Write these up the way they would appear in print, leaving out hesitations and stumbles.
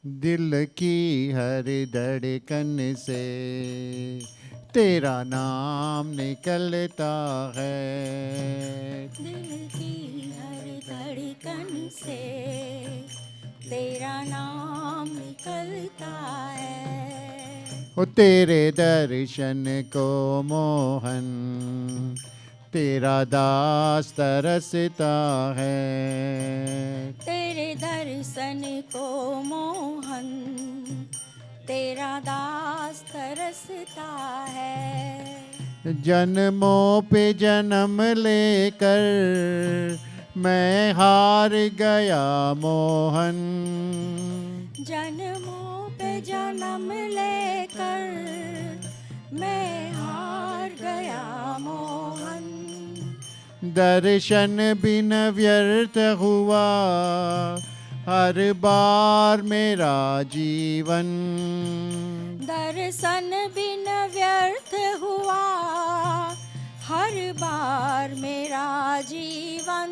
दिल की हर धड़कन से तेरा नाम निकलता है। दिल की हर धड़कन से तेरा नाम निकलता है। ओ तेरे दर्शन को मोहन तेरा दास तरसता है। तेरे दर्शन को मोहन तेरा दास तरसता है। जन्मों पे जन्म लेकर मैं हार गया मोहन। जन्मों पे जन्म लेकर मैं हार गया मोहन। दर्शन बिन व्यर्थ हुआ हर बार मेरा जीवन। दर्शन बिन व्यर्थ हुआ हर बार मेरा जीवन।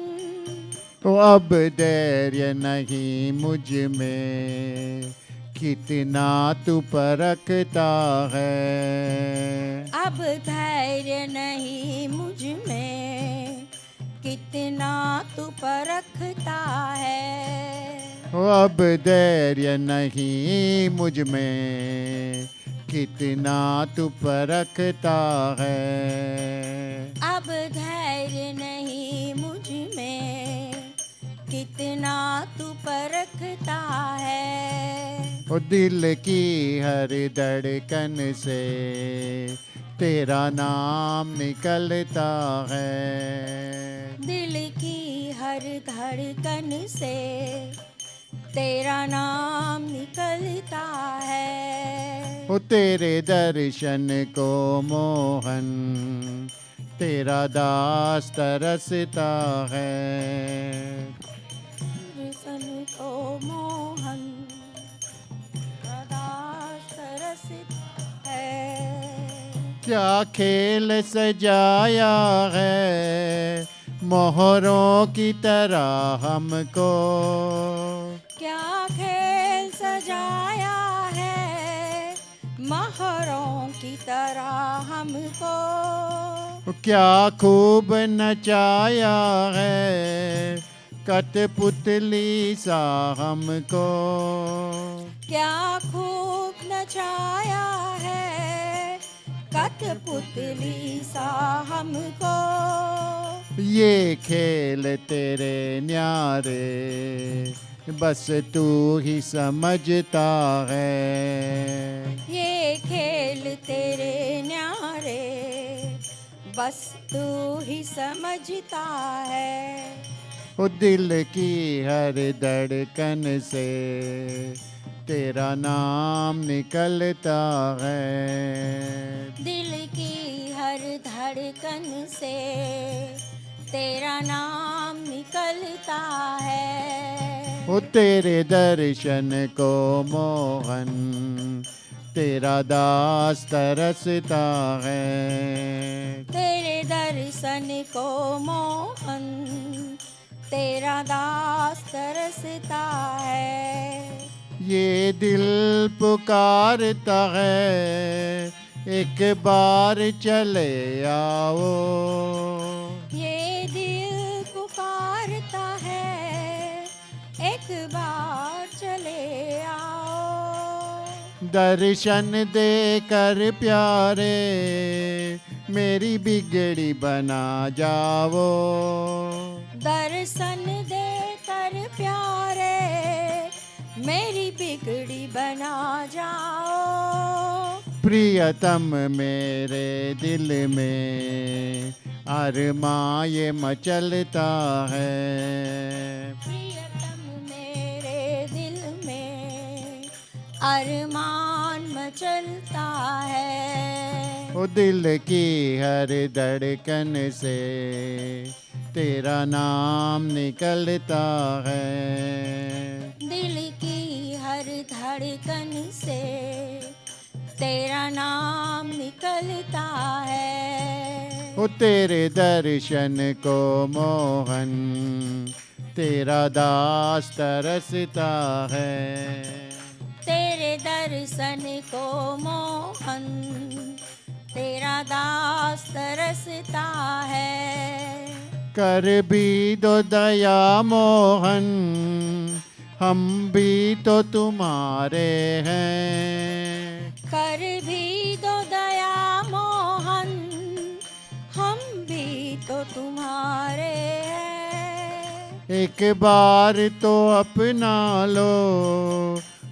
तो अब धैर्य नहीं मुझ में कितना तू परखता है। अब धैर्य नहीं मुझ में कितना तू परखता है। अब धैर्य नहीं मुझ में कितना तू परखता है। अब धैर्य नहीं मुझ में कितना तू परखता है। ओ दिल की हर धड़कन से तेरा नाम निकलता है। दिल की हर धड़कन से तेरा नाम निकलता है। ओ तेरे दर्शन को मोहन तेरा दास तरसता है। दर्शन को मोहन तेरा दास तरसता है। क्या खेल सजाया है मोहरों की तरह हमको। क्या खेल सजाया है मोहरों की तरह हमको। क्या खूब नचाया है कठपुतली सा हमको। क्या खूब नचाया है कठपुतली सा हमको। ये खेल तेरे न्यारे बस तू ही समझता है। ये खेल तेरे न्यारे बस तू ही समझता है। ओ दिल की हर धड़कन से तेरा नाम निकलता है। दिल की हर धड़कन से तेरा नाम निकलता है। ओ तेरे दर्शन को मोहन तेरा दास तरसता है। तेरे दर्शन को मोहन तेरा दास तरसता है। ये दिल पुकारता है एक बार चले आओ। ये दिल पुकारता है एक बार चले आओ। दर्शन देकर प्यारे मेरी बिगड़ी बना जाओ। दर्शन देकर प्यारे मेरी बिगड़ी बना जाओ। प्रियतम मेरे दिल में अरमां ये मचलता है। प्रियतम मेरे दिल में अरमान मचलता है। ओ दिल की हर धड़कन से तेरा नाम निकलता है। दिल की हर धड़कन से तेरा नाम निकलता है। ओ तेरे दर्शन को मोहन तेरा दास तरसता है। दर्शन को मोहन तेरा दास तरसता है। कर भी दो दया मोहन, हम भी तो तुम्हारे हैं। कर भी दो दया मोहन, हम भी तो तुम्हारे हैं। एक बार तो अपना लो,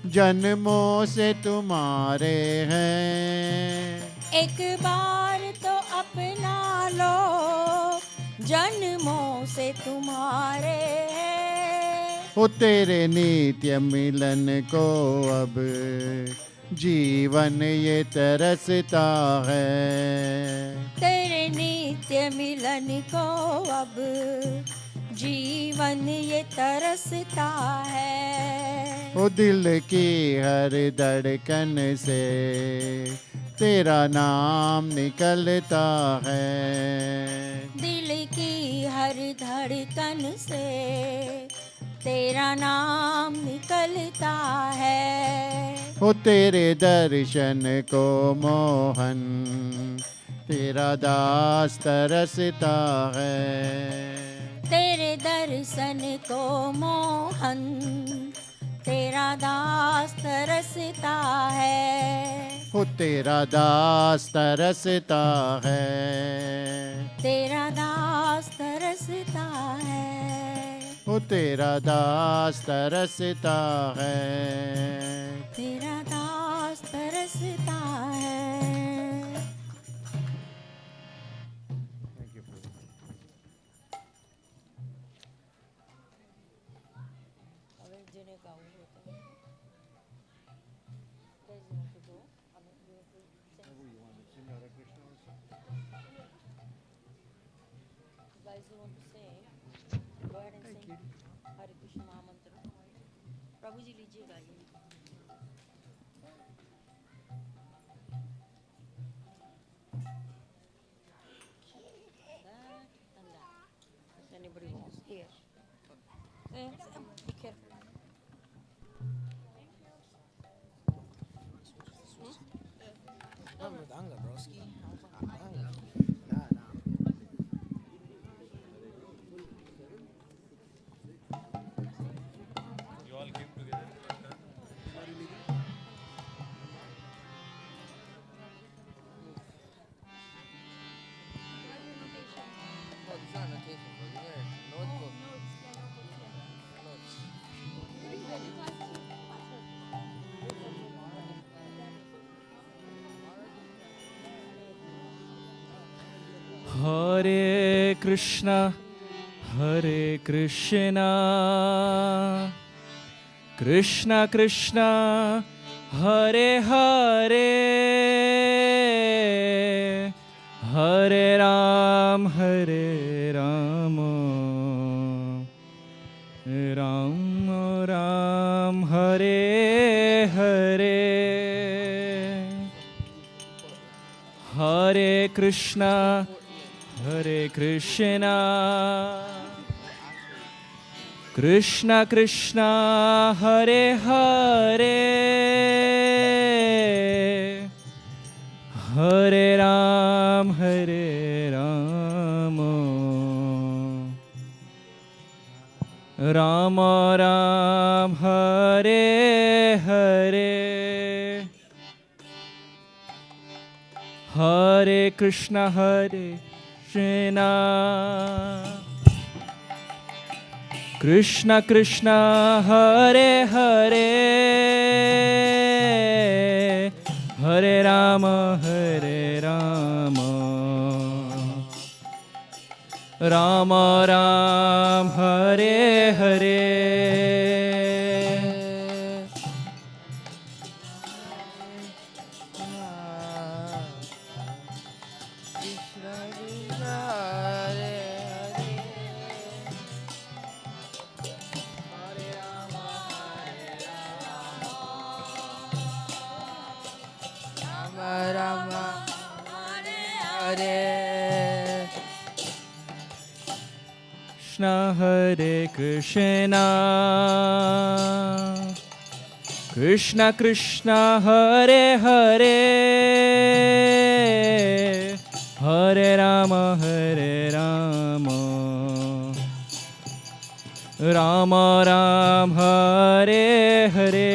जन्मों से तुम्हारे हैं। एक बार तो अपना लो, जन्मों से तुम्हारे हैं। वो तेरे नित्य मिलन को अब जीवन ये तरसता है। तेरे नित्य मिलन को अब जीवन ये तरसता है। वो दिल की हर धड़कन से तेरा नाम निकलता है। दिल की हर धड़कन से तेरा नाम निकलता है। वो तेरे दर्शन को मोहन तेरा दास तरसता है। तेरे दर्शन को मोहन तेरा दास तरसता है। वो तेरा दास तरसता है। तेरा दास तरसता है। वो तेरा दास तरसता है। तेरा दास तरसता है। प्रभु जी लीजिएगा ये। Anybody wants here? Be careful. Hare Krishna, Hare Krishna, Krishna Krishna, Hare Hare, Hare Ram, Hare Rama, Ram Ram, Hare Hare, Hare Krishna, Hare Krishna, Krishna Krishna, Hare Hare, Hare Ram, Hare Rama, Rama Ram, Hare Hare, Hare Krishna, Hare Krishna, Krishna Krishna, Hare Hare, Hare Rama, Hare Rama, Rama Ram, Hare Hare. Krishna Hare Krishna, Krishna Krishna Hare Hare, Hare Rama Hare Rama, Rama Ram Hare Hare,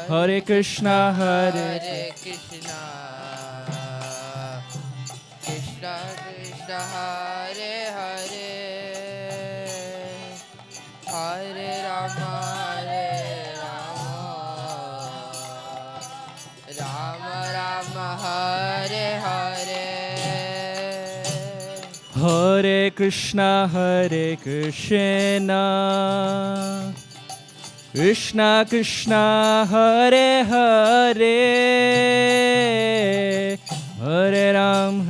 Hare Krishna Hare Krishna, Krishna Krishna Hare Hare, Hare Rama Rama Rama Hare Hare, Hare Krishna Krishna Krishna Hare Hare, Hare Ram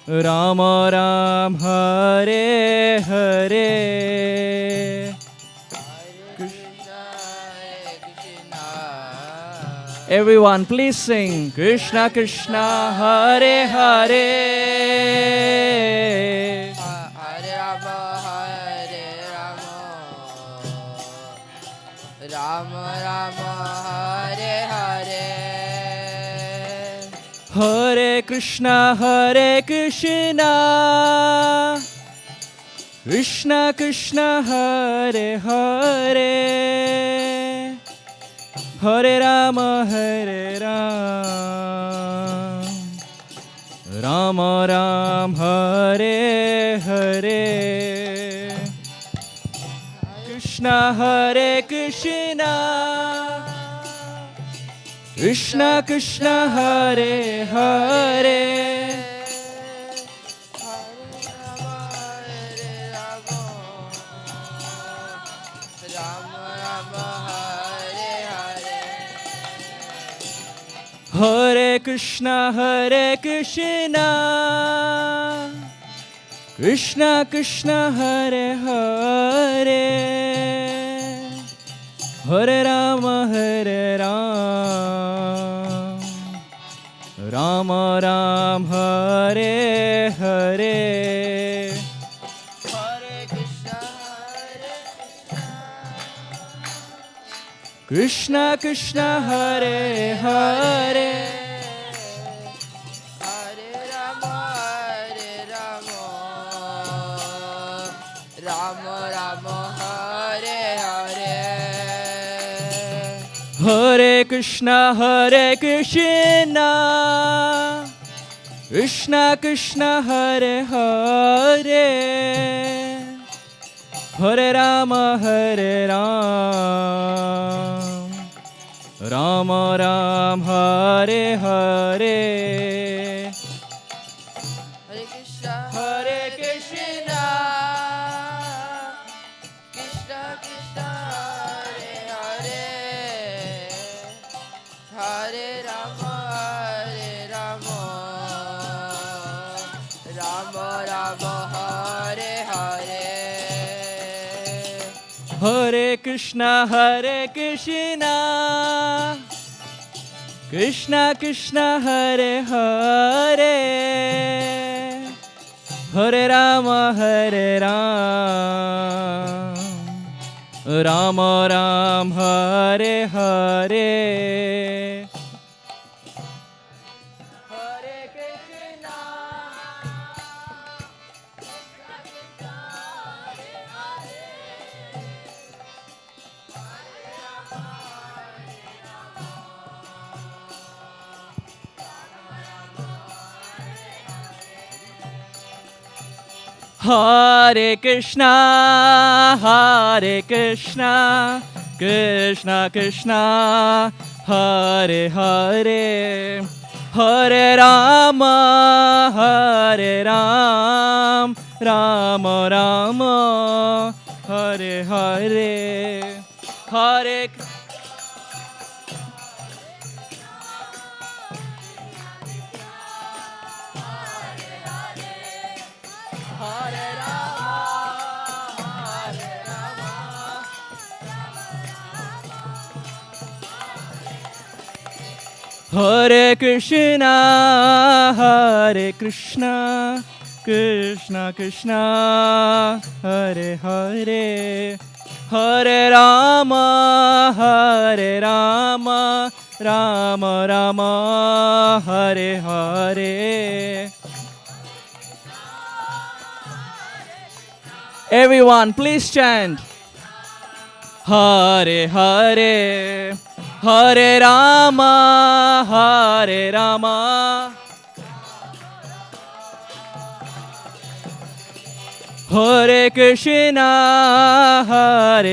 Rama Ram Hare Hare, Krishna Krishna. everyone please sing Krishna Krishna Hare Hare, Hare Rama Hare Rama, Rama Rama Hare Hare, Hare Krishna Krishna Krishna Hare Hare, Hare Rama Rama Ram Hare Hare, Krishna Krishna Krishna Hare Hare, Hare Krishna Krishna Krishna Hare Hare, Hare Rama Rama Ram Hare Hare, Hare Krishna Krishna Krishna Hare Hare, Hare Rama Rama Rama Hare Hare, Hare Krishna Krishna Krishna Hare Hare, Hare Rama Rama Ram Hare Hare, Hare Krishna Krishna Krishna Hare Hare, Hare Rama Rama Rama Hare Hare, Hare Krishna Krishna Krishna Hare Hare, Hare Rama Rama Ram Hare Hare, Hare Krishna Hare Krishna Krishna Krishna Hare Hare, Hare Rama Rama Rama Hare Hare, Hare Hare Krishna Krishna Krishna Hare Hare Hare Rama Rama Rama Hare Hare. Everyone, please chant. Hare Hare Hare Rama Hare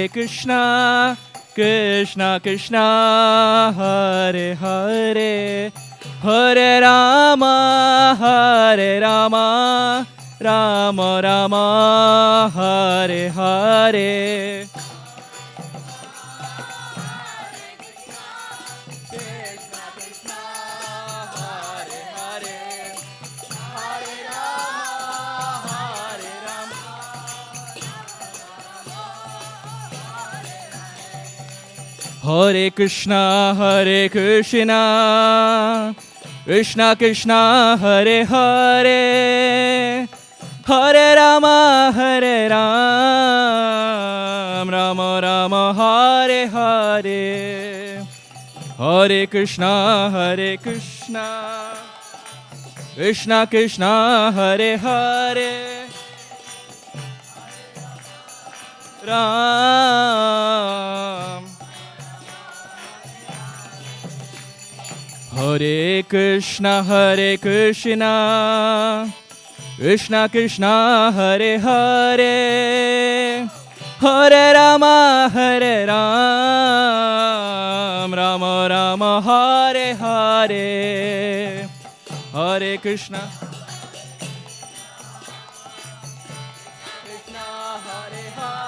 Krishna Krishna Krishna Hare Hare Hare Rama Rama Rama Hare Hare. Hare Krishna Krishna Krishna Hare Hare Hare Rama Rama Rama Hare Hare. Hare Krishna Krishna Krishna Hare Hare Ram. Hare Krishna Krishna Krishna Hare Hare Hare Rama Rama Rama Hare Hare. Hare Krishna Hare Hare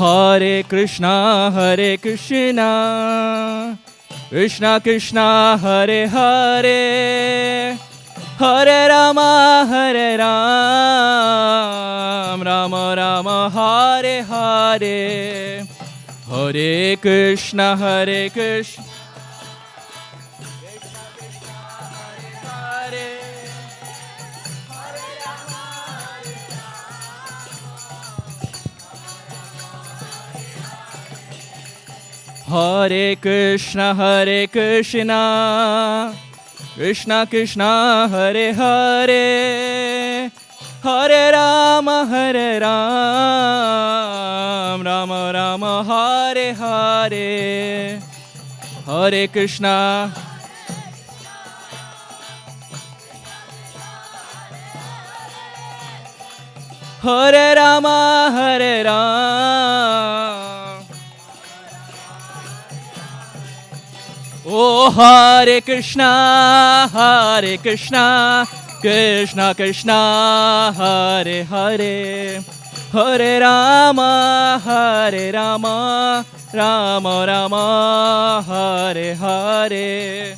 Hare Rama Hare Krishna Krishna Krishna Hare Hare Hare Rama Rama Rama Hare Hare. Hare Krishna Krishna Hare Hare Krishna Krishna Krishna Hare Hare Hare Rama Rama Rama Hare Hare. Hare Krishna Hare Rama. Oh, Hare Krishna Krishna Krishna Hare Hare Hare Rama Rama Rama Hare Hare.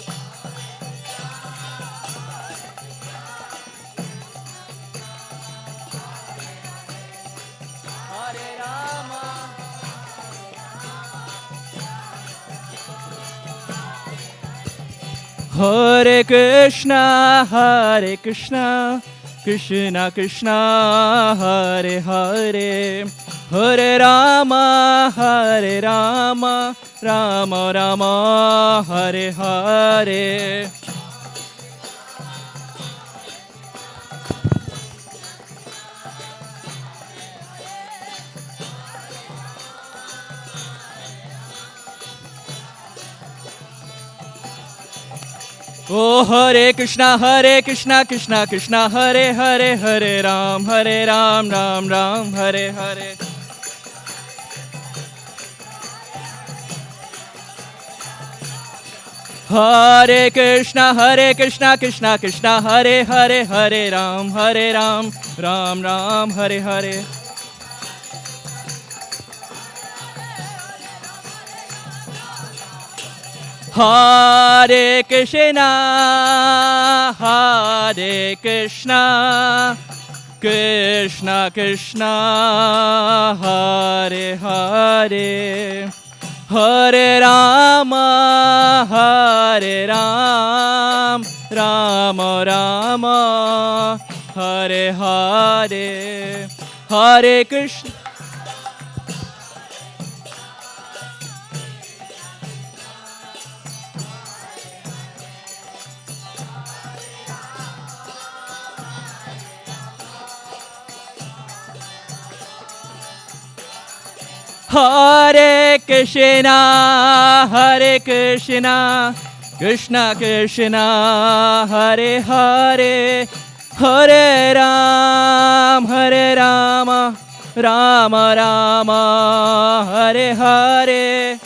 Hare Krishna Krishna Krishna Hare Hare Hare Rama Rama Rama Hare Hare. Oh, Hare Krishna Krishna Krishna Hare Hare Hare Ram Ram Ram Hare Hare. Hare Krishna Krishna Krishna Hare Hare Hare Ram Ram Ram Hare Hare. Hare Krishna Krishna Krishna Hare Hare Hare Rama Hare Ram Rama Rama Hare Hare Hare Krishna Hare Krishna, Hare Krishna, Krishna Krishna, Hare Hare, Hare Rama, Rama Rama, Hare Hare.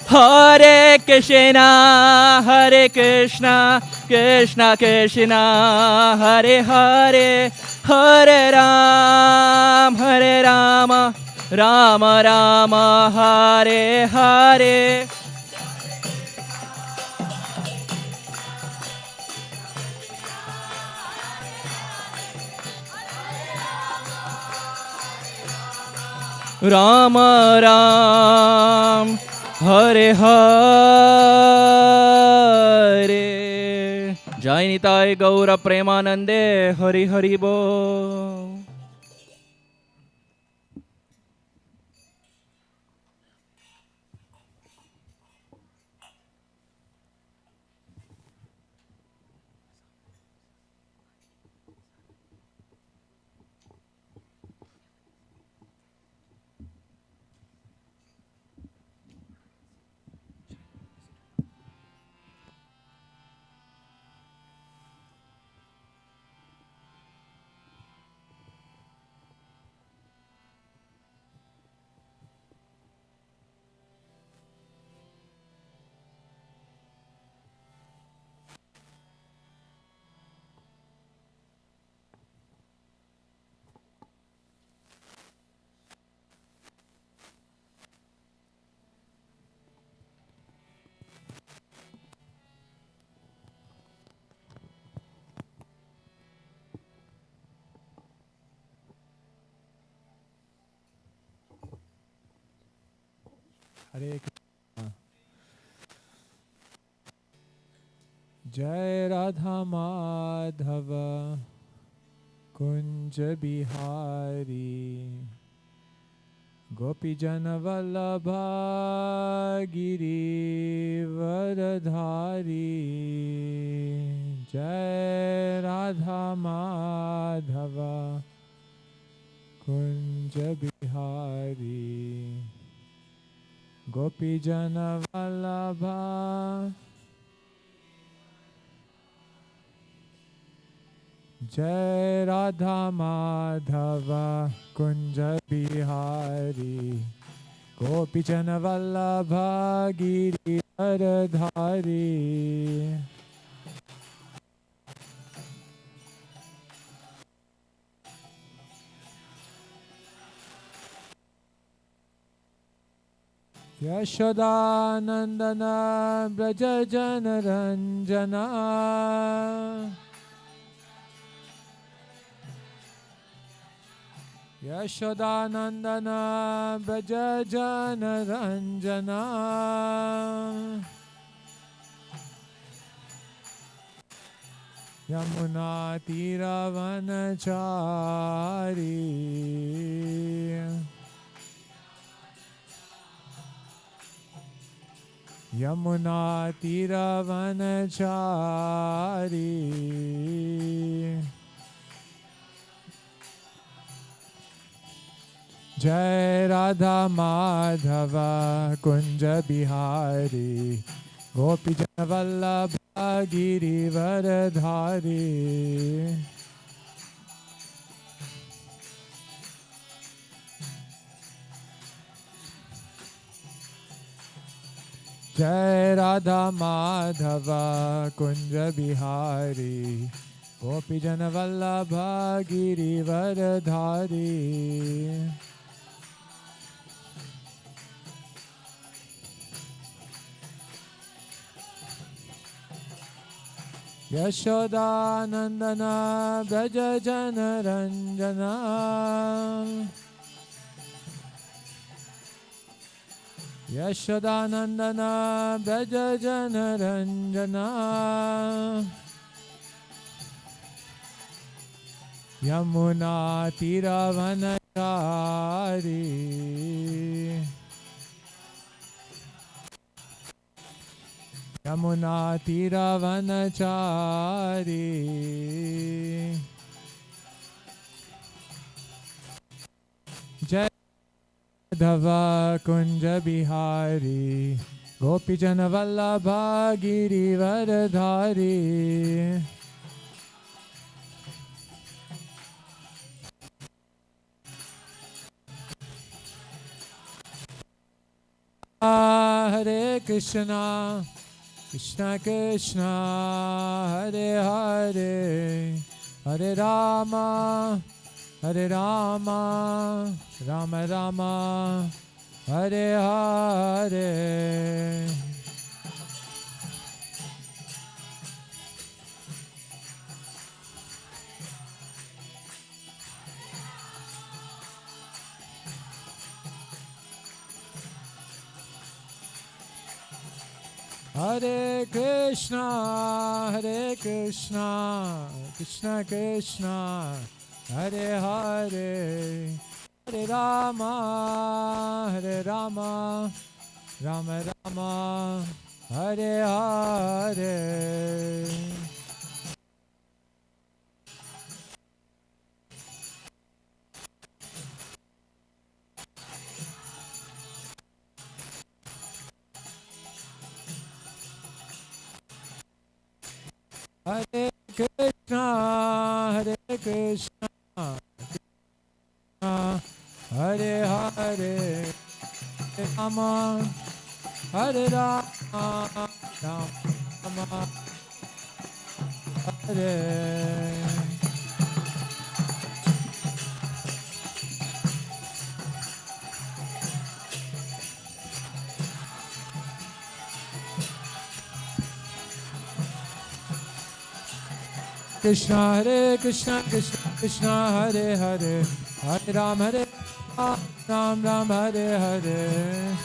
Hare Krishna, Hare Krishna, Krishna Krishna, Hare Hare, Hare Rama, Rama Rama, Hare Hare. Rama Ram Hare Hare. Jai Nitai Gaura Premanande Hari Hari Bo. Hare Krishna. Jai Radha Madhava Kunja Bihari Gopi Jana Vallabha Giri Varadhari Jai Radha Madhava Kunja Bihari Gopi Jana Vallabha Jai Radha Madhava Kunja Bihari Gopi Jana Vallabha Giri Varadhari Yashoda Nandana Braja Jana Ranjana Yashoda Nandana Braja Jana Ranjana Yamuna Tira Vanachari Yamuna Tira Vanachari Jai Radha Madhava Kunja Bihari Gopi Jana Vallabha Giri Varadhari Jai Radha Madhava Kunja Bihari Gopi Jana Vallabha Girivardhari Yashoda Nandana Braja Jana Ranjana Yashoda Nandana Braja Jana Ranjana Yamuna Tiravanachari Yamuna Tiravanachari Jai Udhav Kunja Bihari Gopi Jana Vallabha Girivardhari Hare Krishna Krishna Krishna Hare Hare Hare Rama Hare Rama Rama Rama Hare Hare Hare Krishna Krishna Krishna Hare Hare Hare Rama Rama Rama Hare Hare Hare Krishna Krishna Hare Hare Rama Hare Rama Rama Hare Krishna Hare Krishna Krishna Krishna Hare Hare Hare Ram Ram Ram Hare Hare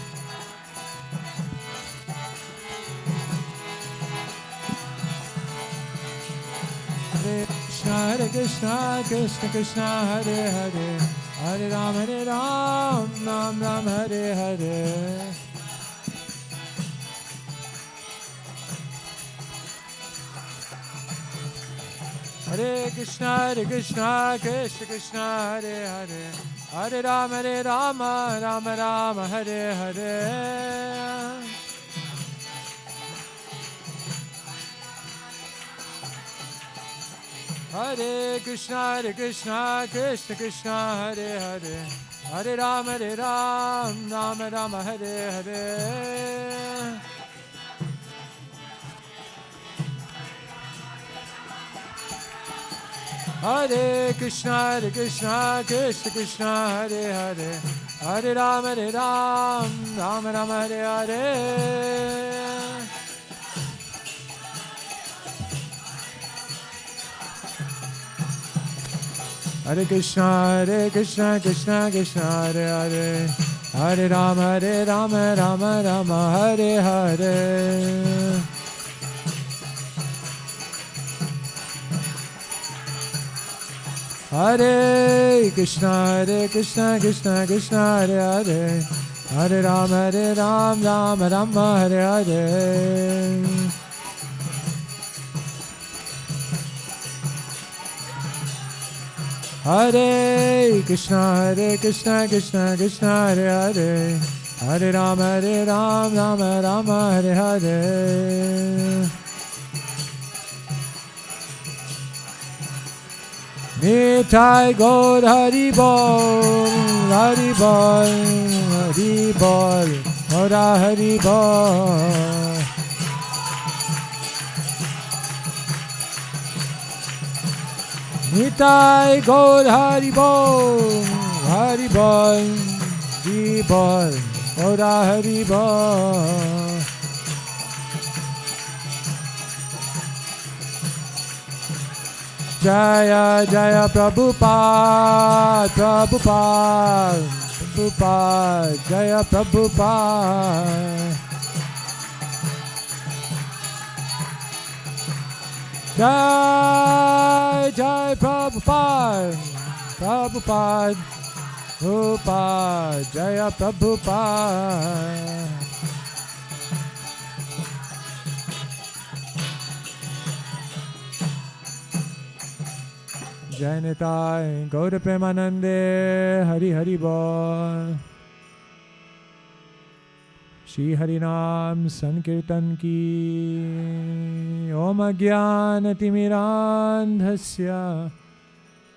Hare Krishna Krishna Krishna Hare Hare Hare Ram Ram Ram Hare Hare Hare Krishna Krishna Krishna Hare Hare Hare Rama Rama Rama Hare Hare Hare Krishna Krishna Krishna Hare Hare Hare Rama Rama Hare Hare Hare Krishna Krishna Krishna Hare Hare Hare Rama Rama Hare Hare Hare Krishna Krishna Krishna Hare Hare Hare Rama Rama Hare Hare Hare Krishna Krishna Krishna Hare Hare Hare Rama Rama Hare Hare Hare Krishna Krishna Krishna Hare Hare Hare Rama Rama Hare Hare Nitai Gaur Hari Bol, Hari Bol, Hari Bol, Hara Hari Bol. Nitai Gaur Hari Bol, Hari Bol, Di Bol, Gaura Hari Bol. Jaya Jaya Prabhupada, Prabhupada, Prabhupada, Jaya Prabhupada. Jai Jai Prabhupada, Prabhupada, Prabhupada, Jaya Prabhupada. Jai Nitai Gaur Premanande, Hari Hari Bol. Shri Hari Naam Sankirtan ki. Om Agyan Timirandhasya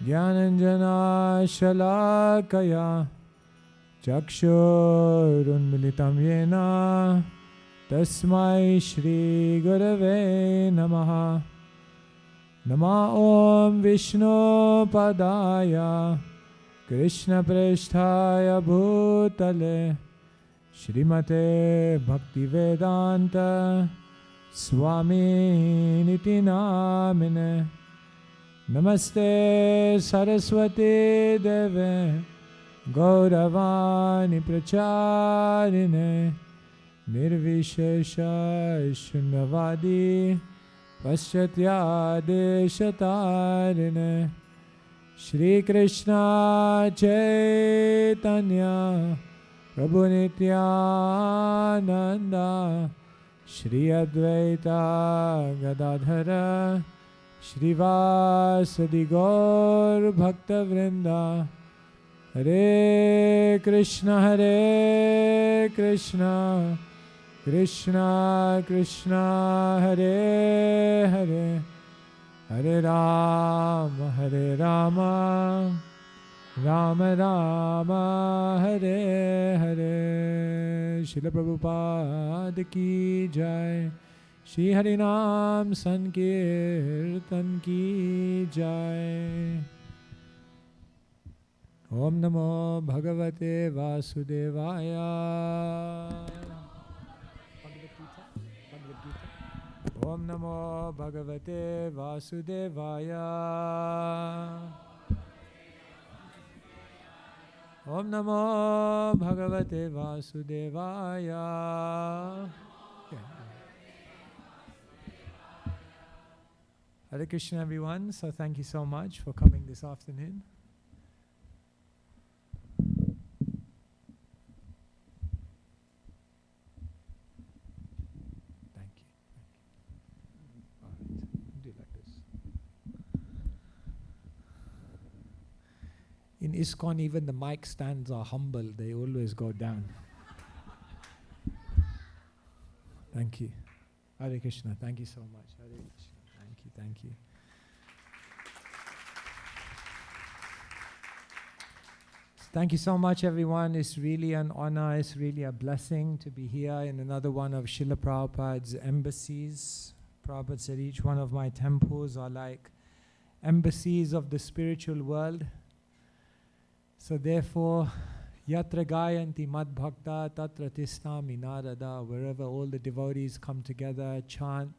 Jnananjana Shalakaya Chakshurunmilitam Yena Tasmai Shri Gurave Namaha. Nama Om Vishnu Padaya Krishna Prasthaya Bhutale Shrimate Bhaktivedanta Swami Niti Namine. Namaste Saraswati Deve Gauravani Pracharine Nirvishesha Shunyavadi Paschatya Deshatarine. Shri Krishna Chaitanya Prabhu Nityananda Shri Advaita Gadadhara Shri Vasadi Gaur Bhakta Vrinda. Hare Krishna Krishna Krishna Hare Hare Hare Rama Rama Rama Hare Hare. Srila Prabhupada ki jai. Shri Hari Naam Sankirtan ki jai. Om Namo Bhagavate Vasudevaya. Om Namo Bhagavate Vasudevaya. Om Namo Bhagavate Vasudevaya. Hare Krishna everyone. So thank you so much for coming this afternoon. In ISKCON, even the mic stands are humble. They always go down. Thank you. Hare Krishna. Thank you so much. Hare Krishna. Thank you. Thank you. Thank you so much, everyone. It's really an honor. It's really a blessing to be here in another one of Srila Prabhupada's embassies. Prabhupada said each one of my temples are like embassies of the spiritual world. So therefore, yatra gayanti mad bhakta tatra tisthami narada. Wherever all the devotees come together, chant,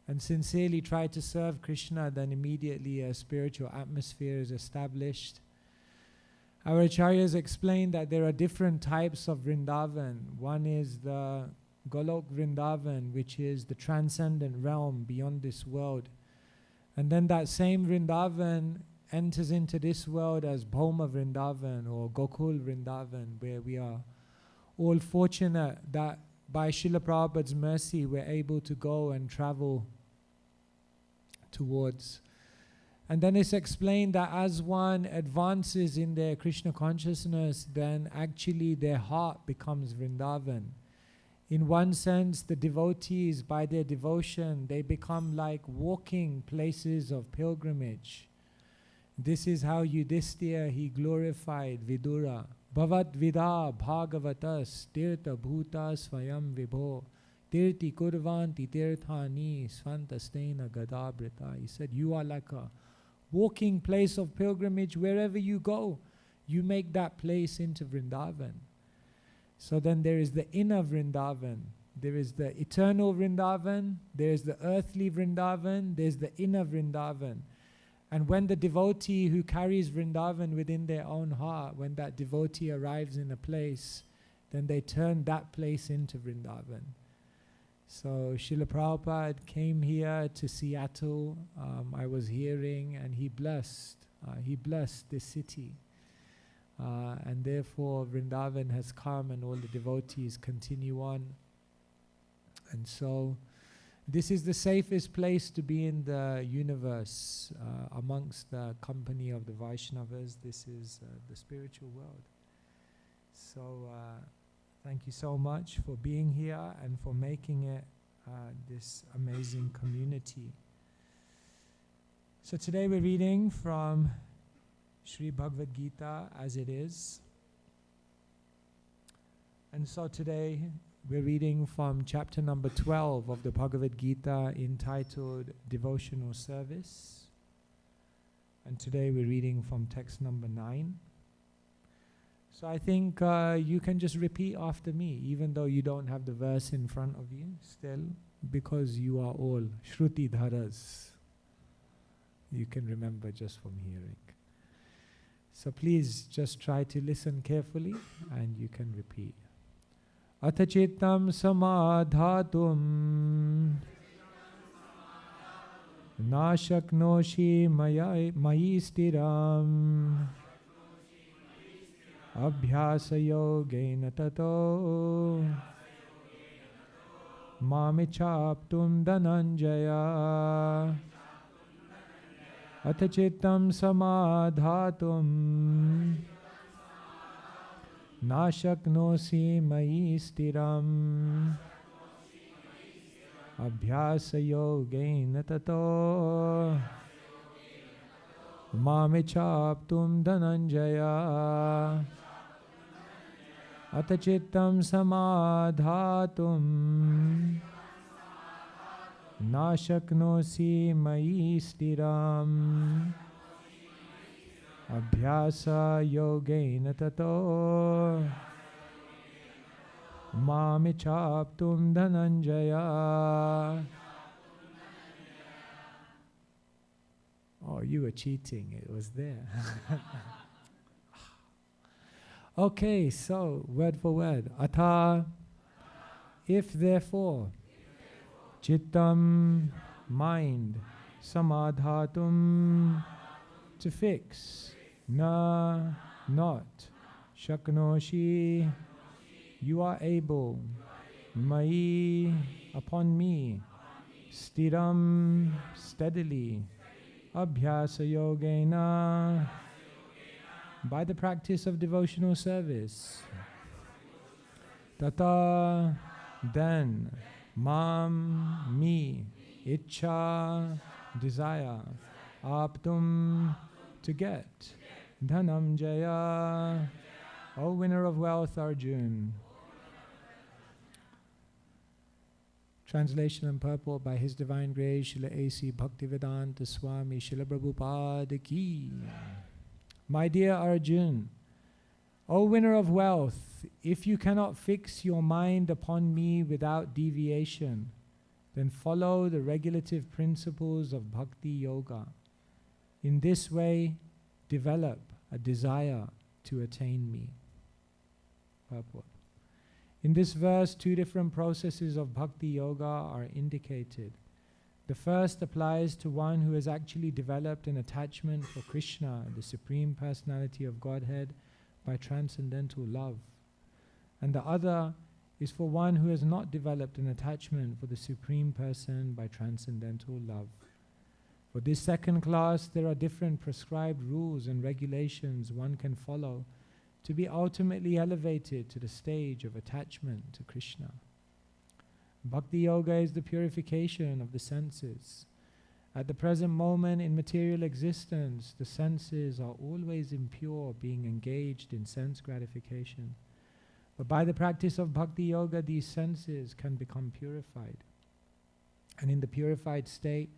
and sincerely try to serve Krishna, then immediately a spiritual atmosphere is established. Our acharyas explained that there are different types of Vrindavan. One is the Golok Vrindavan, which is the transcendent realm beyond this world. And then that same Vrindavan enters into this world as Bhauma Vrindavan or Gokul Vrindavan, where we are all fortunate that by Srila Prabhupada's mercy we're able to go and travel towards. And then it's explained that as one advances in their Krishna consciousness, then actually their heart becomes Vrindavan. In one sense, the devotees, by their devotion, they become like walking places of pilgrimage. This is how Yudhishthira, he glorified Vidura. Bhavat Vida Bhagavatas Tirtha Bhuta Swayam Vibho Tirti Kurvanti Tirthani Svantastena Gadabrita. He said, you are like a walking place of pilgrimage. Wherever you go, you make that place into Vrindavan. So then there is the inner Vrindavan, there is the eternal Vrindavan, there is the earthly Vrindavan, there's the inner Vrindavan. And when the devotee who carries Vrindavan within their own heart, when that devotee arrives in a place, then they turn that place into Vrindavan. So Srila Prabhupada came here to Seattle. I was hearing, and he blessed this city. And therefore Vrindavan has come and all the devotees continue on. And so this is the safest place to be in the universe, amongst the company of the Vaishnavas. This is the spiritual world. So thank you so much for being here and for making it this amazing community. So today we're reading from Sri Bhagavad Gita as it is. And so today we're reading from chapter number 12 of the Bhagavad Gita, entitled Devotional Service. And today we're reading from text number 9. So I think you can just repeat after me, even though you don't have the verse in front of you still, because you are all Shruti Dharas. You can remember just from hearing. So please just try to listen carefully and you can repeat. Atachittam samadhatum nashaknoshi mayi stiram abhyasa yogena tato mamichaptum dhananjaya atachittam samadhatum nashaknosi mayi stiram abhyasa yogena tato mamichaptum dhananjaya atachittam samadhatum nashaknosi mayi stiram abhyasa yogena tato mamichaptum dhananjaya. Oh, you were cheating. It was there. Okay, so word for word. Atha, if therefore, chittam, mind, samadhatum, to fix, na, not, shaknoshi, you are able, mai, upon me, stiram, steadily, abhyasa yogena, by the practice of devotional service. Tata, then, mam, me, ichcha, desire, aptum, to get, dhanam jaya, O winner of wealth, Arjun. Translation and purport by His Divine Grace, Srila A.C. Bhaktivedanta Swami, Srila Prabhupada Ki. My dear Arjun, O winner of wealth, if you cannot fix your mind upon me without deviation, then follow the regulative principles of bhakti-yoga. In this way, develop a desire to attain me. Purport. In this verse, two different processes of bhakti-yoga are indicated. The first applies to one who has actually developed an attachment for Krishna, the Supreme Personality of Godhead, by transcendental love. And the other is for one who has not developed an attachment for the Supreme Person by transcendental love. For this second class, there are different prescribed rules and regulations one can follow to be ultimately elevated to the stage of attachment to Krishna. Bhakti Yoga is the purification of the senses. At the present moment in material existence, the senses are always impure, being engaged in sense gratification. But by the practice of Bhakti Yoga, these senses can become purified. And in the purified state,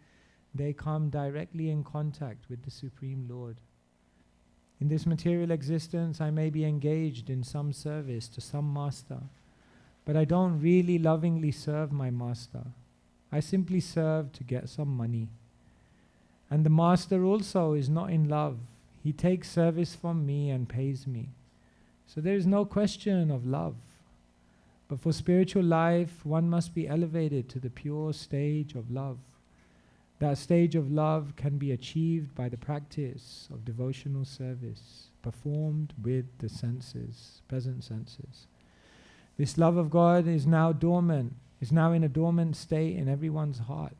they come directly in contact with the Supreme Lord. In this material existence, I may be engaged in some service to some master, but I don't really lovingly serve my master. I simply serve to get some money. And the master also is not in love. He takes service from me and pays me. So there is no question of love. But for spiritual life, one must be elevated to the pure stage of love. That stage of love can be achieved by the practice of devotional service, performed with the senses, present senses. This love of God is now dormant, is now in a dormant state in everyone's heart.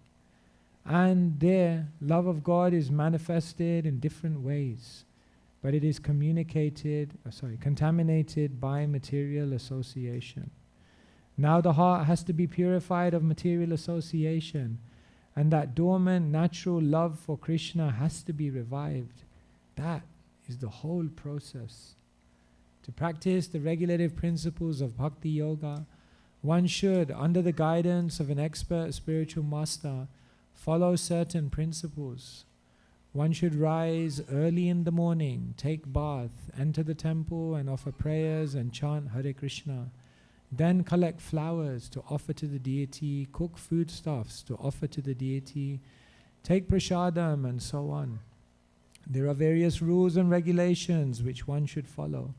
And there, love of God is manifested in different ways, but it is contaminated by material association. Now the heart has to be purified of material association, and that dormant natural love for Krishna has to be revived. That is the whole process. To practice the regulative principles of bhakti-yoga, one should, under the guidance of an expert spiritual master, follow certain principles. One should rise early in the morning, take bath, enter the temple and offer prayers and chant Hare Krishna. Then collect flowers to offer to the deity, cook foodstuffs to offer to the deity, take prasadam and so on. There are various rules and regulations which one should follow.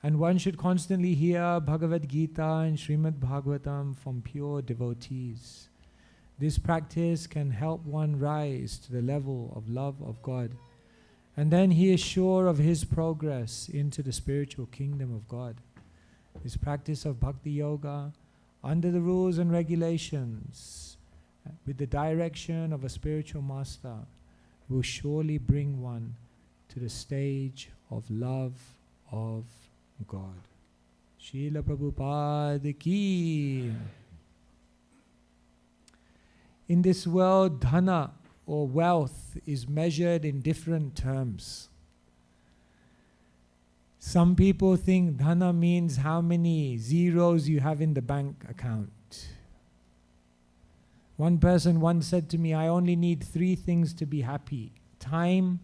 And one should constantly hear Bhagavad Gita and Srimad Bhagavatam from pure devotees. This practice can help one rise to the level of love of God. And then he is sure of his progress into the spiritual kingdom of God. This practice of bhakti-yoga, under the rules and regulations, with the direction of a spiritual master, will surely bring one to the stage of love of God. Srila Prabhupada ki. In this world, dhana or wealth is measured in different terms. Some people think dhana means how many zeros you have in the bank account. One person once said to me, I only need 3 things to be happy: time,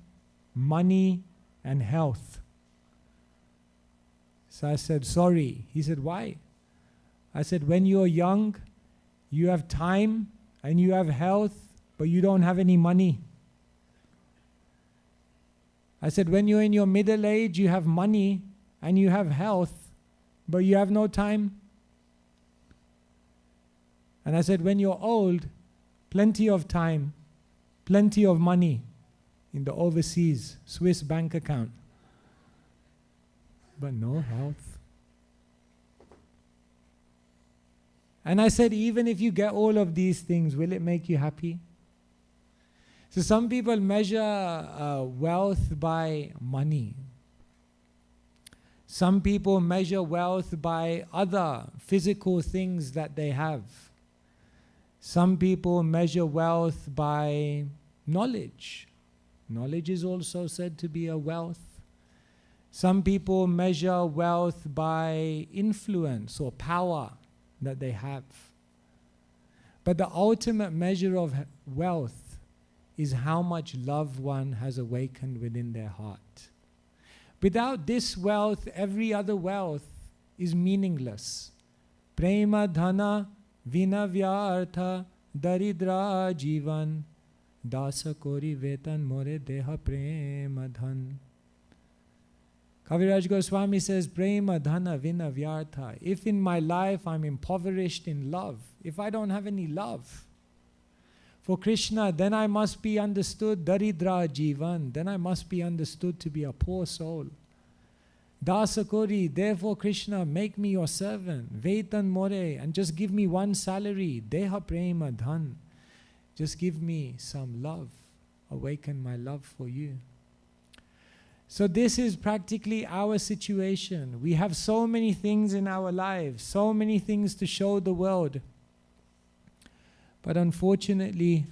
money, and health. So I said, sorry. He said, why? I said, when you're young, you have time and you have health, but you don't have any money. I said, when you're in your middle age, you have money and you have health, but you have no time. And I said, when you're old, plenty of time, plenty of money in the overseas Swiss bank account, but no health. And I said, even if you get all of these things, will it make you happy? So some people measure wealth by money. Some people measure wealth by other physical things that they have. Some people measure wealth by knowledge. Knowledge is also said to be a wealth. Some people measure wealth by influence or power that they have. But the ultimate measure of wealth is how much love one has awakened within their heart. Without this wealth, every other wealth is meaningless. Prema dhana vina vyartha daridra jivan dasa kori vetan more deha prema dhan. Kaviraj Goswami says, Prema dhana vina vyartha. If in my life I'm impoverished in love, if I don't have any love for Krishna, then I must be understood daridra jivan, then I must be understood to be a poor soul. Dasakori, therefore Krishna, make me your servant, vetan more, and just give me one salary, deha prema dhan. Just give me some love, awaken my love for you. So this is practically our situation. We have so many things in our lives, so many things to show the world. But unfortunately,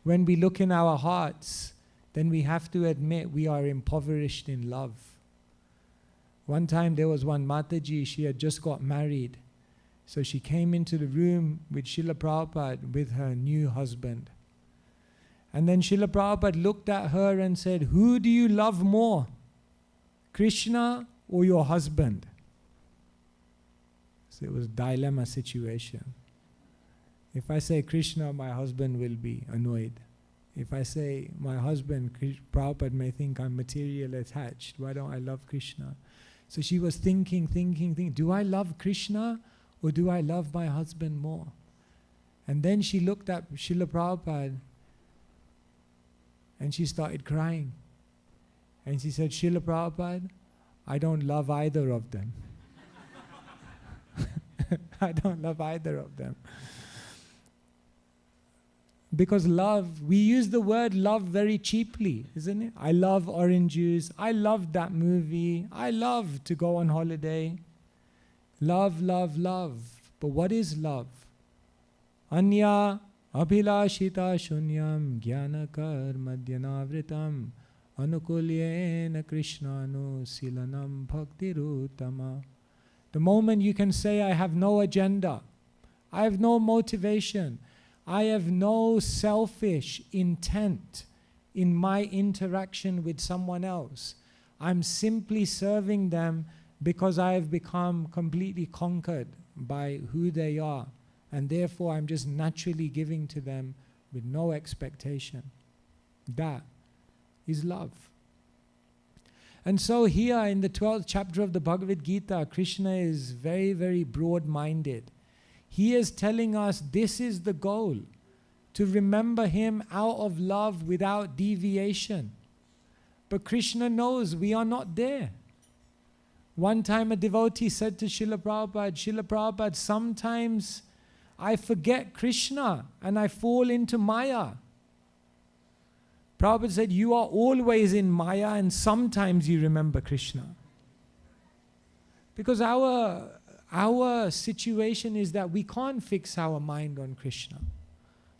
when we look in our hearts, then we have to admit we are impoverished in love. One time there was one Mataji, she had just got married. So she came into the room with Srila Prabhupada with her new husband. And then Srila Prabhupada looked at her and said, who do you love more? Krishna or your husband? So it was a dilemma situation. If I say Krishna, my husband will be annoyed. If I say my husband, Prabhupada may think I'm material attached. Why don't I love Krishna? So she was thinking, do I love Krishna or do I love my husband more? And then she looked at Srila Prabhupada and she started crying. And she said, Srila Prabhupada, I don't love either of them. I don't love either of them. Because love, we use the word love very cheaply, isn't it? I love orange juice. I love that movie. I love to go on holiday. Love, love, love. But what is love? Anya abhilashita shunyam jnanakar madhyanavritam anukulyena krishnanu silanam bhaktirutama. The moment you can say, I have no agenda, I have no motivation, I have no selfish intent in my interaction with someone else. I'm simply serving them because I have become completely conquered by who they are. And therefore I'm just naturally giving to them with no expectation. That is love. And so here in the 12th chapter of the Bhagavad Gita, Krishna is very, very broad-minded. He is telling us this is the goal, to remember Him out of love without deviation. But Krishna knows we are not there. One time a devotee said to Srila Prabhupada, sometimes I forget Krishna and I fall into Maya. Prabhupada said, you are always in Maya and sometimes you remember Krishna. Because our situation is that we can't fix our mind on Krishna.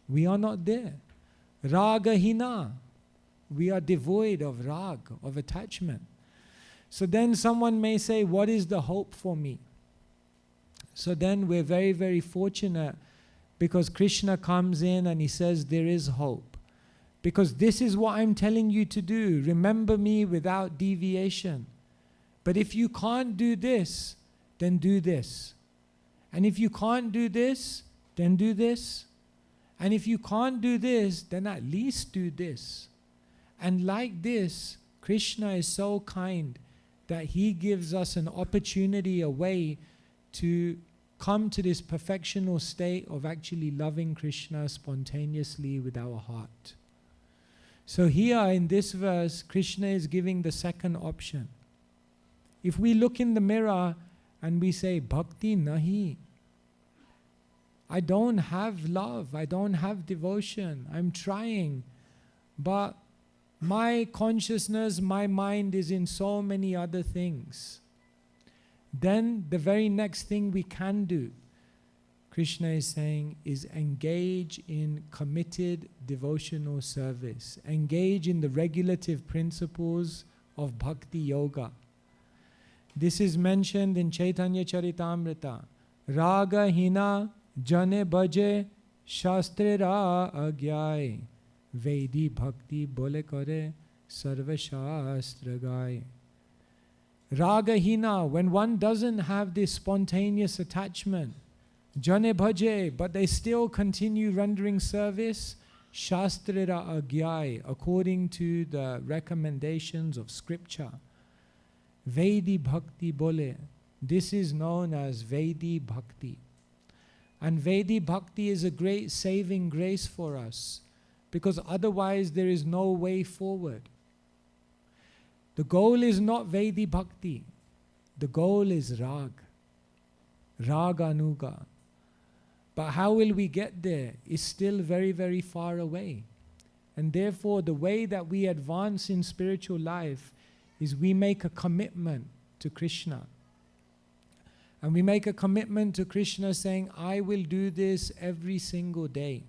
We are not there. Raga hina. We are devoid of rag, of attachment. So then someone may say, what is the hope for me? So then we're very, very fortunate because Krishna comes in and He says there is hope. Because this is what I'm telling you to do. Remember me without deviation. But if you can't do this, then do this. And if you can't do this, then do this. And if you can't do this, then at least do this. And like this, Krishna is so kind that He gives us an opportunity, a way to come to this perfectional state of actually loving Krishna spontaneously with our heart. So here in this verse, Krishna is giving the second option. If we look in the mirror and we say, Bhakti nahi, I don't have love, I don't have devotion, I'm trying, but my consciousness, my mind is in so many other things. Then the very next thing we can do, Krishna is saying, is engage in committed devotional service. Engage in the regulative principles of bhakti-yoga. This is mentioned in Chaitanya Charitamrita. Raga hina jane bhaje shastrera agyay. Vedi bhakti bole kare sarva shastra gaye. Raga hina, when one doesn't have this spontaneous attachment, jane bhaje, but they still continue rendering service, shastrera agyay, according to the recommendations of scripture. Vedi bhakti bole, this is known as Vedi bhakti. And Vedi bhakti is a great saving grace for us, because otherwise there is no way forward. The goal is not Vedi bhakti. The goal is rag, raganuga. But how will we get there is still very, very far away. And therefore the way that we advance in spiritual life is we make a commitment to Krishna. And we make a commitment to Krishna saying, I will do this every single day.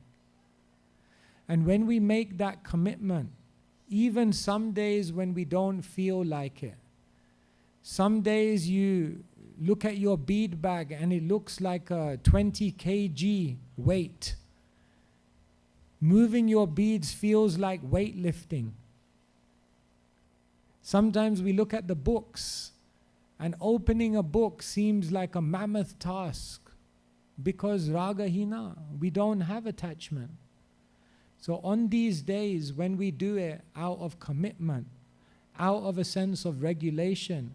And when we make that commitment, even some days when we don't feel like it, some days you look at your bead bag and it looks like a 20 kg weight. Moving your beads feels like weightlifting. Sometimes we look at the books, and opening a book seems like a mammoth task because ragahina, we don't have attachment. So on these days when we do it out of commitment, out of a sense of regulation,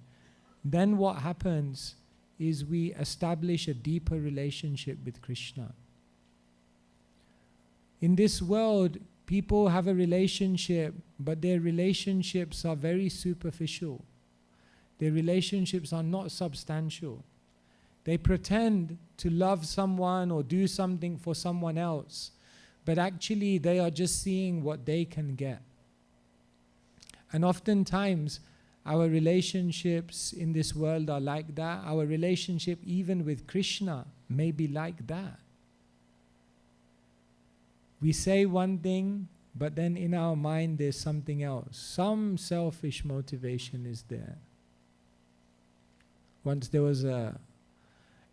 then what happens is we establish a deeper relationship with Krishna. In this world, people have a relationship, but their relationships are very superficial. Their relationships are not substantial. They pretend to love someone or do something for someone else, but actually they are just seeing what they can get. And oftentimes, our relationships in this world are like that. Our relationship even with Krishna may be like that. We say one thing, but then in our mind there's something else. Some selfish motivation is there. Once there was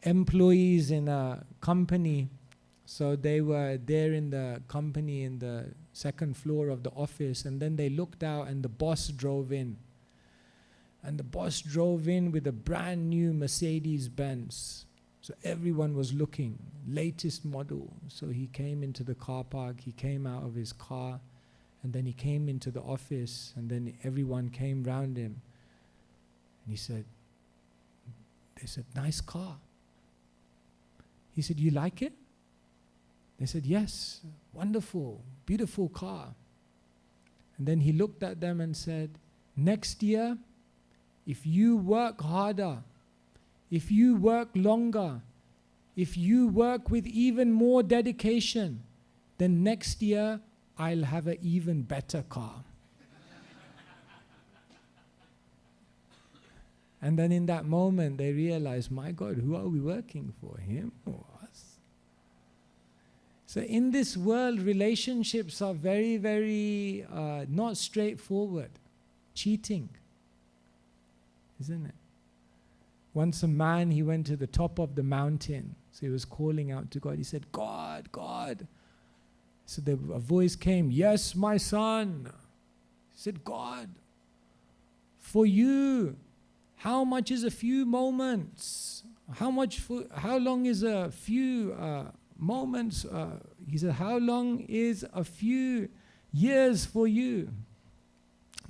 employees in a company, so they were there in the company in the second floor of the office, and then they looked out and the boss drove in. And the boss drove in with a brand new Mercedes Benz. So everyone was looking, latest model. So he came into the car park, he came out of his car, and then he came into the office, and then everyone came round him. And he said, they said, nice car. He said, you like it? They said, yes, wonderful, beautiful car. And then he looked at them and said, next year, if you work harder, if you work longer, if you work with even more dedication, then next year I'll have an even better car. And then in that moment they realized, my God, who are we working for, him or us? So in this world, relationships are very, very not straightforward. Cheating, isn't it? Once a man, he went to the top of the mountain. So he was calling out to God. He said, God, God. So a voice came, yes, my son. He said, God, for you, how much is a few moments? How long is a few moments? He said, how long is a few years for you?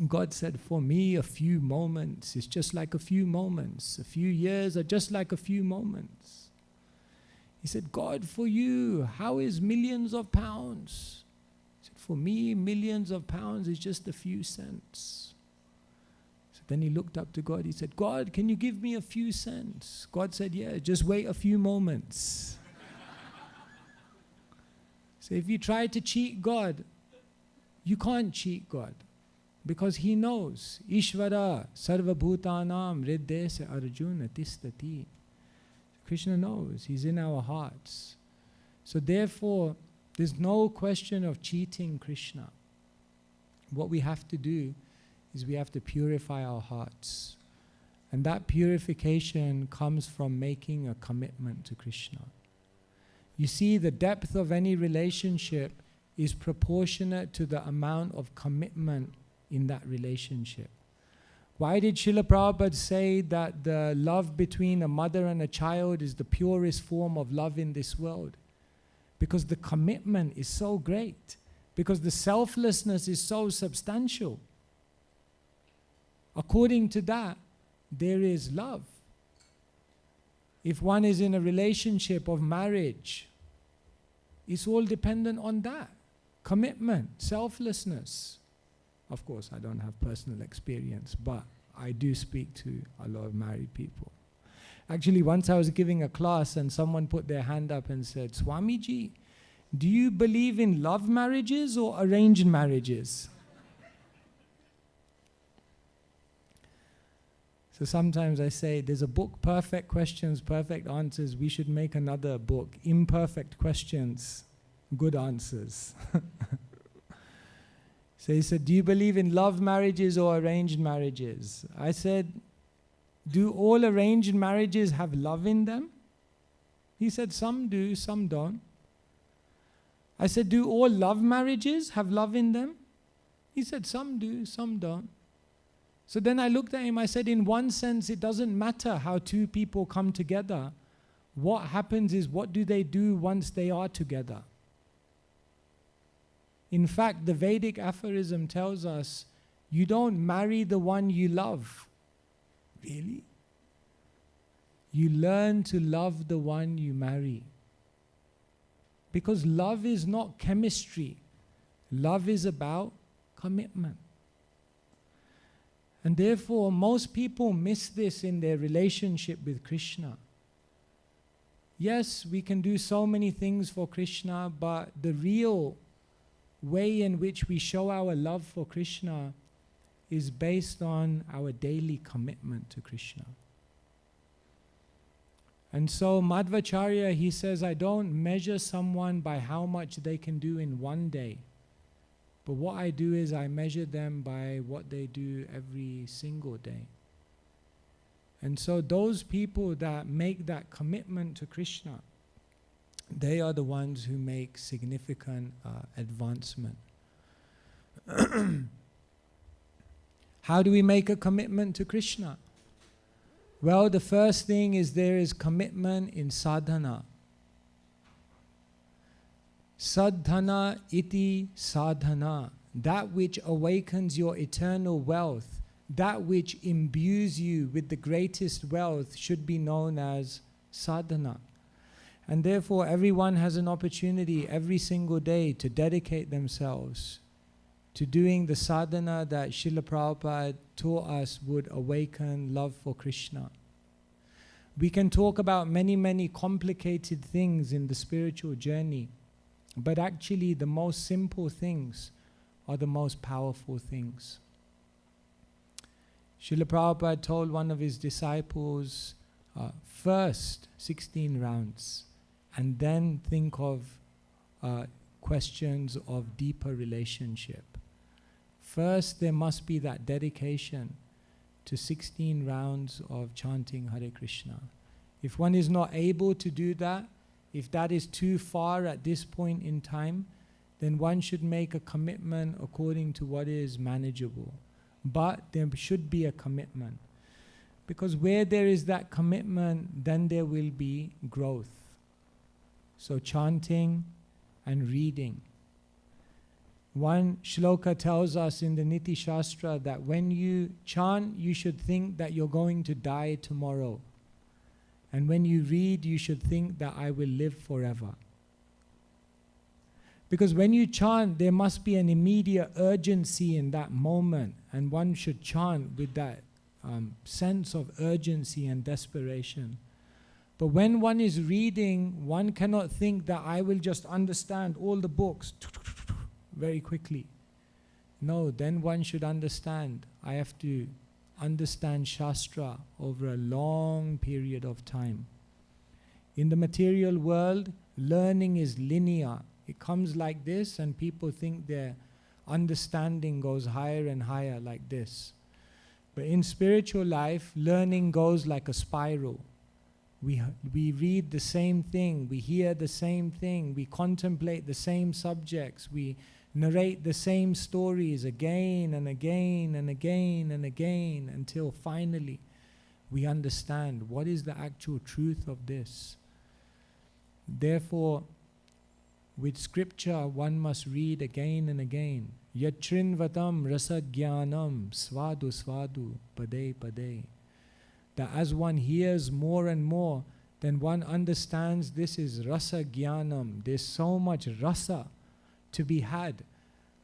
God said, for me, a few moments is just like a few moments. A few years are just like a few moments. He said, God, for you, how is millions of pounds? He said, for me, millions of pounds is just a few cents. So then he looked up to God. He said, God, can you give me a few cents? God said, yeah, just wait a few moments. So if you try to cheat God, you can't cheat God. Because he knows, Ishvara sarva bhutanam riddesa arjuna tistati. Krishna knows, he's in our hearts. So therefore, there's no question of cheating Krishna. What we have to do is we have to purify our hearts. And that purification comes from making a commitment to Krishna. You see, the depth of any relationship is proportionate to the amount of commitment in that relationship. Why did Srila Prabhupada say that the love between a mother and a child is the purest form of love in this world? Because the commitment is so great. Because the selflessness is so substantial. According to that, there is love. If one is in a relationship of marriage, it's all dependent on that. Commitment, selflessness. Of course, I don't have personal experience, but I do speak to a lot of married people. Actually, once I was giving a class and someone put their hand up and said, Swamiji, do you believe in love marriages or arranged marriages? So sometimes I say, there's a book, Perfect Questions, Perfect Answers. We should make another book, Imperfect Questions, Good Answers. So he said, do you believe in love marriages or arranged marriages? I said, do all arranged marriages have love in them? He said, some do, some don't. I said, do all love marriages have love in them? He said, some do, some don't. So then I looked at him, I said, in one sense, it doesn't matter how two people come together. What happens is, what do they do once they are together? In fact, the Vedic aphorism tells us, you don't marry the one you love. Really? You learn to love the one you marry. Because love is not chemistry. Love is about commitment. And therefore, most people miss this in their relationship with Krishna. Yes, we can do so many things for Krishna, but the real way in which we show our love for Krishna is based on our daily commitment to Krishna. And so Madhvacharya, he says, I don't measure someone by how much they can do in one day. But what I do is I measure them by what they do every single day. And so those people that make that commitment to Krishna, they are the ones who make significant advancement. How do we make a commitment to Krishna? Well, the first thing is there is commitment in sadhana. Sadhana iti sadhana. That which awakens your eternal wealth, that which imbues you with the greatest wealth should be known as sadhana. And therefore everyone has an opportunity every single day to dedicate themselves to doing the sadhana that Srila Prabhupada taught us would awaken love for Krishna. We can talk about many, many complicated things in the spiritual journey, but actually the most simple things are the most powerful things. Srila Prabhupada told one of his disciples, first 16 rounds, and then think of questions of deeper relationship. First, there must be that dedication to 16 rounds of chanting Hare Krishna. If one is not able to do that, if that is too far at this point in time, then one should make a commitment according to what is manageable. But there should be a commitment. Because where there is that commitment, then there will be growth. So chanting and reading. One shloka tells us in the Niti Shastra that when you chant, you should think that you're going to die tomorrow. And when you read, you should think that I will live forever. Because when you chant, there must be an immediate urgency in that moment. And one should chant with that sense of urgency and desperation. But when one is reading, one cannot think that I will just understand all the books very quickly. No, then one should understand. I have to understand Shastra over a long period of time. In the material world, learning is linear. It comes like this, and people think their understanding goes higher and higher like this. But in spiritual life, learning goes like a spiral. We read the same thing, we hear the same thing, we contemplate the same subjects, we narrate the same stories again and again and again and again until finally we understand what is the actual truth of this. Therefore, with scripture, one must read again and again. Yatrinvatam rasa jnanam svadu svadu pade pade. That as one hears more and more, then one understands this is rasa jnanam. There's so much rasa to be had.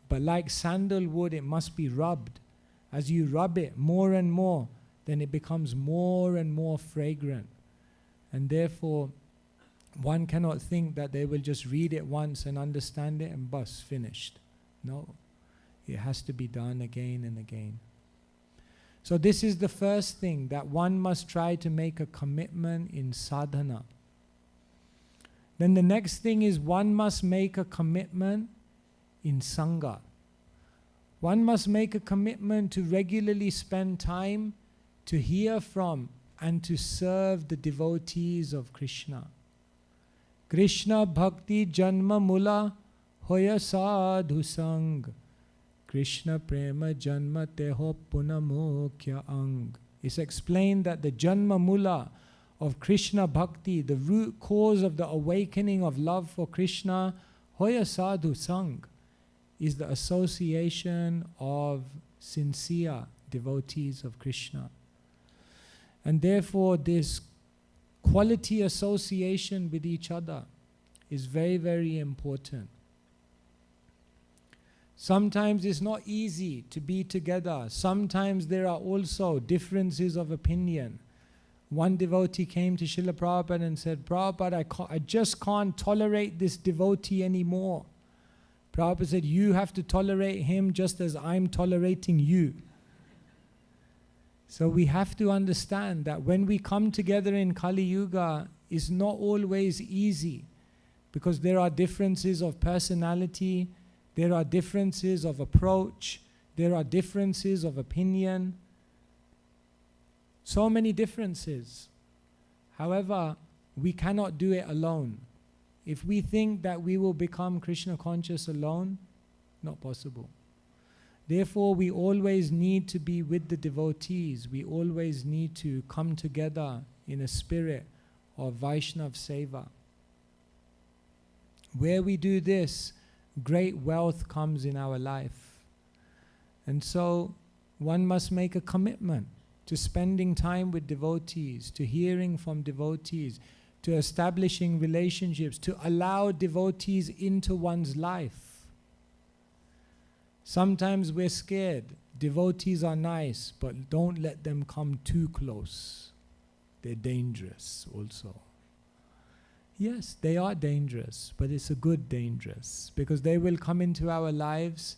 But like sandalwood, it must be rubbed. As you rub it more and more, then it becomes more and more fragrant. And therefore, one cannot think that they will just read it once and understand it and bus, finished. No, it has to be done again and again. So this is the first thing, that one must try to make a commitment in sadhana. Then the next thing is one must make a commitment in sangha. One must make a commitment to regularly spend time to hear from and to serve the devotees of Krishna. Krishna bhakti janma mula hoya sadhu sang. Krishna prema janma teho punamokya ang. It's explained that the janma mula of Krishna bhakti, the root cause of the awakening of love for Krishna, hoya sadhu sang, is the association of sincere devotees of Krishna. And therefore this quality association with each other is very, very important. Sometimes it's not easy to be together. Sometimes there are also differences of opinion. One devotee came to Srila Prabhupada and said, Prabhupada, I just can't tolerate this devotee anymore. Prabhupada said, you have to tolerate him just as I'm tolerating you. So we have to understand that when we come together in Kali Yuga, it's not always easy, because there are differences of personality, there are differences of approach, there are differences of opinion, so many differences. However, we cannot do it alone. If we think that we will become Krishna conscious alone, not possible. Therefore, we always need to be with the devotees. We always need to come together in a spirit of Vaishnav Seva. Where we do this, great wealth comes in our life. And so, one must make a commitment to spending time with devotees, to hearing from devotees, to establishing relationships, to allow devotees into one's life. Sometimes we're scared. Devotees are nice, but don't let them come too close. They're dangerous also. Yes, they are dangerous, but it's a good dangerous, because they will come into our lives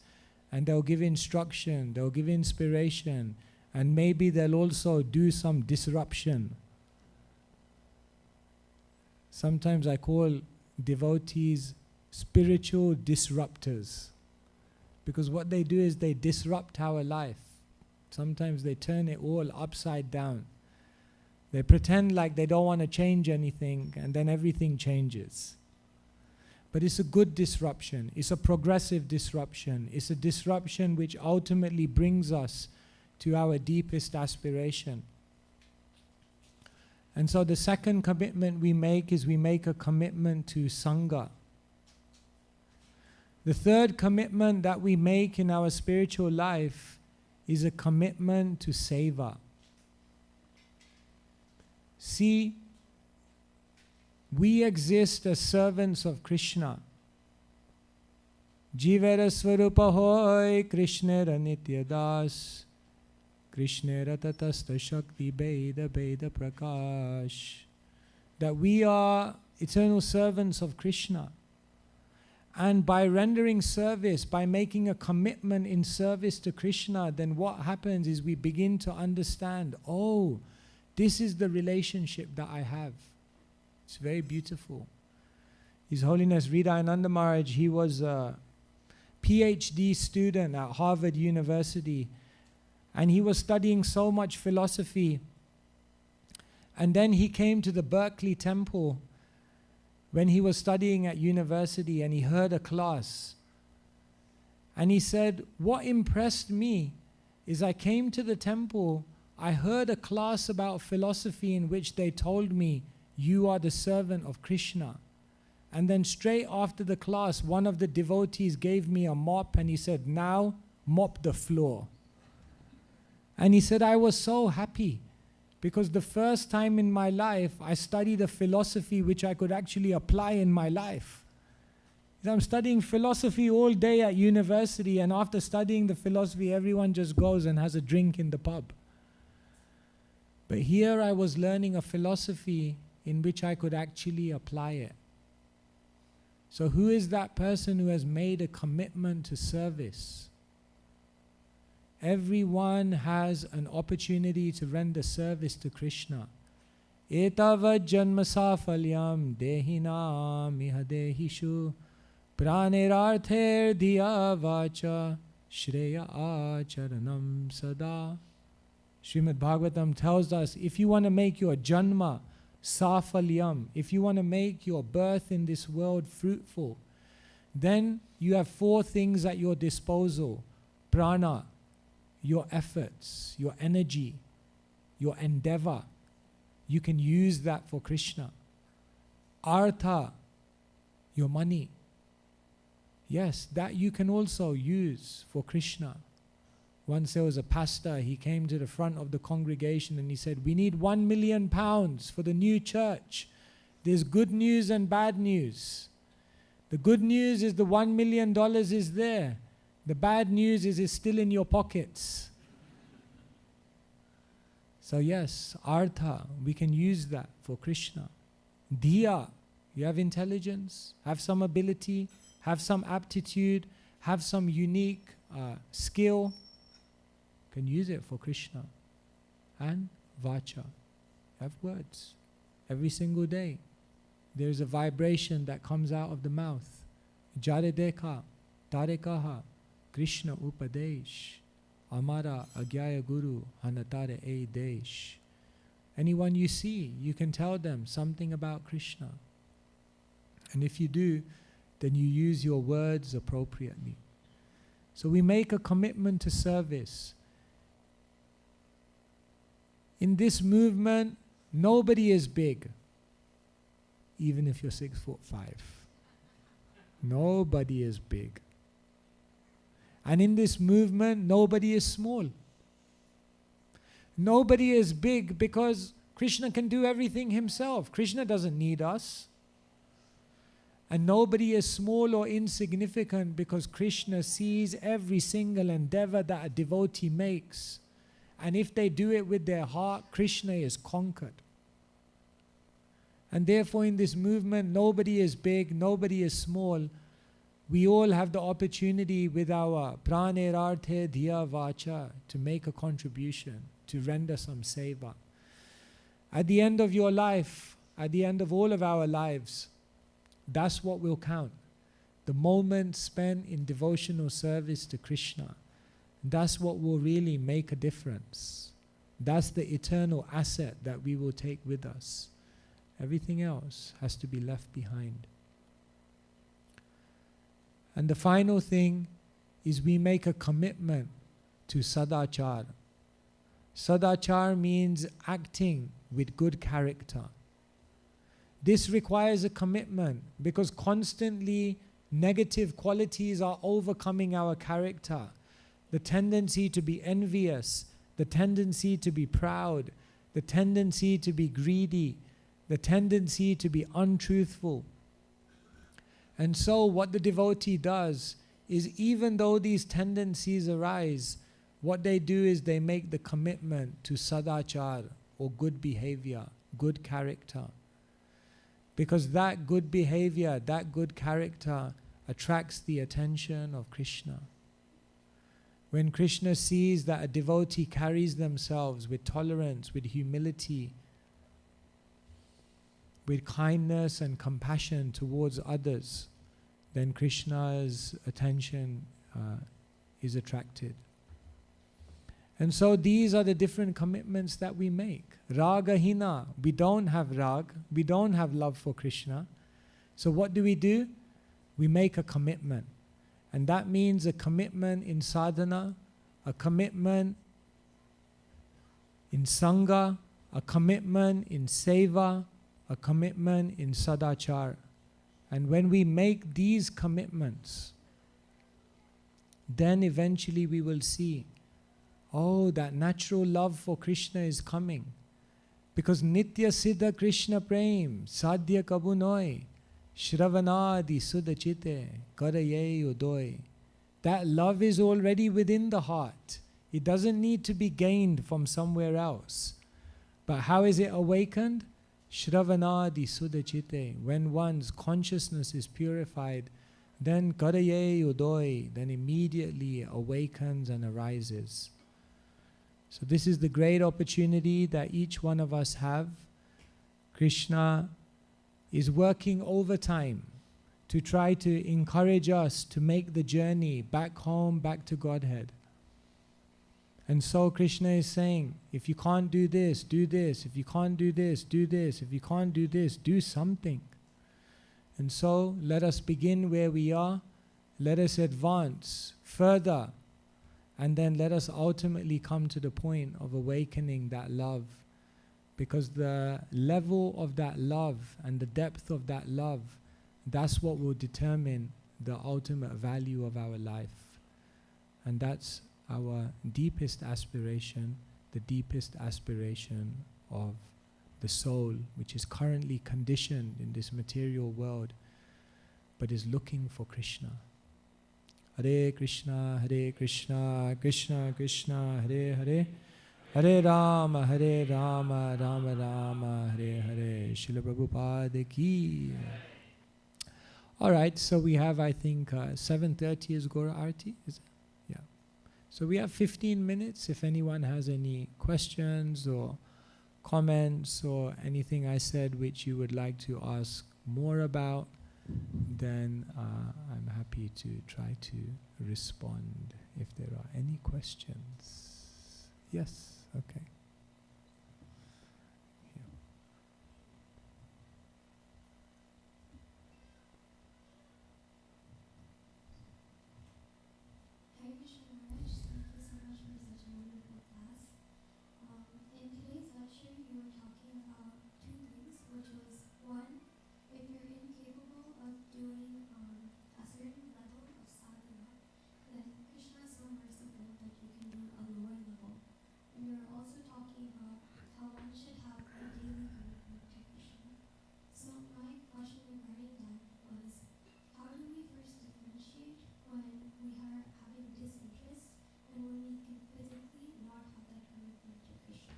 and they'll give instruction, they'll give inspiration, and maybe they'll also do some disruption. Sometimes I call devotees spiritual disruptors, because what they do is they disrupt our life. Sometimes they turn it all upside down. They pretend like they don't want to change anything, and then everything changes. But it's a good disruption. It's a progressive disruption. It's a disruption which ultimately brings us to our deepest aspiration. And so the second commitment we make is we make a commitment to Sangha. The third commitment that we make in our spiritual life is a commitment to Seva. See, we exist as servants of Krishna. Jivera Swarupa hoy Krishnera Nitya Das, Krishnera Tatastha Shakti Beda Beda Prakash. That we are eternal servants of Krishna. And by rendering service, by making a commitment in service to Krishna, then what happens is we begin to understand, oh, this is the relationship that I have. It's very beautiful. His Holiness Hridayananda Maharaj, he was a PhD student at Harvard University, and he was studying so much philosophy. And then he came to the Berkeley Temple when he was studying at university, and he heard a class. And he said, what impressed me is I came to the temple, I heard a class about philosophy in which they told me, you are the servant of Krishna. And then straight after the class, one of the devotees gave me a mop, and he said, now mop the floor. And he said, I was so happy, because the first time in my life, I studied a philosophy which I could actually apply in my life. I'm studying philosophy all day at university, and after studying the philosophy, everyone just goes and has a drink in the pub. But here I was learning a philosophy in which I could actually apply it. So who is that person who has made a commitment to service? Everyone has an opportunity to render service to Krishna. Etavad janma safalyam dehinam iha dehishu pranerarther diya vacha shreya acharanam sada. Srimad Bhagavatam tells us, if you want to make your janma safalyam, if you want to make your birth in this world fruitful, then you have 4 things at your disposal. Prana, your efforts, your energy, your endeavor. You can use that for Krishna. Artha, your money. Yes, that you can also use for Krishna. Once there was a pastor, he came to the front of the congregation and he said, we need £1 million for the new church. There's good news and bad news. The good news is the $1 million is there. The bad news is it's still in your pockets. So yes, artha, we can use that for Krishna. Dhiya, you have intelligence, have some ability, have some aptitude, have some unique skill, can use it for Krishna. And vacha, have words. Every single day, there's a vibration that comes out of the mouth. Jare dekha, tare kaha, Krishna upadesh, amara agyaya guru, hanatare e desh. Anyone you see, you can tell them something about Krishna. And if you do, then you use your words appropriately. So we make a commitment to service. In this movement, nobody is big, even if you're 6'5". Nobody is big. And in this movement, nobody is small. Nobody is big because Krishna can do everything himself. Krishna doesn't need us. And nobody is small or insignificant because Krishna sees every single endeavor that a devotee makes. And if they do it with their heart, Krishna is conquered. And therefore in this movement, nobody is big, nobody is small. We all have the opportunity with our pranerarthe dhiya vacha to make a contribution, to render some seva. At the end of your life, at the end of all of our lives, that's what will count. The moment spent in devotional service to Krishna. That's what will really make a difference. That's the eternal asset that we will take with us. Everything else has to be left behind. And the final thing is we make a commitment to sadachar. Sadachar means acting with good character. This requires a commitment because constantly negative qualities are overcoming our character. The tendency to be envious, the tendency to be proud, the tendency to be greedy, the tendency to be untruthful. And so what the devotee does is, even though these tendencies arise, what they do is they make the commitment to sadachar, or good behavior, good character. Because that good behavior, that good character attracts the attention of Krishna. When Krishna sees that a devotee carries themselves with tolerance, with humility, with kindness and compassion towards others, then Krishna's attention is attracted. And so these are the different commitments that we make. Ragahina, we don't have rag, we don't have love for Krishna. So what do? We make a commitment. And that means a commitment in sadhana, a commitment in sangha, a commitment in seva, a commitment in sadachar. And when we make these commitments, then eventually we will see, oh, that natural love for Krishna is coming. Because Nitya Siddha Krishna Prem, Sadhya Kabunoi, Shravanadi Sudachite, Karaye Udoy. That love is already within the heart. It doesn't need to be gained from somewhere else. But how is it awakened? Shravanadi Sudachite. When one's consciousness is purified, then Karaye Udoy, then immediately awakens and arises. So this is the great opportunity that each one of us have. Krishna is working overtime to try to encourage us to make the journey back home, back to Godhead. And so Krishna is saying, if you can't do this, do this. If you can't do this, do this. If you can't do this, do something. And so let us begin where we are, let us advance further, and then let us ultimately come to the point of awakening that love. Because the level of that love and the depth of that love, that's what will determine the ultimate value of our life. And that's our deepest aspiration, the deepest aspiration of the soul, which is currently conditioned in this material world, but is looking for Krishna. Hare Krishna, Krishna Krishna, Hare Hare, Hare Rama, Rama Rama, Hare Hare. Srila Prabhupada ki. All right, so we have, I think, 7:30 is Gora Arti, is it? Yeah. So we have 15 minutes. If anyone has any questions or comments or anything I said which you would like to ask more about, then I'm happy to try to respond if there are any questions. Yes, okay. Hare Krishna Maharaj, thank you so much for such a wonderful class. In today's lecture, you were talking about two things, which was one, if you're incapable of doing a certain level of sadhana, then Krishna is so merciful that you can do a lower level. And you were also talking about how one should have a daily commitment to Krishna. So my question regarding that was, how do we first differentiate when we are having disinterest and when we can physically not have that commitment to Krishna?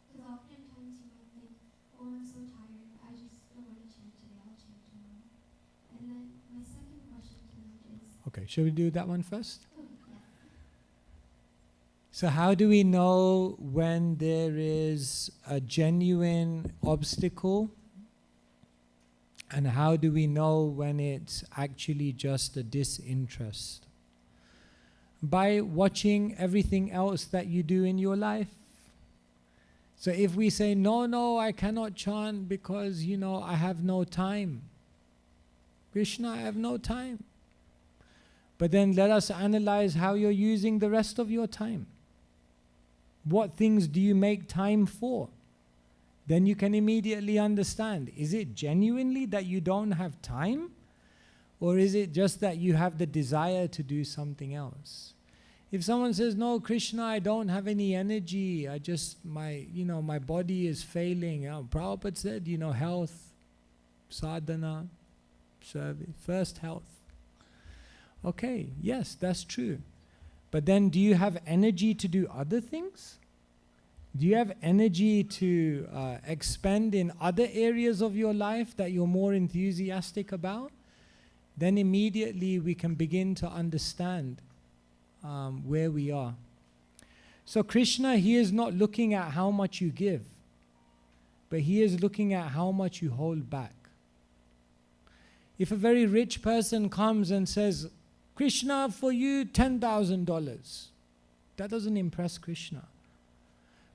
Because oftentimes you might think, oh, I'm so tired, I just don't want to chant today, I'll chant tomorrow. And then my second question to that is, Okay, shall we do that one first? oh, yeah. So how do we know when there is a genuine obstacle? And how do we know when it's actually just a disinterest? By watching everything else that you do in your life. So if we say, no, I cannot chant because, I have no time. Krishna, I have no time. But then let us analyze how you're using the rest of your time. What things do you make time for? Then you can immediately understand, is it genuinely that you don't have time? Or is it just that you have the desire to do something else? If someone says, no, Krishna, I don't have any energy, my body is failing. Prabhupada said, health, sadhana, service, first health. Okay, yes, that's true. But then do you have energy to do other things? Do you have energy to expend in other areas of your life that you're more enthusiastic about? Then immediately we can begin to understand where we are. So Krishna, he is not looking at how much you give, but he is looking at how much you hold back. If a very rich person comes and says, Krishna, for you, $10,000, that doesn't impress Krishna.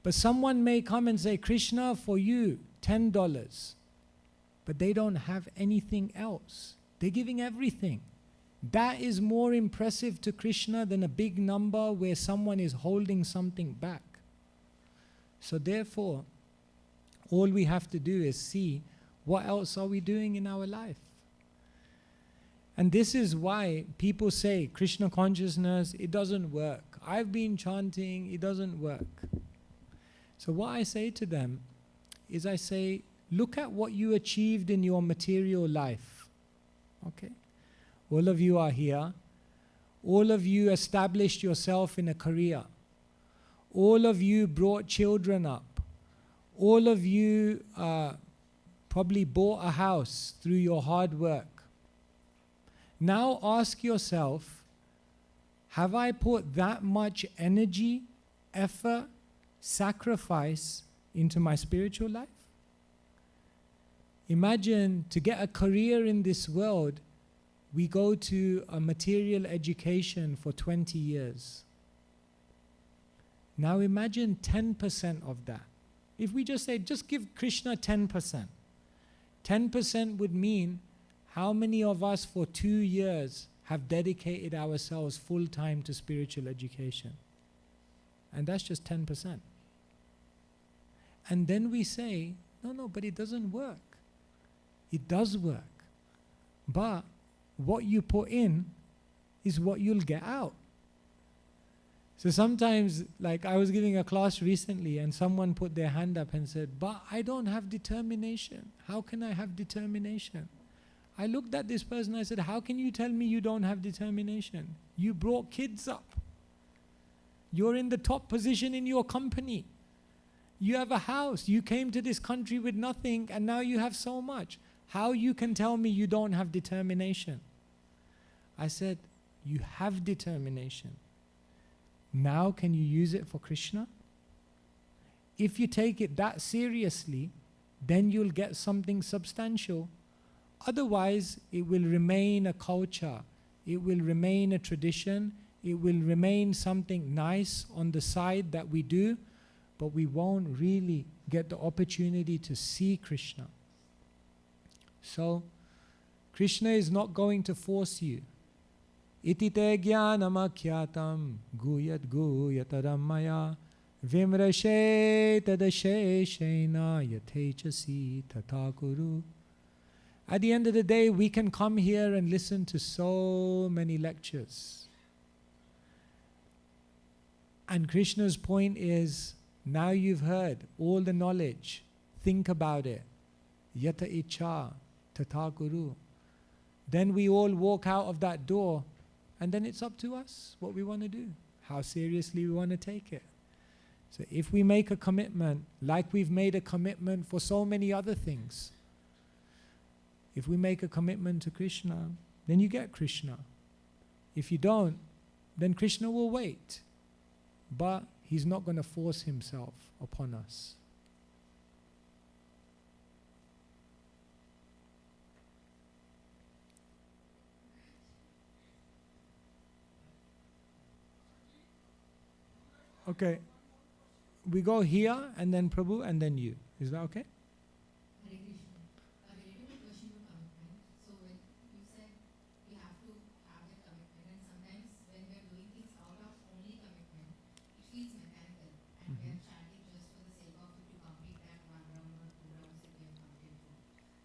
But someone may come and say, Krishna, for you, $10, but they don't have anything else. They're giving everything. That is more impressive to Krishna than a big number where someone is holding something back. So therefore, all we have to do is see what else are we doing in our life. And this is why people say Krishna consciousness, it doesn't work. I've been chanting, it doesn't work. So what I say to them is I say, look at what you achieved in your material life. Okay? All of you are here. All of you established yourself in a career. All of you brought children up. All of you probably bought a house through your hard work. Now ask yourself, have I put that much energy, effort, sacrifice into my spiritual life? Imagine to get a career in this world, we go to a material education for 20 years. Now imagine 10% of that. If we just say, just give Krishna 10%. 10% would mean How many of us for 2 years have dedicated ourselves full time to spiritual education? And that's just 10%. And then we say, no, but it doesn't work. It does work. But what you put in is what you'll get out. So sometimes, like I was giving a class recently and someone put their hand up and said, but I don't have determination. How can I have determination? I looked at this person and I said, how can you tell me you don't have determination? You brought kids up. You're in the top position in your company. You have a house. You came to this country with nothing and now you have so much. How you can tell me you don't have determination? I said, you have determination. Now can you use it for Krishna? If you take it that seriously, then you'll get something substantial. Otherwise, it will remain a culture. It will remain a tradition. It will remain something nice on the side that we do, but we won't really get the opportunity to see Krishna. So, Krishna is not going to force you. Iti te jnanamakyatam guyat guyataram maya vimrashe tadasheshena yatechasi tatakuru. At the end of the day, we can come here and listen to so many lectures. And Krishna's point is, now you've heard all the knowledge, think about it. Yata icha tata guru. Then we all walk out of that door, and then it's up to us what we want to do, how seriously we want to take it. So if we make a commitment, like we've made a commitment for so many other things, if we make a commitment to Krishna, then you get Krishna. If you don't, then Krishna will wait. But He's not going to force Himself upon us. Okay. We go here, and then Prabhu, and then you. Is that okay? Hare Krishna. A related question to commitment. So when you said we have to have that commitment, and sometimes when we are doing things out of only commitment, it feels mechanical, and we are chanting just for the sake of it to complete that 1 round or 2 rounds that we have committed to.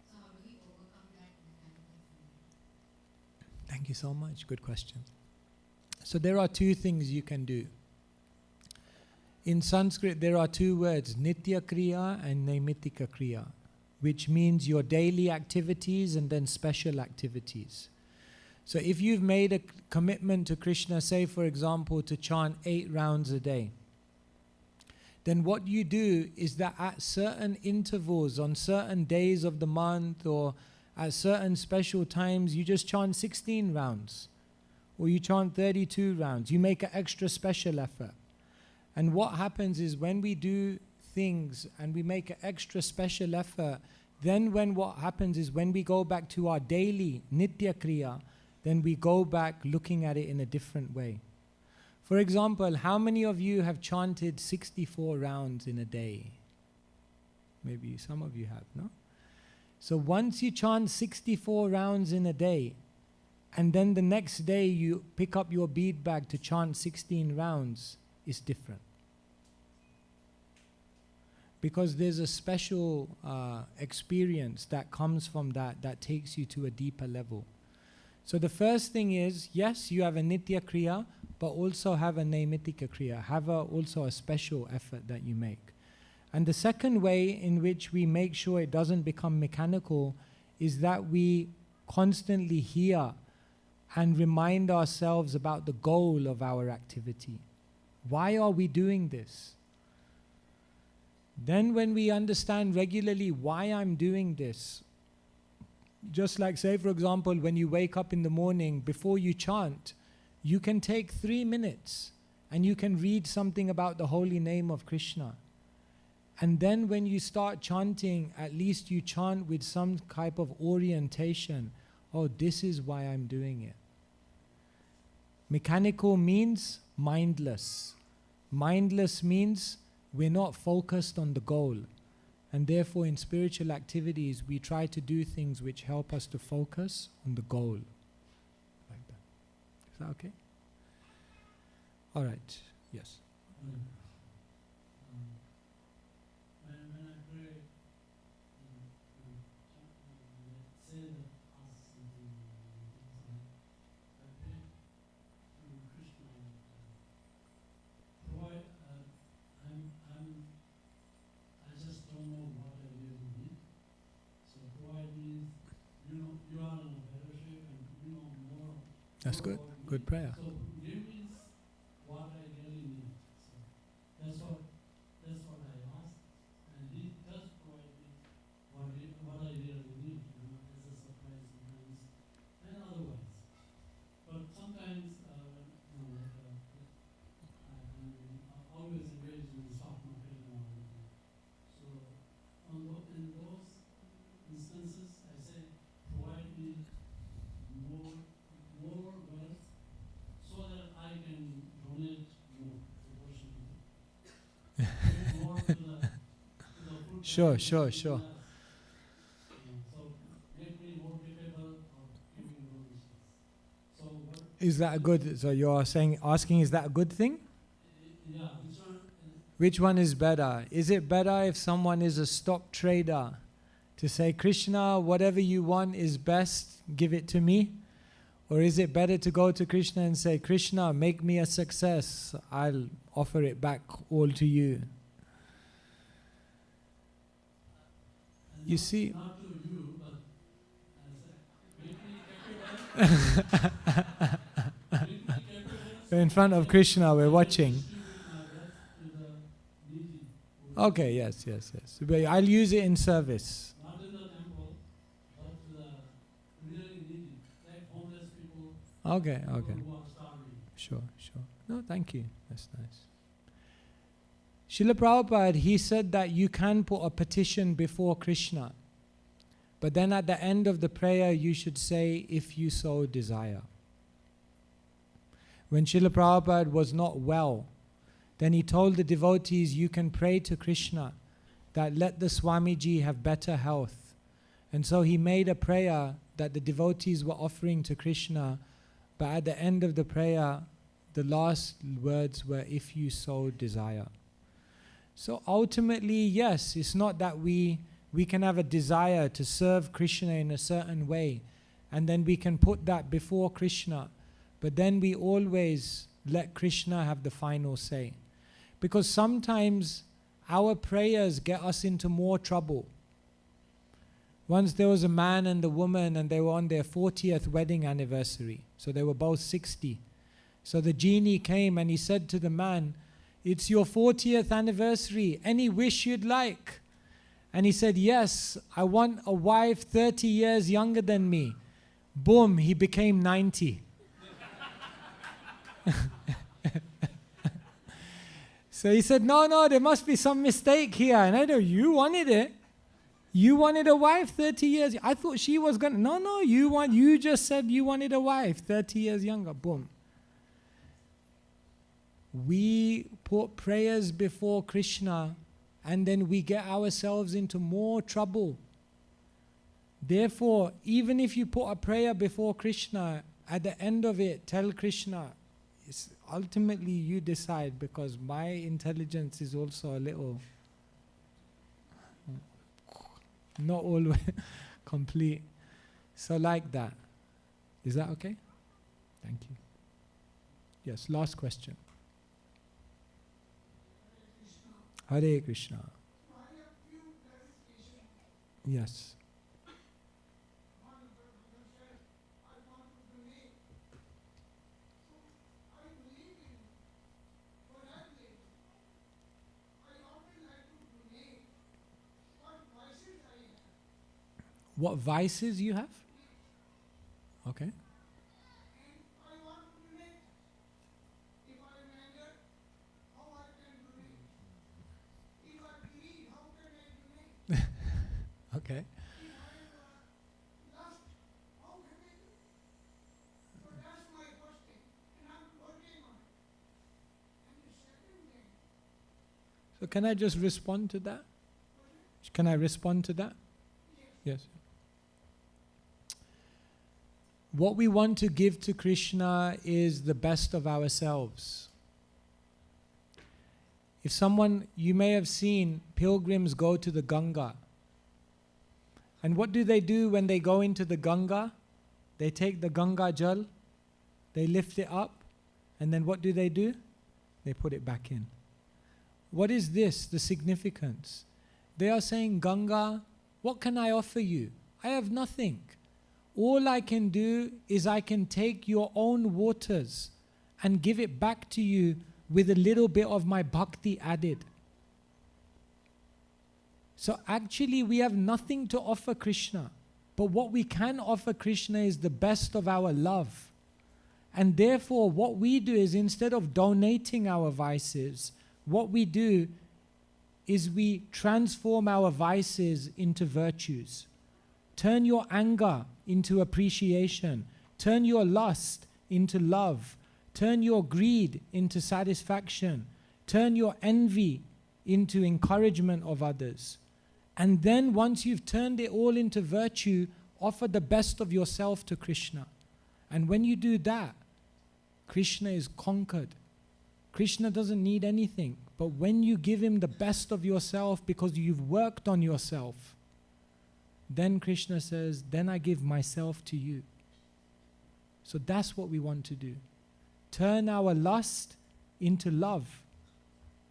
So how do we overcome that mechanical feeling? Thank you so much. Good question. So there are 2 things you can do. In Sanskrit, there are 2 words, Nitya Kriya and Naimitika Kriya, which means your daily activities and then special activities. So if you've made a commitment to Krishna, say for example, to chant 8 rounds a day, then what you do is that at certain intervals, on certain days of the month or at certain special times, you just chant 16 rounds or you chant 32 rounds. You make an extra special effort. And what happens is when we do things and we make an extra special effort, then what happens is when we go back to our daily Nitya Kriya, then we go back looking at it in a different way. For example, how many of you have chanted 64 rounds in a day? Maybe some of you have, no? So once you chant 64 rounds in a day, and then the next day you pick up your bead bag to chant 16 rounds, is different. Because there's a special experience that comes from that takes you to a deeper level. So the first thing is, yes, you have a Nitya Kriya, but also have a Naimitika Kriya. Have also a special effort that you make. And the second way in which we make sure it doesn't become mechanical is that we constantly hear and remind ourselves about the goal of our activity. Why are we doing this? Then when we understand regularly why I'm doing this, just like say for example when you wake up in the morning, before you chant, you can take 3 minutes and you can read something about the holy name of Krishna. And then when you start chanting, at least you chant with some type of orientation. Oh, this is why I'm doing it. Mechanical means mindless. Mindless means we're not focused on the goal. And therefore in spiritual activities we try to do things which help us to focus on the goal. Like that. Is that okay? All right. Yes. When I pray, say that ask something, I pray to Krishna. Provide, I just don't know what I really need. So provide me, you are in a better shape and you know more. That's more good. about me. Good prayer. So give me what I really need. So that's what I ask, and he does provide me what I really need. As a surprise sometimes, and otherwise. But sometimes I'm always engaged in the stock market and all that. So in those instances, I say provide me more wealth so that I can donate more proportionally. Give more to the food Sure, bank, sure, give sure. less. So make me more capable of giving donations. So what? Is that a good, so you're asking is that a good thing? Yeah, which one? Which one is better? Is it better if someone is a stock trader to say, Krishna, whatever you want is best, give it to me? Or is it better to go to Krishna and say, Krishna, make me a success, I'll offer it back all to you? You see, Not to you, but make me capable. Make me capable. in front of Krishna, we're watching. Distribute my wealth to the needy. Okay, yes. But I'll use it in service. Not in the temple, but to the really needy, like homeless people Okay. who are starving. Sure. No, thank you. That's nice. Srila Prabhupada, he said that you can put a petition before Krishna, but then at the end of the prayer you should say, if you so desire. When Srila Prabhupada was not well, then he told the devotees, you can pray to Krishna that let the Swamiji have better health. And so he made a prayer that the devotees were offering to Krishna, but at the end of the prayer, the last words were, if you so desire. So ultimately, yes, it's not that we can have a desire to serve Krishna in a certain way, and then we can put that before Krishna, but then we always let Krishna have the final say. Because sometimes our prayers get us into more trouble. Once there was a man and a woman, and they were on their 40th wedding anniversary. So they were both 60. So the genie came and he said to the man, it's your 40th anniversary. Any wish you'd like? And he said, yes, I want a wife 30 years younger than me. Boom, he became 90. So he said, no, there must be some mistake here. And I know, you wanted it. You wanted a wife 30 years. I thought she was going to, no, you just said you wanted a wife 30 years younger. Boom. We put prayers before Krishna and then we get ourselves into more trouble. Therefore, even if you put a prayer before Krishna, at the end of it, tell Krishna, it's ultimately you decide, because my intelligence is also a little not always complete. So like that. Is that okay? Thank you. Yes, last question. Hare Krishna. Yes. What vices you have? Okay. Okay. So can I just respond to that? Can I respond to that? Yes. What we want to give to Krishna is the best of ourselves. If someone, you may have seen pilgrims go to the Ganga. And what do they do when they go into the Ganga? They take the Ganga Jal, they lift it up, and then what do? They put it back in. What is this, the significance? They are saying, Ganga, what can I offer you? I have nothing. All I can do is I can take your own waters and give it back to you with a little bit of my bhakti added. So actually we have nothing to offer Krishna. But what we can offer Krishna is the best of our love. And therefore what we do is, instead of donating our vices, what we do is we transform our vices into virtues. Turn your anger into appreciation. Turn your lust into love. Turn your greed into satisfaction. Turn your envy into encouragement of others. And then once you've turned it all into virtue, offer the best of yourself to Krishna. And when you do that, Krishna is conquered. Krishna doesn't need anything. But when you give him the best of yourself because you've worked on yourself, then Krishna says, then I give myself to you. So that's what we want to do. Turn our lust into love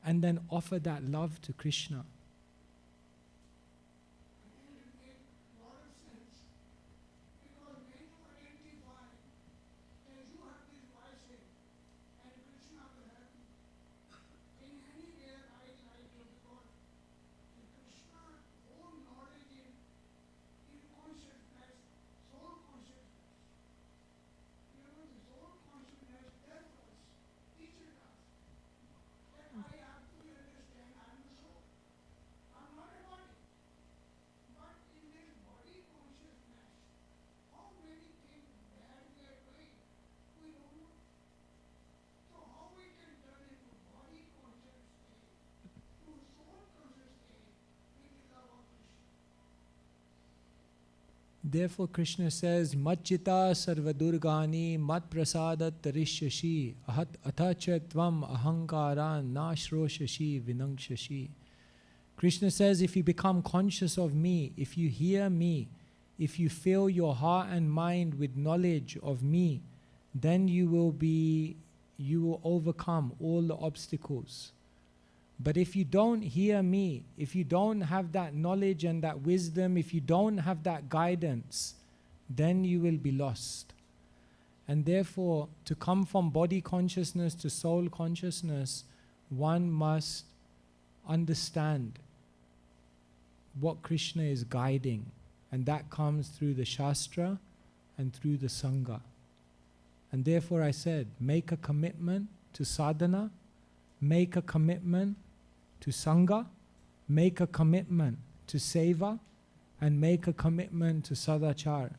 and then offer that love to Krishna. Therefore Krishna says, Majjita sarvadurgani mat prasadat tarishashi atacha tvam ahankaran nashroshasi vinangshashi. Krishna says, if you become conscious of me, if you hear me, if you fill your heart and mind with knowledge of me, then you will overcome all the obstacles. But if you don't hear me, if you don't have that knowledge and that wisdom, if you don't have that guidance, then you will be lost. And therefore, to come from body consciousness to soul consciousness, one must understand what Krishna is guiding. And that comes through the Shastra and through the Sangha. And therefore I said, make a commitment to sadhana, make a commitment to Sangha, make a commitment to Seva, and make a commitment to Sadachar.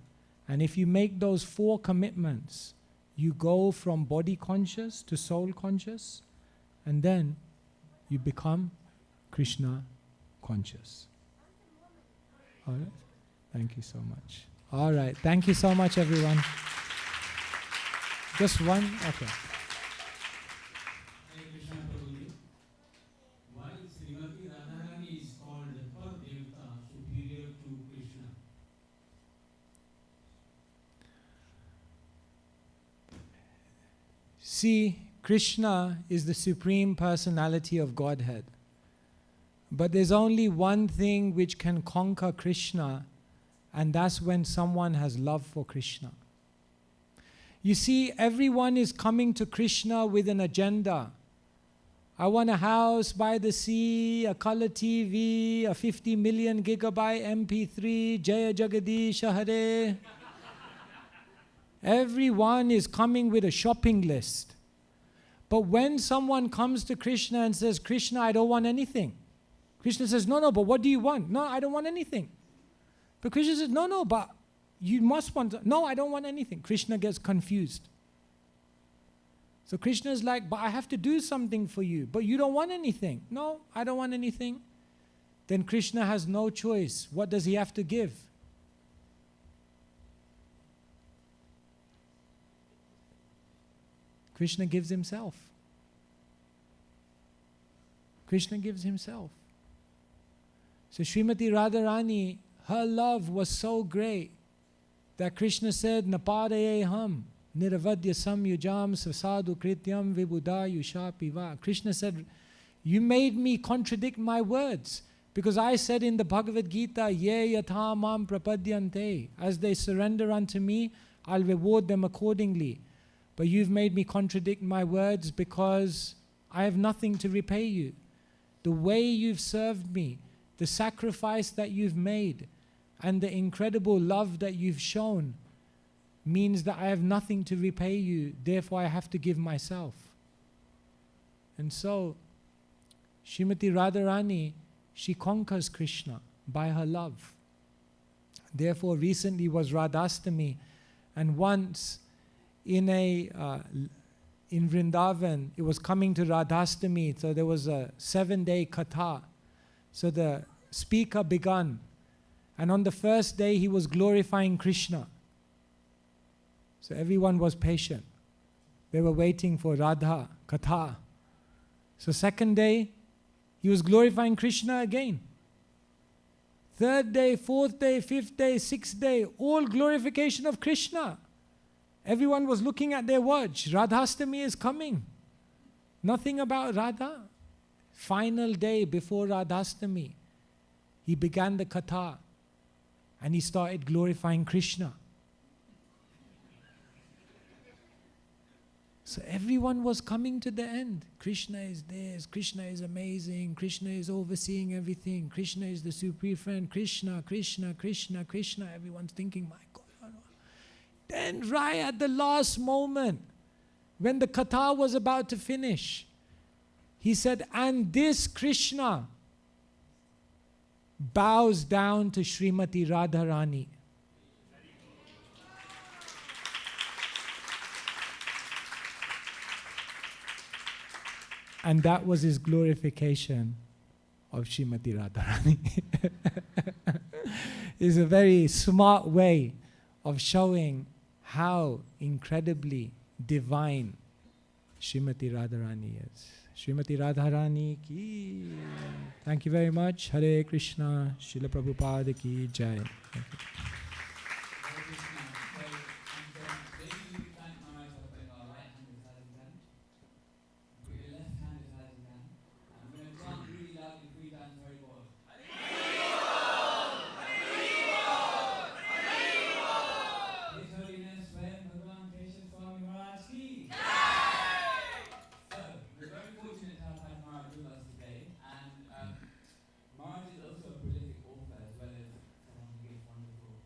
And if you make those 4 commitments, you go from body conscious to soul conscious, and then you become Krishna conscious. All right? Thank you so much. All right. Thank you so much, everyone. Just one? Okay. Hare Krishna Prabhuji. Why Srimati Radharani is called Devata, superior to Krishna? See, Krishna is the Supreme Personality of Godhead. But there's only one thing which can conquer Krishna, and that's when someone has love for Krishna. You see, everyone is coming to Krishna with an agenda. I want a house by the sea, a color TV, a 50 million gigabyte MP3, Jaya Jagadisha Hare. Everyone is coming with a shopping list. But when someone comes to Krishna and says, Krishna, I don't want anything. Krishna says, no, but what do you want? No, I don't want anything. But Krishna says, no, but you must want, no, I don't want anything. Krishna gets confused. So Krishna is like, but I have to do something for you. But you don't want anything. No, I don't want anything. then Krishna has no choice. What does he have to give? Krishna gives himself. Krishna gives himself. So Srimati Radharani, her love was so great that Krishna said, Napadaye ham niravadya samyujam sasadu krityam vibuddha yusha piva. Krishna said, you made me contradict my words. Because I said in the Bhagavad Gita, Ye yatha mam prapadyante. As they surrender unto me, I'll reward them accordingly. But you've made me contradict my words because I have nothing to repay you. The way you've served me, the sacrifice that you've made, and the incredible love that you've shown means that I have nothing to repay you, therefore I have to give myself. And so, Srimati Radharani, she conquers Krishna by her love. Therefore, recently was Radhastami, and once in Vrindavan, it was coming to Radhastami, so there was a 7-day katha. So the speaker began, and on the first day he was glorifying Krishna. So everyone was patient. They were waiting for Radha katha. So second day, he was glorifying Krishna again. Third day, fourth day, fifth day, sixth day, all glorification of Krishna. Everyone was looking at their watch. Radhastami is coming. Nothing about Radha. Final day before Radhastami, he began the katha and he started glorifying Krishna. So everyone was coming to the end. Krishna is this, Krishna is amazing, Krishna is overseeing everything, Krishna is the supreme friend, Krishna, Krishna, Krishna, Krishna. Everyone's thinking, my God. Then right at the last moment, when the katha was about to finish, he said, and this Krishna bows down to Srimati Radharani. And that was his glorification of Srimati Radharani. It's a very smart way of showing how incredibly divine Srimati Radharani is. Srimati Radharani ki. Thank you very much. Hare Krishna. Srila Prabhupada ki jai. Thank you. Hare Krishna. So, maybe you thank Maharaj for putting our right hand beside his hand. Put your left hand beside his hand. And we're going to chant really loudly 3 times very well. His Holiness Swami Bhagavan Keshava Swami Maharaj ki. So, we're very fortunate to have had Maharaj with us today. And Maharaj is also a prolific author as well as someone who gives wonderful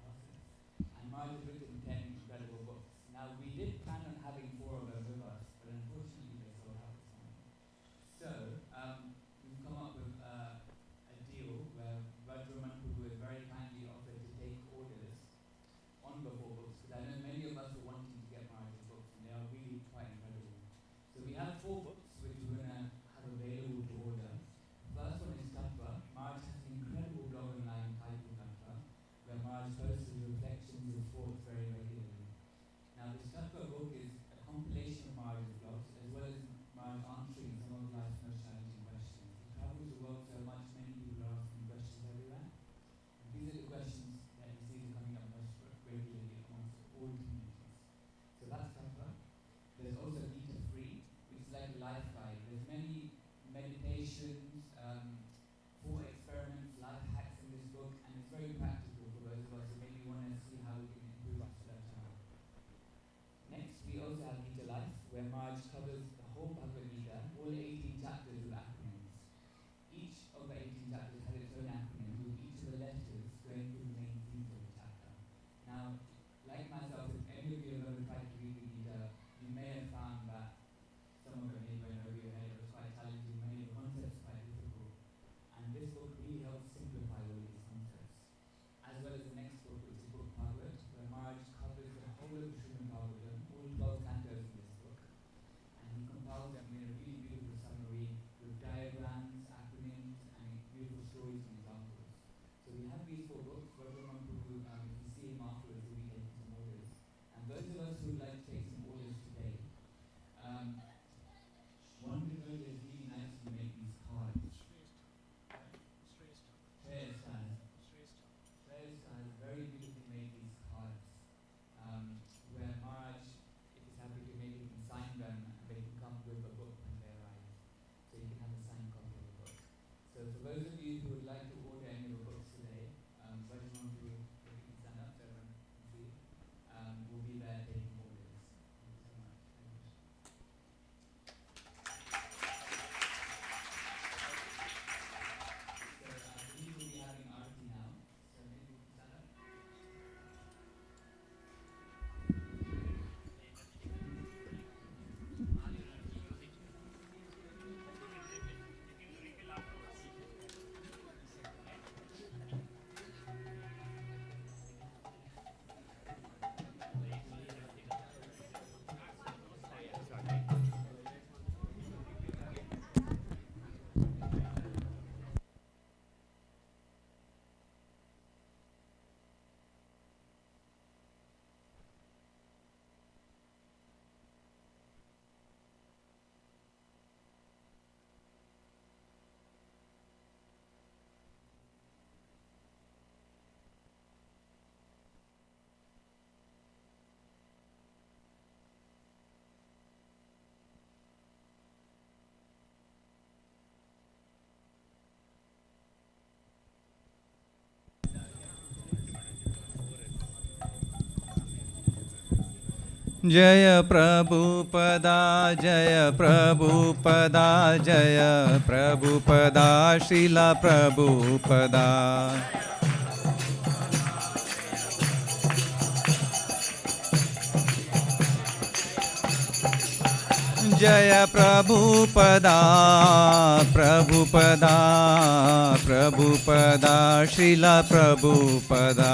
very beautifully made these cards, where Maharaj, if he's happy to make it, can sign them, and they can come with a book when they arrive. So you can have a signed copy of the book. So for those of you who would like to order any of the books today, so I just want to quickly stand up so everyone can see. We'll be there taking orders. Thank you so much. Thank you. So I believe we'll be having arti now. So maybe we can stand up. जय प्रभुपदा जय प्रभुपदा जय प्रभुपदा श्रीला प्रभुपदा जय प्रभुपदा प्रभुपदा प्रभुपदा श्रीला प्रभुपदा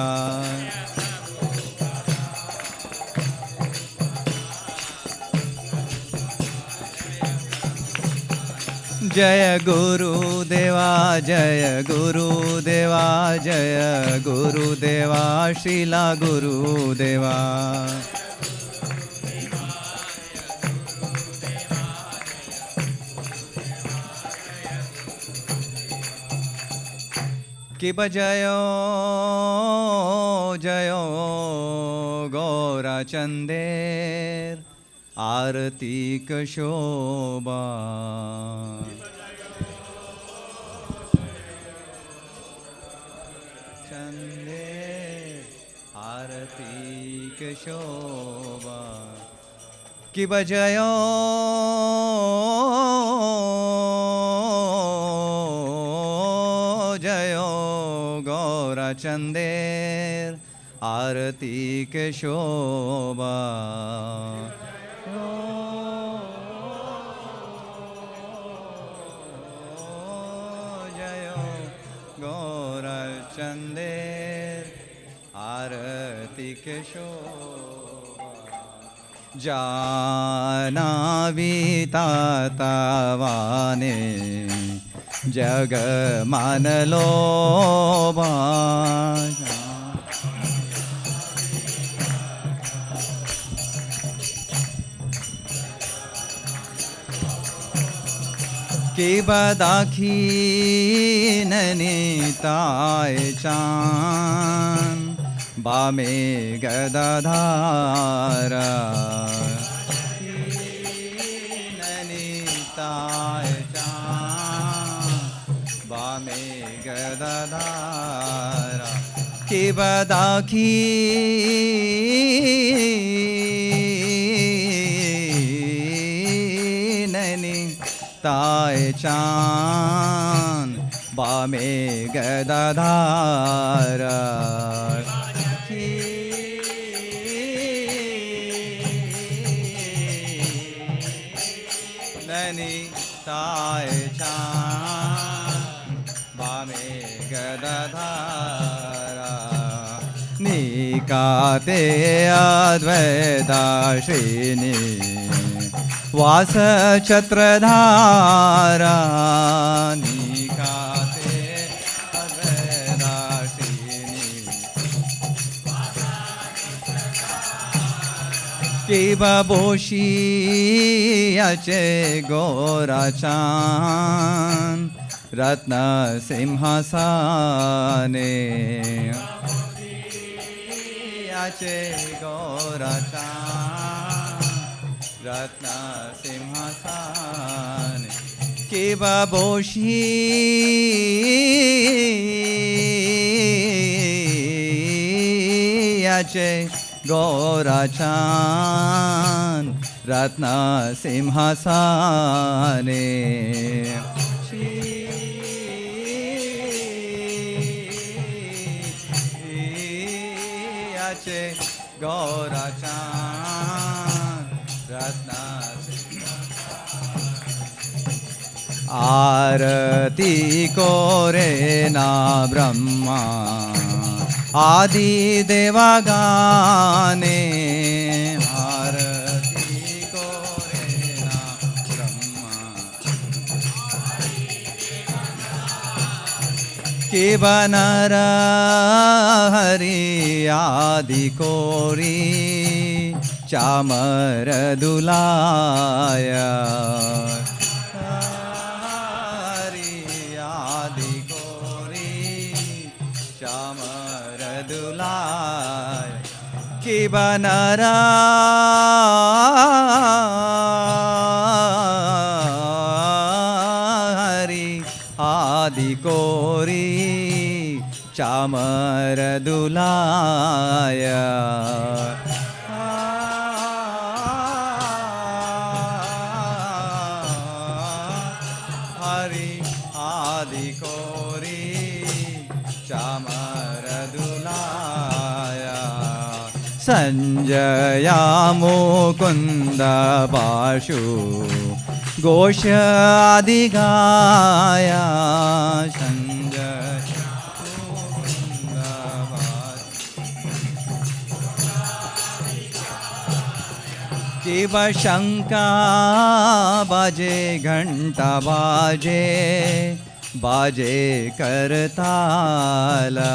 जय गुरुदेवा जय गुरुदेवा जय गुरुदेवा श्रीला गुरुदेवा कि बजयो जयो गौराचंदेर आरती कशोभा चंदेर आरती कशोभा कि बजयो जयो गौराचंदेर आरती कशोभा चंदेर आरती कशोभा जानावी तातावाने जग मानलो के बदाखी ननीताय चान बामे गदाधारा ननीताय चान बामे गदाधारा के बदाखी ताय चान बामे गदाधारा ननी ताय चान बामे गदाधारा निकाते अद्वैताश्रीनि वास छत्रधारा निकाते अद्वैताश्रीनि किबभूषियाचे गोराचान रत्न सिंहासने याचे गोराचान रत्न सिंहासने किबभूषियाचे गोराचान रत्न सिंहासने याचे गोराचान रत्न आरती कोरे ना ब्रह्मा आदि देवगाने आरती कोरे ना ब्रह्मा किबनर हरि आदि कोरी चामर दुलाया किबनर हरि आदि कोरी चामर दुलाया हरि आदि कोरी चामर दुलाया संजया मुकुंद बाशु घोष आदि गाया संजय मुकुंद किब शंका बाजे घंटा बाजे बाजे करताला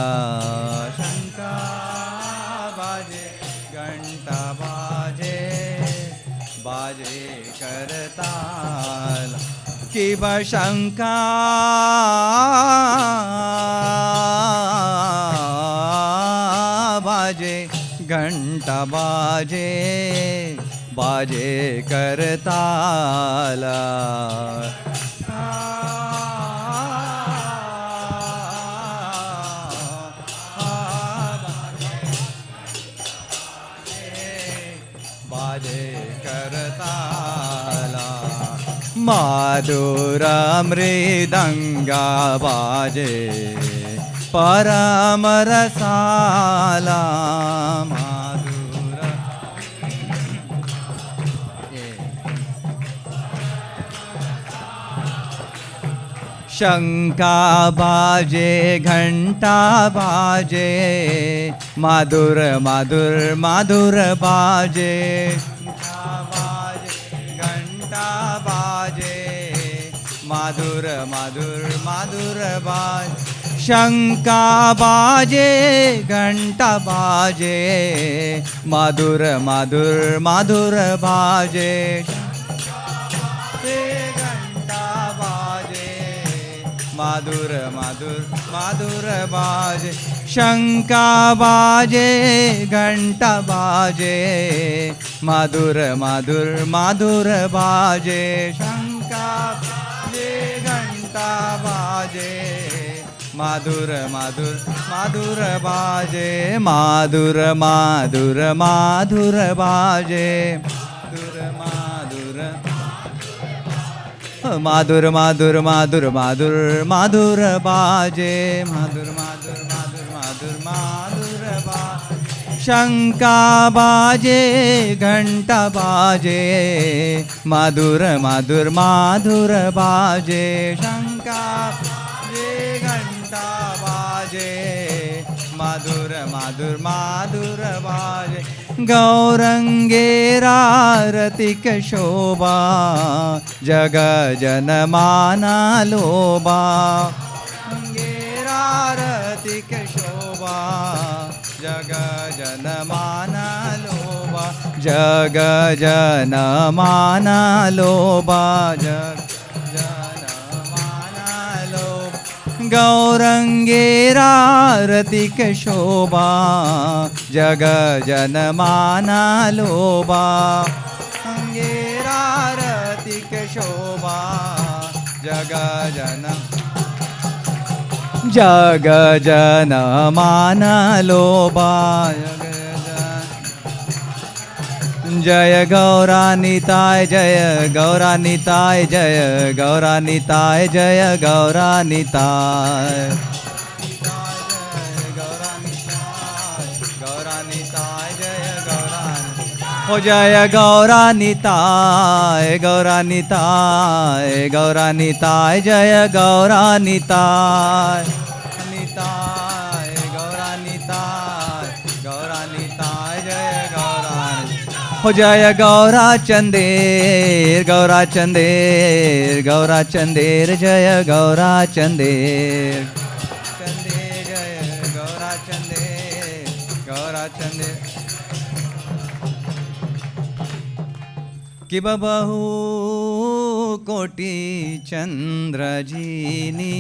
शंका बाजे घंटा बाजे बाजे करताल किब शंका बाजे घंटा बाजे बाजे करताला माधुर मृदंगा बाजे परम रसाला माधुर शंका बाजे घंटा बाजे माधुर माधुर माधुर बाजे माधुर माधुर माधुर बाज शंका बाजे घंटा बाजे माधुर माधुर माधुर बाजे घंटा बाजे माधुर माधुर माधुर बाजे शंका बाजे घंटा बाजे माधुर माधुर माधुर बाजे शंका घंटा बाजे माधुर माधुर माधुर बाजे माधुर माधुर माधुर बाजे माधुर माधुर माधुर माधुर माधुर बाजे माधुर माधुर माधुर माधुर माधुर बाजे शंका बाजे घंटा बाजे माधुर माधुर माधुर बाजे शंका बाजे घंटा बाजे माधुर माधुर माधुर बाजे गौरंगेरारतिक शोभा जग जन माना लोबा गौरंगेरारतिक शोभा जग जन माना लोबा जग जन माना लोभा जग जन माना लोभा गौरंगेरारती के शोभा जग जन माना लोभा अंगेरारती के शोभा जग जन माना लोभा जय गौरानिताय जय गौरानिताय जय गौरानिताय जय गौरानिताय गौरानिताय जय गौरानिताय हो जय गौरानिताय गौरानिताय गौरानिताय जय गौरानिताय निताय गौरानिताय गौरानिताय जय गौरानिताय हो जय गौरा चंदेर गौरा चंदेर गौरा चंदेर जय गौरा चंदेर चंदेर जय गौरा चंदेर गौरा चंदेर कि बहु कोटि चंद्रजीनी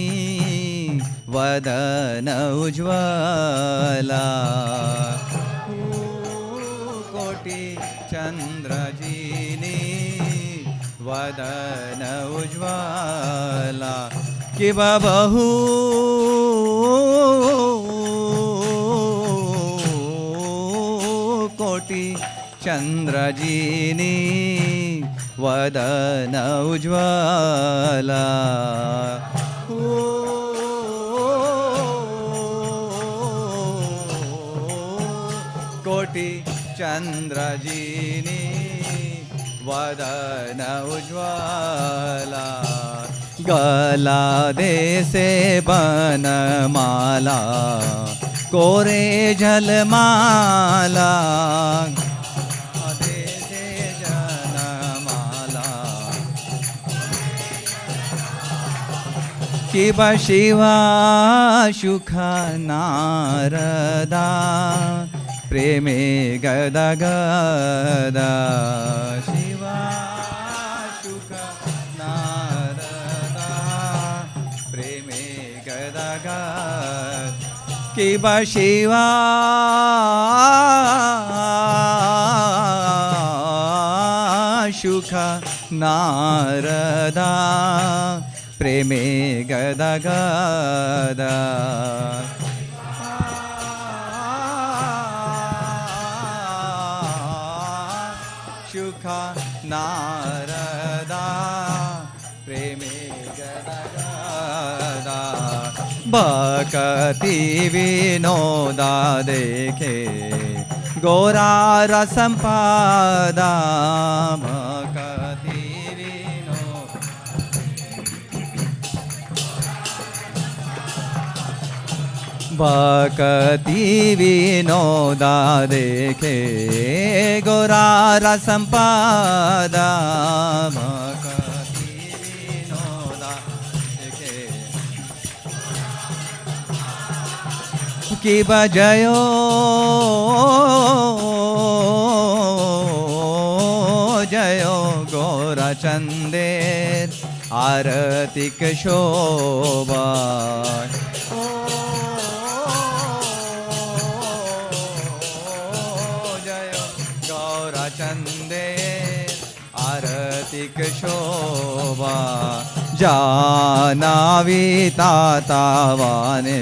वदन उज्ज्वला कोटि चंद्रजीनी वदन उज्ज्वला कि बहु कोटि चंद्रजीनी वदन उज्ज्वला कोटि चंद्रजीनी वदन उज्ज्वला गला देसे बनमाला कोरे जलमाला शिव शिवा सुख नारदा प्रेमे गदा गदा शिवा सुख नारदा प्रेमे गदा गदा शिव शिवा सुख नारदा प्रेमे गदा गदा सुख नारदा प्रेमे गदा गदा भक्ति विनोदा देखे गौरा रसंपादा भक्ति भक्ति विनोदा देखे गौरा रसंपादा भक्ति विनोदा देखे कि बजयो जयो गौरा चंदेर आरतिक शोभा आरतिक शोभा जानावी तातावाने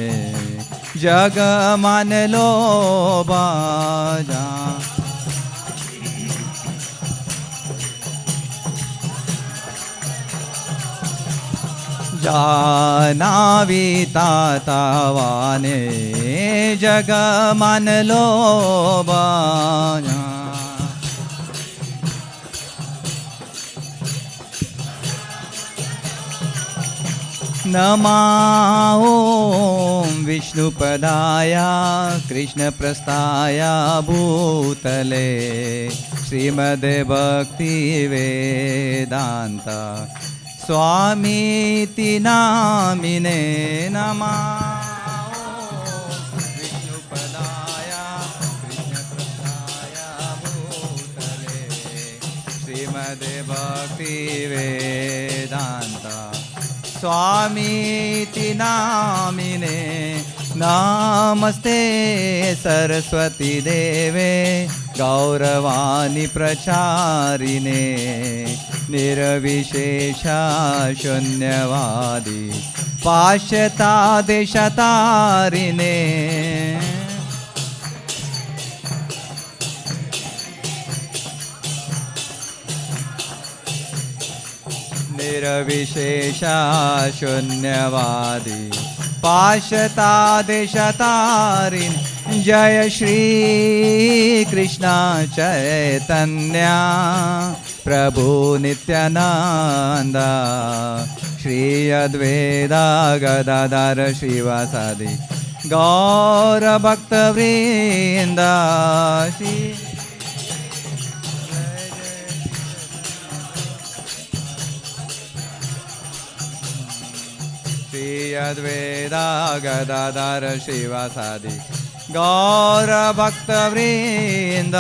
जग मान लोभा जानावी तातावाने जग मान लोभा नमो विष्णुपदाय कृष्णप्रस्थाय भूतले श्रीमद्भक्तिवेदान्त स्वामीति नामिने नमः विष्णुपदाय कृष्णप्रस्थाय भूतले भक्ति-वेदान्ता स्वामीति नामिने नमस्ते सरस्वती देवे गौरवाणी प्रचारिणे निर्विशेषा शून्यवादी पाश्चात्देशतारिणे निर्विशेषा शून्यवादी पाश्चात्देशतारिणे जय श्री कृष्ण चैतन्य प्रभु नित्यानंद श्री अद्वैत गदाधर श्रीवासादि गौर भक्तवृंद श्री श्री अद्वैत गदाधर श्रीवासादि गौर भक्तवृंद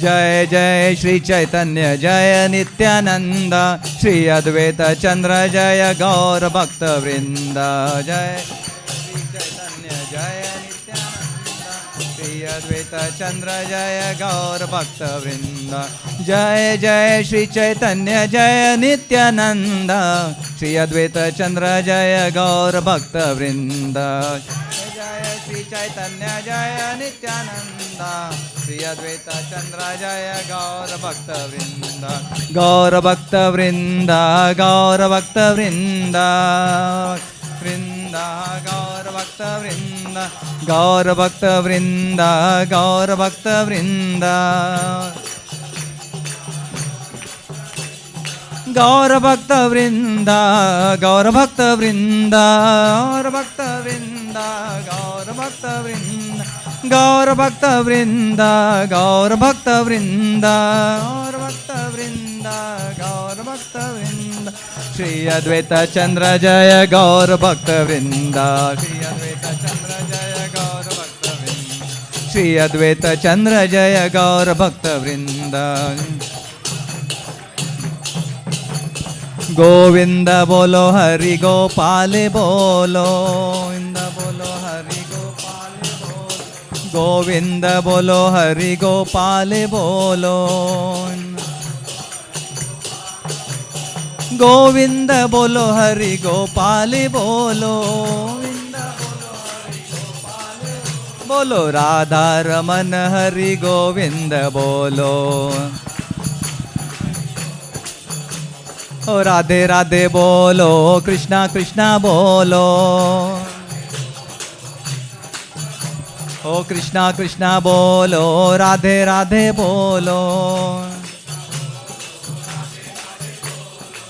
जय जय श्री चैतन्य जय नित्यानंद श्री अद्वैत चंद्र जय गौर भक्तवृंद जय श्री चैतन्य जय नित्यानंद श्री अद्वैत चंद्र जय गौर भक्तवृंद जय जय श्री चैतन्य जय नित्यानंद श्री अद्वैत चंद्र जय गौर भक्तवृंद श्री चैतन्य जय नित्यानंद श्री अद्वैत चंद्र जय गौर भक्तवृंद गौर भक्तवृंद गौर भक्तवृंद वृंद गौर भक्तवृंद गौर भक्तवृंद गौर भक्तवृंद गौर भक्तवृंद गौर भक्तवृंद गौर भक्तवृंद गौर भक्तवृंद गौर भक्तवृंद गौर भक्तवृंद गौर भक्तवृंद गौर भक्तवृंद श्री अद्वैत चंद्र जय गौर भक्तवृंद श्री अद्वैत चंद्र जय गौर भक्तवृंद श्री अद्वैत चंद्र जय गौर भक्तवृंद गोविंद बोलो हरि गोपाल बोलो गोविंद बोलो हरि गोपाल बोलो गोविंद बोलो हरि गोपाल बोलो गोविंद बोलो हरि गोपाल बोलो बोलो राधा रमन हरि गोविंद बोलो ओ राधे राधे बोलो कृष्णा कृष्णा बोलो ओ कृष्णा कृष्णा बोलो राधे राधे बोलो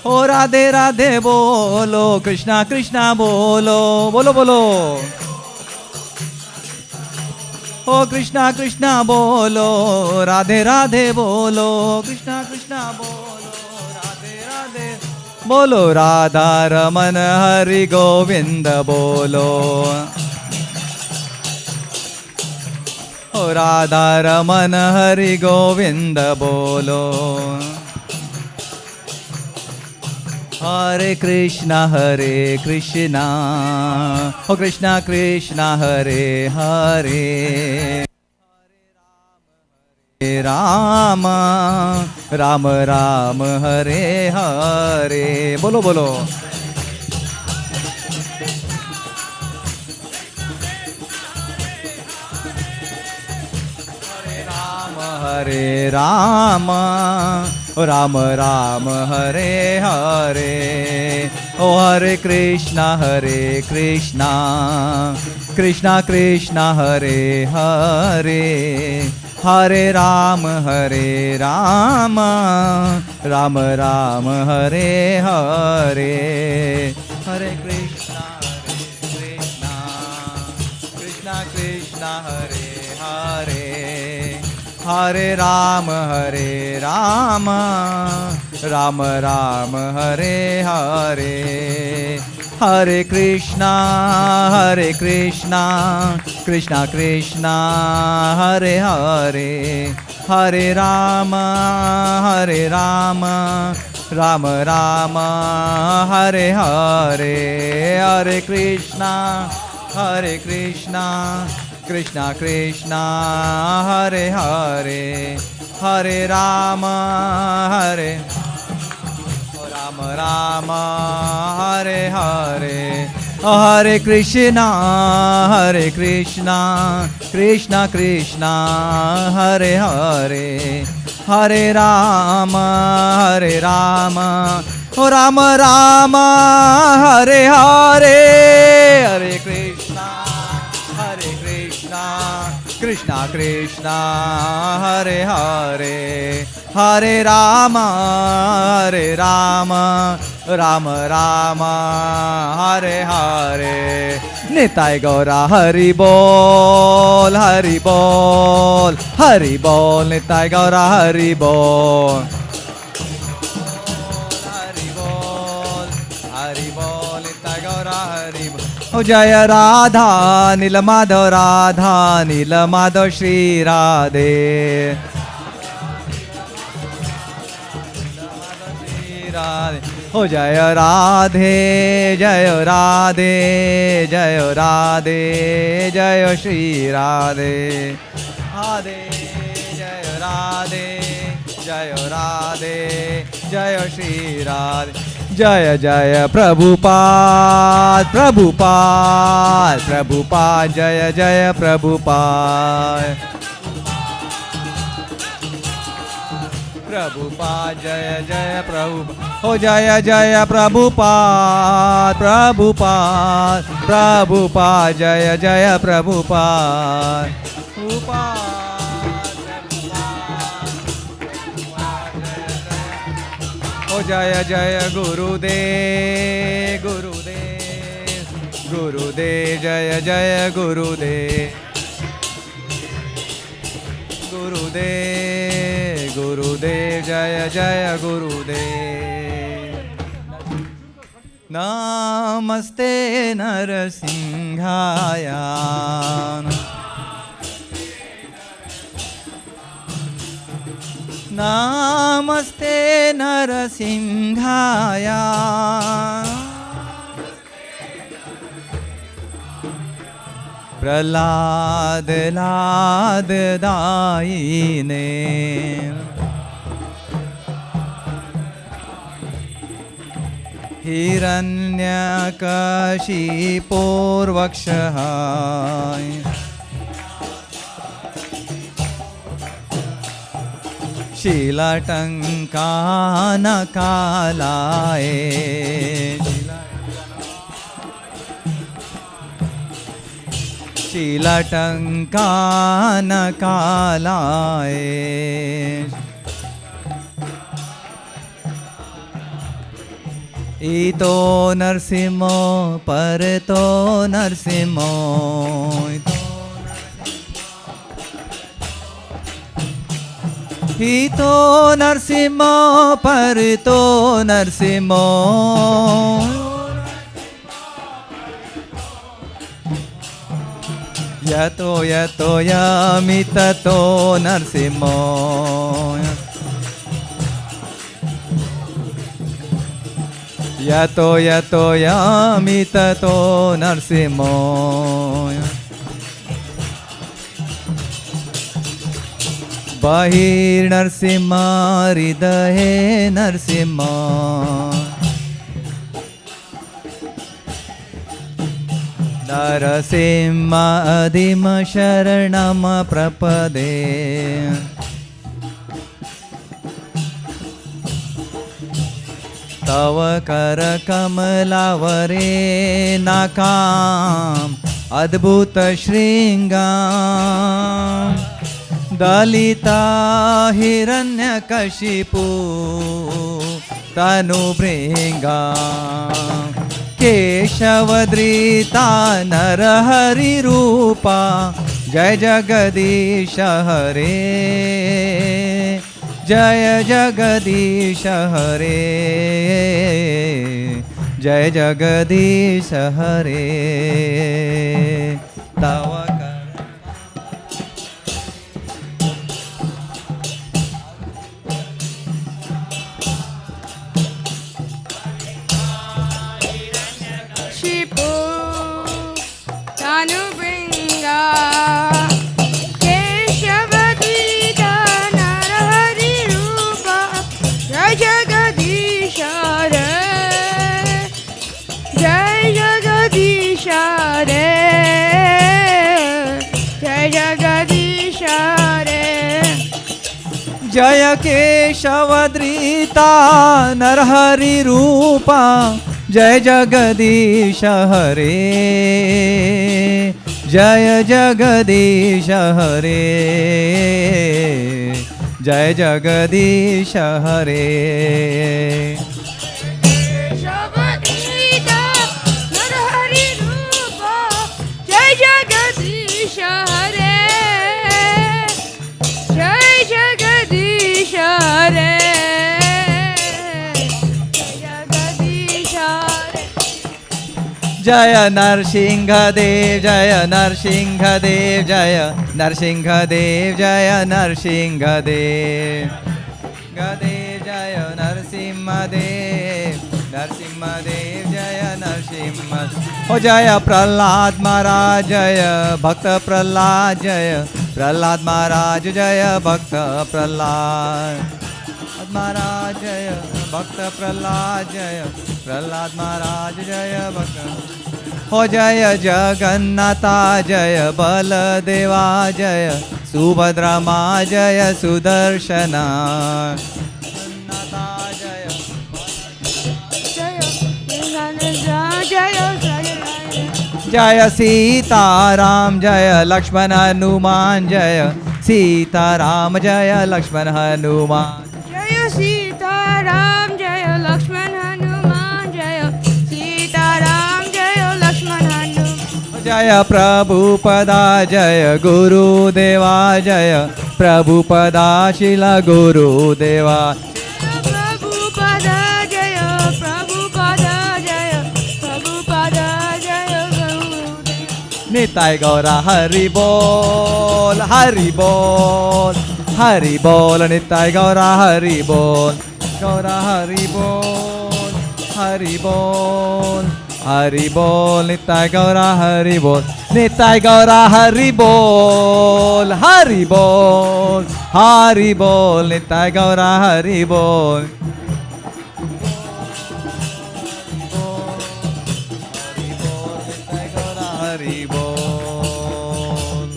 ओ राधे राधे बोलो कृष्णा कृष्णा बोलो बोलो बोलो ओ कृष्णा कृष्णा बोलो राधे राधे बोलो कृष्णा कृष्णा बोलो राधे राधे बोलो राधा रमन हरि गोविंद बोलो ओ राधा रमन हरि गोविंद बोलो हरे कृष्णा ओ कृष्णा कृष्णा हरे हरे राम राम राम हरे हरे बोलो बोलो हरे राम राम राम हरे हरे ओ हरे Krishna Krishna Krishna Hare Hare Hare Ram Ram Ram Ram Hare Hare Hare Krishna Krishna Krishna Hare Hare Hare Ram Ram Ram Ram Hare Hare Hare Krishna Krishna Krishna Hare Hare Hare Ram Ram Rama Hare Hare Hare Krishna Krishna Krishna Hare Hare Hare Rama Rama Hare Hare Hare Krishna Krishna Krishna Hare Hare Hare Rama Rama Rama Hare Hare Hare Krishna Krishna Krishna Hare Hare Hare Rama Rama Rama Hare Hare Nitai Gaura Hari Bol Hari Bol Hari Bol Nitai Gaura Hari Bol Hari Bol Hari Bol Nitai Gaura Hari Bol O Jaya Radha Nilamadhav Radha Nilamadhav Shri Radhe O Jaya Radhe Jaya Radhe Jaya Radhe Jaya Shri Radhe Radhe Jaya Radhe Jaya Radhe Jaya Shri Radhe Jaya Jaya Prabhupada Prabhupada Prabhupada Jaya Jaya Prabhupada Prabhupada Jaya Jaya Prabhupada Oh Jaya Jaya Prabhupada Prabhupada Prabhupada Jaya Jaya Prabhupada Oh Jaya Jaya Gurudev Gurudev Gurudev Jaya Jaya Gurudev Gurudev Gurudev Jaya Jaya Gurudev Namaste Narasimhaya Namaste Narasimhaya Prahlad Lad Daine Hiranyakashipur Vakshahai Shilatankana Kalae Shilatankana Kalae Ito Narsimo Parato Narsimo Ito Narsimo Parato Narsimo Yato Yato Yamitato Narsimo Yato Yato Yamitato Narsimo Bahir Narsimha Hridaye Narsimha Narasimha Adima Sharanam Prapade Tava Kara Kamalavare Nakam Adbhuta Shringam Dalita Hiranyakashipu Tanu Bringam Keshavadrita Narahari Rupa Jai Jagadisha Hare Jaya Jagadisha Hare Jai Jagadisha Hare Tava Jagdish हरे जय केशवद्रीता नरहरि रूपा जय जगदीश हरे जय जगदीश हरे जय जगदीश हरे केशवद्रीता नरहरि रूपा जय जगदीश हरे जय जगदीश हरे जय नरसिंहदेव जय नरसिंहदेव जय नरसिंहदेव जय नरसिंहदेव गदेव जय नरसिंहदेव नरसिंहदेव जय नरसिंह हो जय प्रहलाद महाराज जय भक्त प्रहलाद जय प्रहलाद महाराज जय भक्त प्रहलाद महाराज जय भक्त प्रहलाद जय प्रहलाद महाराज जय भक्त हो जय जगन्नाथा जय बलदेवा जय सुभद्रा माँ जय सुदर्शना जय सीताराम जय लक्ष्मण हनुमान जय सीताराम जय लक्ष्मण हनुमान जय सीताराम जय लक्ष्मण हनुमान जय सीताराम जय लक्ष्मण हनुमान जय प्रभुपदा जय गुरुदेवा जय प्रभुपदा शिला गुरुदेवा प्रभुपदा जय प्रभुपदा जय प्रभुपदा जय गुरुदेव निताय गौरा हरि बोल हरि बोल हरि बोल निताय गौरा हरि बोल गौरा हरि बोल हरि बोल हरि बोल निताय गौरा हरि बोल निताय गौरा हरि बोल हरि बोल हरि बोल निताय गौरा हरि बोल हरि बोल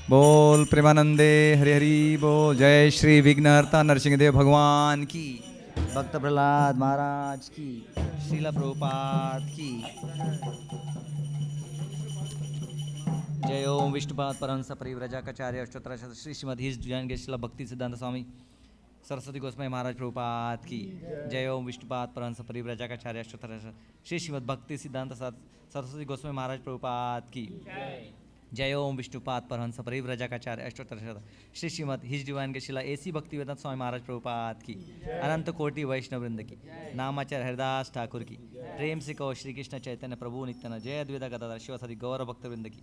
बोल प्रेमानंदे हरि हरि बोल जय श्री विघ्नहर्ता नरसिंहदेव भगवान की भक्त प्रहलाद महाराज की श्रीला प्रभुपाद की जय ओम विष्णुपाद परहंस परिव्रजाचार्य अष्टोत्तर श्री श्रीमद हिज ज्ञान श्रीला भक्ति सिद्धांत स्वामी सरस्वती गोस्वामी महाराज प्रभुपाद की जय ओम विष्णुपाद परहंस परिव्रजाचार्य अष्टोत्तर श्री श्रीमद भक्ति सिद्धांत सरस्वती गोस्वामी महाराज प्रभुपाद की जय ओम विष्णुपाद परहंस परिव्रजाचार्य अष्टोत्तर श्री श्रीमद हिज डिवाइन के शिला एसी भक्ति वेदांत स्वामी महाराज प्रभुपाद की अनंत कोटि वैष्णव वृंद की नामाचार्य हरिदास ठाकुर की प्रेम से कहो श्री कृष्ण चैतन्य प्रभु नित्यानंद जय अद्वैत गदाधर शिवसदि गौर भक्त वृंद की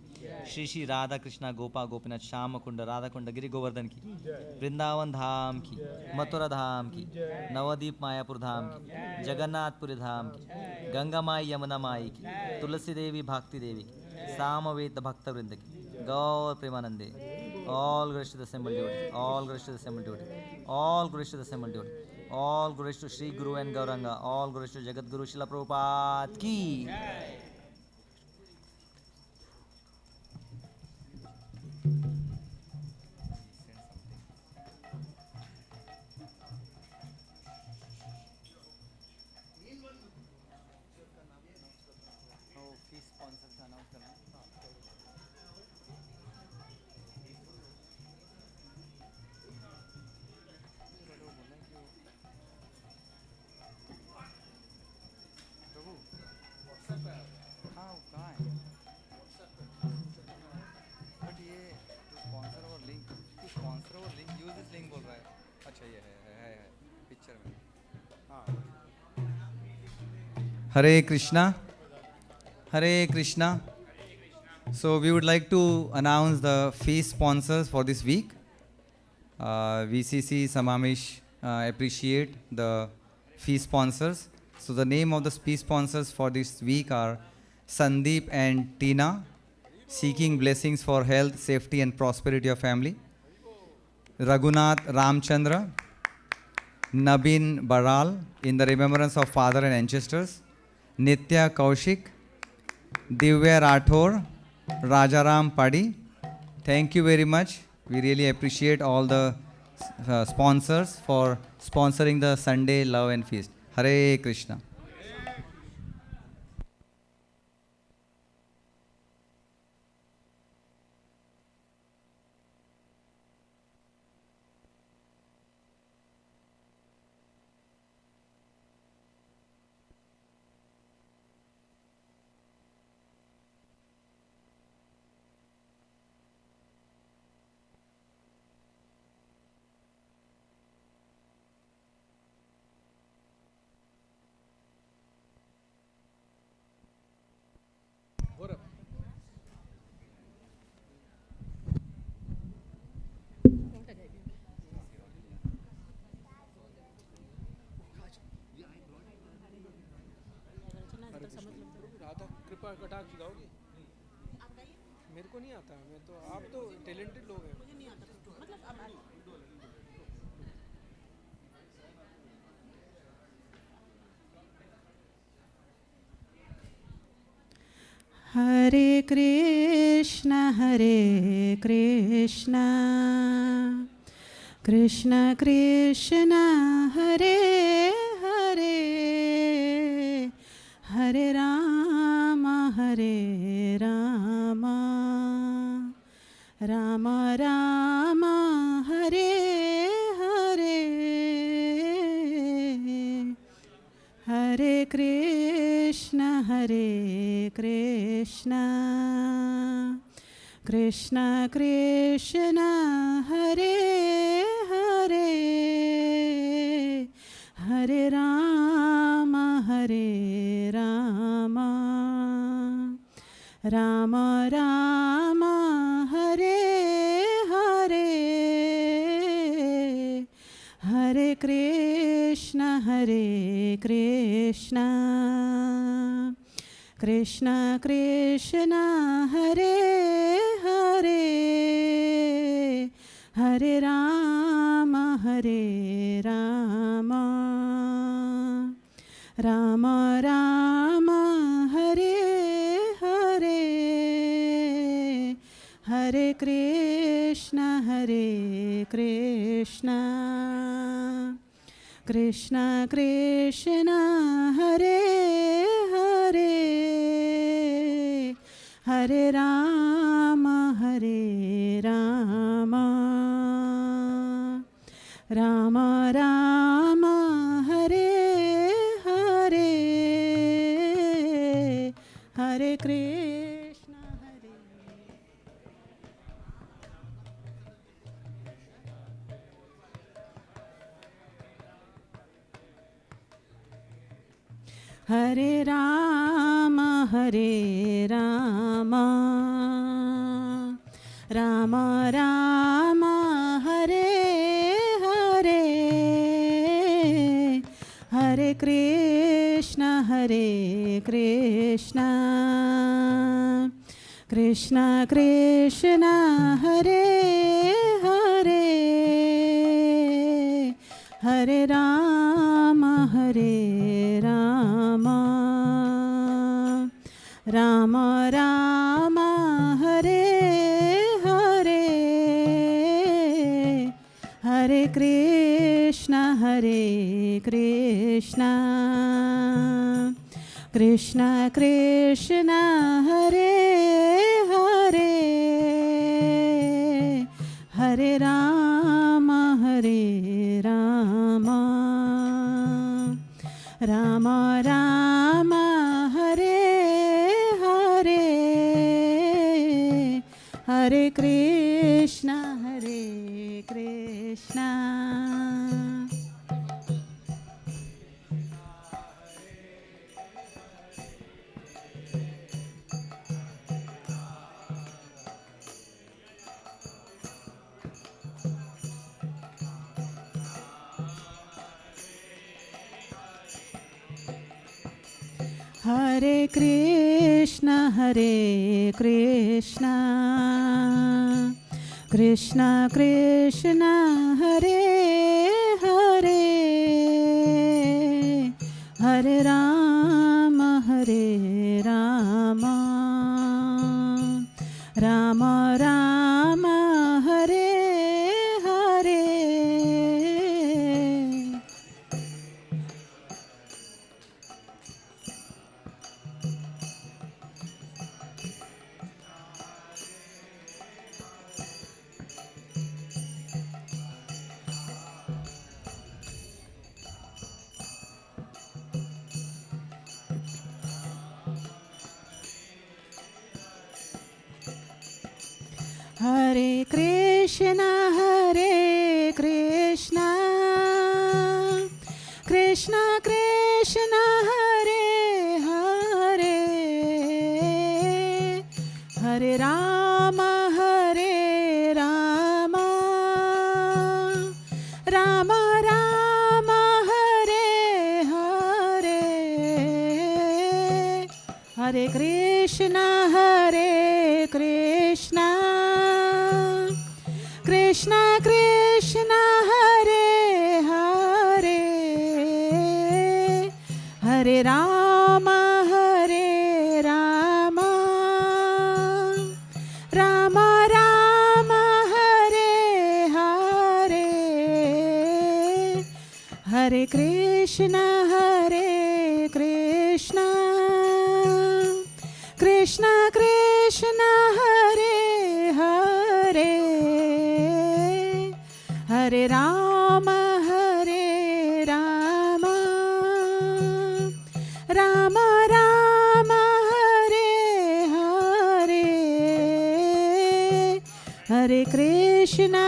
श्री श्री राधा कृष्ण गोपा गोपीनाथ श्याम कुंड राधा कुंड गिरि गोवर्धन की वृंदावन धाम की मथुरा धाम की नवदीप मायापुर धाम की जगन्नाथपुरी धाम की गंगा माई यमुना माई की तुलसी देवी भक्ति देवी की सामवेद भक्त वृंद की गौर प्रेमानंदे all glories to the assembled devotees, all glories to the assembled devotees, all glories to the assembled devotees, all glories to Sri Guru and Gauranga, all glories to Jagat Guru Srila Prabhupada ki. Hare Krishna, Hare Krishna. So we would like to announce the feast sponsors for this week. VCC Samamish appreciate the feast sponsors. So the name of the feast sponsors for this week are Sandeep and Tina, seeking blessings for health, safety and prosperity of family. Raghunath Ramchandra, Nabin Baral, in the remembrance of father and ancestors. Nitya Kaushik, Divya Rathore, Rajaram Padi, Thank you very much. We really appreciate all the sponsors for sponsoring the Sunday Love and Feast. Hare Krishna. Radha कृपा कटाक्ष गाओगे? मेरे को नहीं आता, मैं तो, आप तो टैलेंटेड लोग हैं। मुझे नहीं आता Hare Krishna, Hare Krishna, Krishna Krishna, Hare Hare, Hare Rama, Hare Rama, Rama Rama, Hare Hare, Hare Krishna, Hare Krishna, Krishna Krishna, Hare Hare, Hare Rama, Hare Rama, Rama Rama, Hare Hare, Hare Krishna, Hare Krishna, Krishna Krishna, Hare Hare, Hare Rama, Hare Rama, Rama Rama, Hare Hare, Hare Krishna, Hare Krishna, Krishna Krishna, Hare Hare, Hare Rama, Hare Rama, Rama Rama, Hare Hare, Hare Krishna, Hare Hare Rama, Hare Rama, Rama Rama, Hare Hare, Hare Krishna, Hare Krishna, Krishna Krishna, Hare Hare, Hare Rama, Hare Rama, Rama Rama, Hare Hare, Hare Krishna, Hare Krishna, Krishna Krishna, Hare Hare, Hare Rama, Hare Rama, Rama Rama, Hare Hare, Hare Krishna, Hare Krishna. Hare Krishna, Hare Krishna, Krishna Krishna, Hare Hare, Hare Rama, Hare Rama, Rama Rama, Hare Krishna, Krishna Krishna, Hare Hare, Hare Rama, Rama Rama, Hare Hare, Hare Krishna, Krishna Krishna, Hare Hare, Hare Rama, Rama Rama, Hare Hare, Hare Krishna, Krishna Krishna, Hare Hare, Hare Rama, Rama Rama, Hare Hare, Hare Krishna,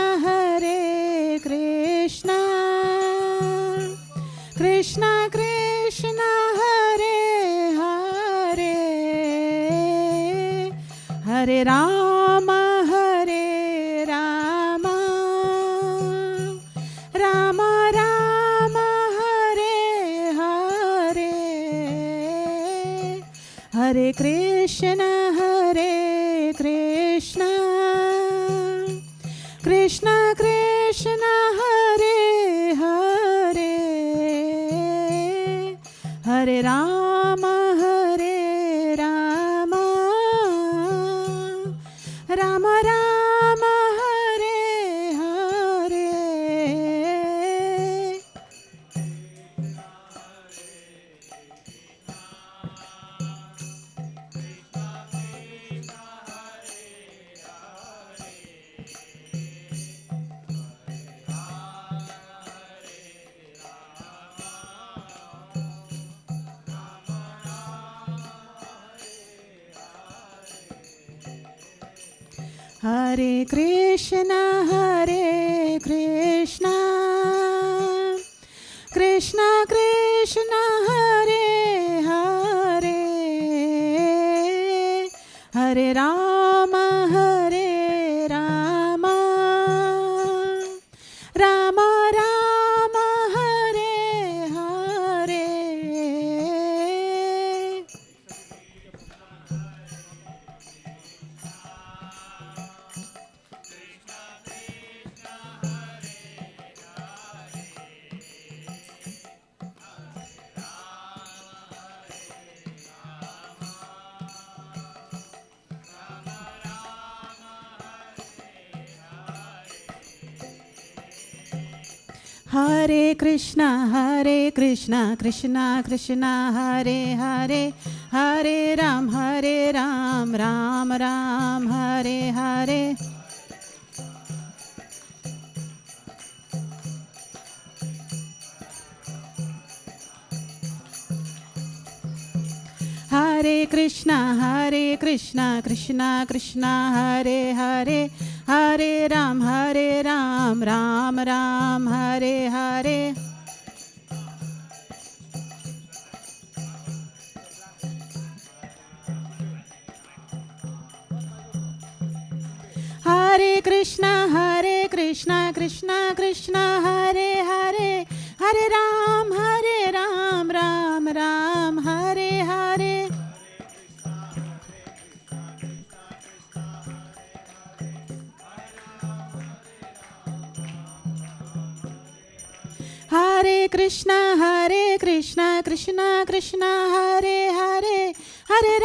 Krishna Krishna, Hare Hare, Hare Rama, Rama Rama, Hare Hare, Hare Krishna, Krishna Krishna, Hare Hare, Hare Rama, Rama Rama, Hare Hare. Hare Krishna, Krishna Krishna, Hare Hare, Hare Rama, Rama Rama, Hare Hare. Hare Krishna, Krishna Krishna, Hare Hare, Hare Ram, Ram Ram, Hare Hare. Hare Krishna, Krishna Krishna, Hare Hare, Hare Ram, Ram Ram, Hare Hare. Hare Krishna, Krishna Krishna, Hare Hare, Hare Ram, Ram Ram, Hare Hare. Hare Krishna, Krishna Krishna, Hare Hare, Hare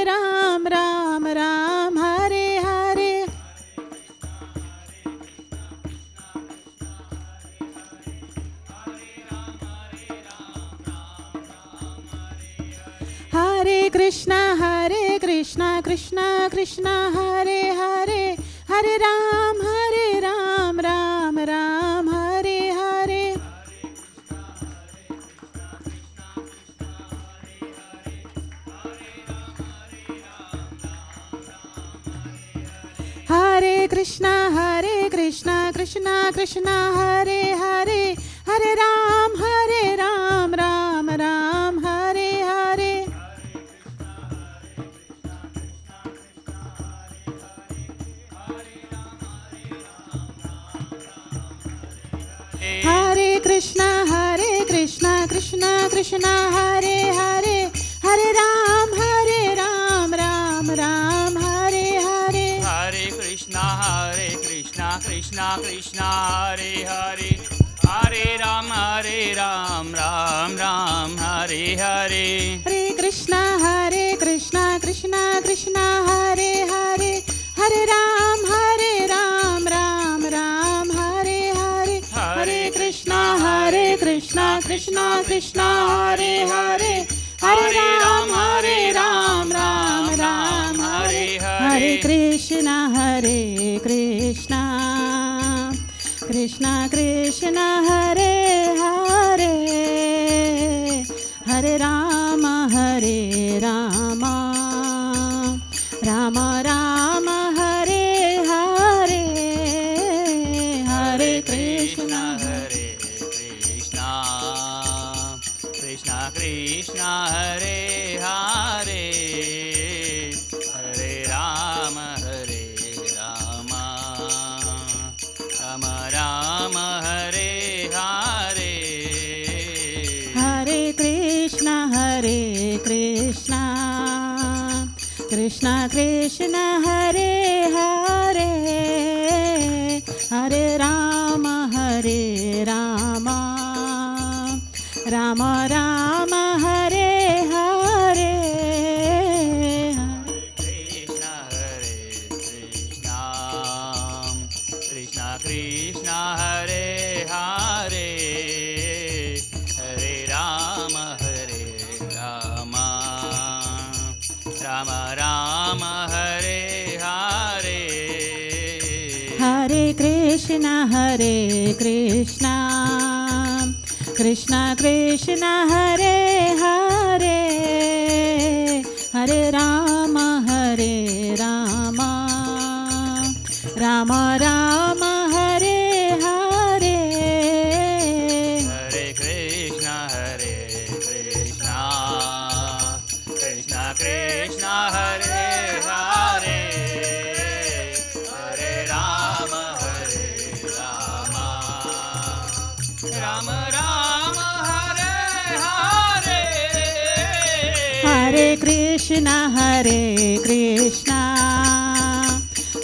Ram, Ram Ram, Hare Hare. Hare Krishna, Krishna Krishna, Hare Hare, Hare Ram, Ram Ram, Hare Hare. Krishna Krishna Hare Hare Hare Ram Ram Ram Hare Hare Hare Krishna Krishna Krishna Hare Hare Hare Ram Ram Ram Hare Hare Hare Krishna Krishna Krishna Hare Hare Hare Ram Ram Ram Hare Hare Hare Krishna Krishna Krishna Hare Hare Hare Ram Ram Ram Hare Hare Hare Krishna Krishna Krishna Hare Hare Hare Ram Ram Ram Hare Hare Krishna Krishna Krishna Hare Hare Hare Ram Ram Ram Hare Hare Hare Krishna Krishna Krishna Hare Hare Hare Ram Ram Ram Hare Hare Hare Krishna Krishna Krishna Hare Hare Hare Ram Ram Ram Hare Hare Krishna Krishna Hare Hare Hare Ram Ram Ram Hare Hare Hare Krishna Krishna Krishna Hare Hare Hare Ram Ram Ram Hare Hare Hare Krishna Krishna Krishna Hare Hare Hare Ram Ram Ram Hare Hare Hare Krishna Krishna Krishna Hare Hare Hare Ram Ram Ram Hare Hare Hare Krishna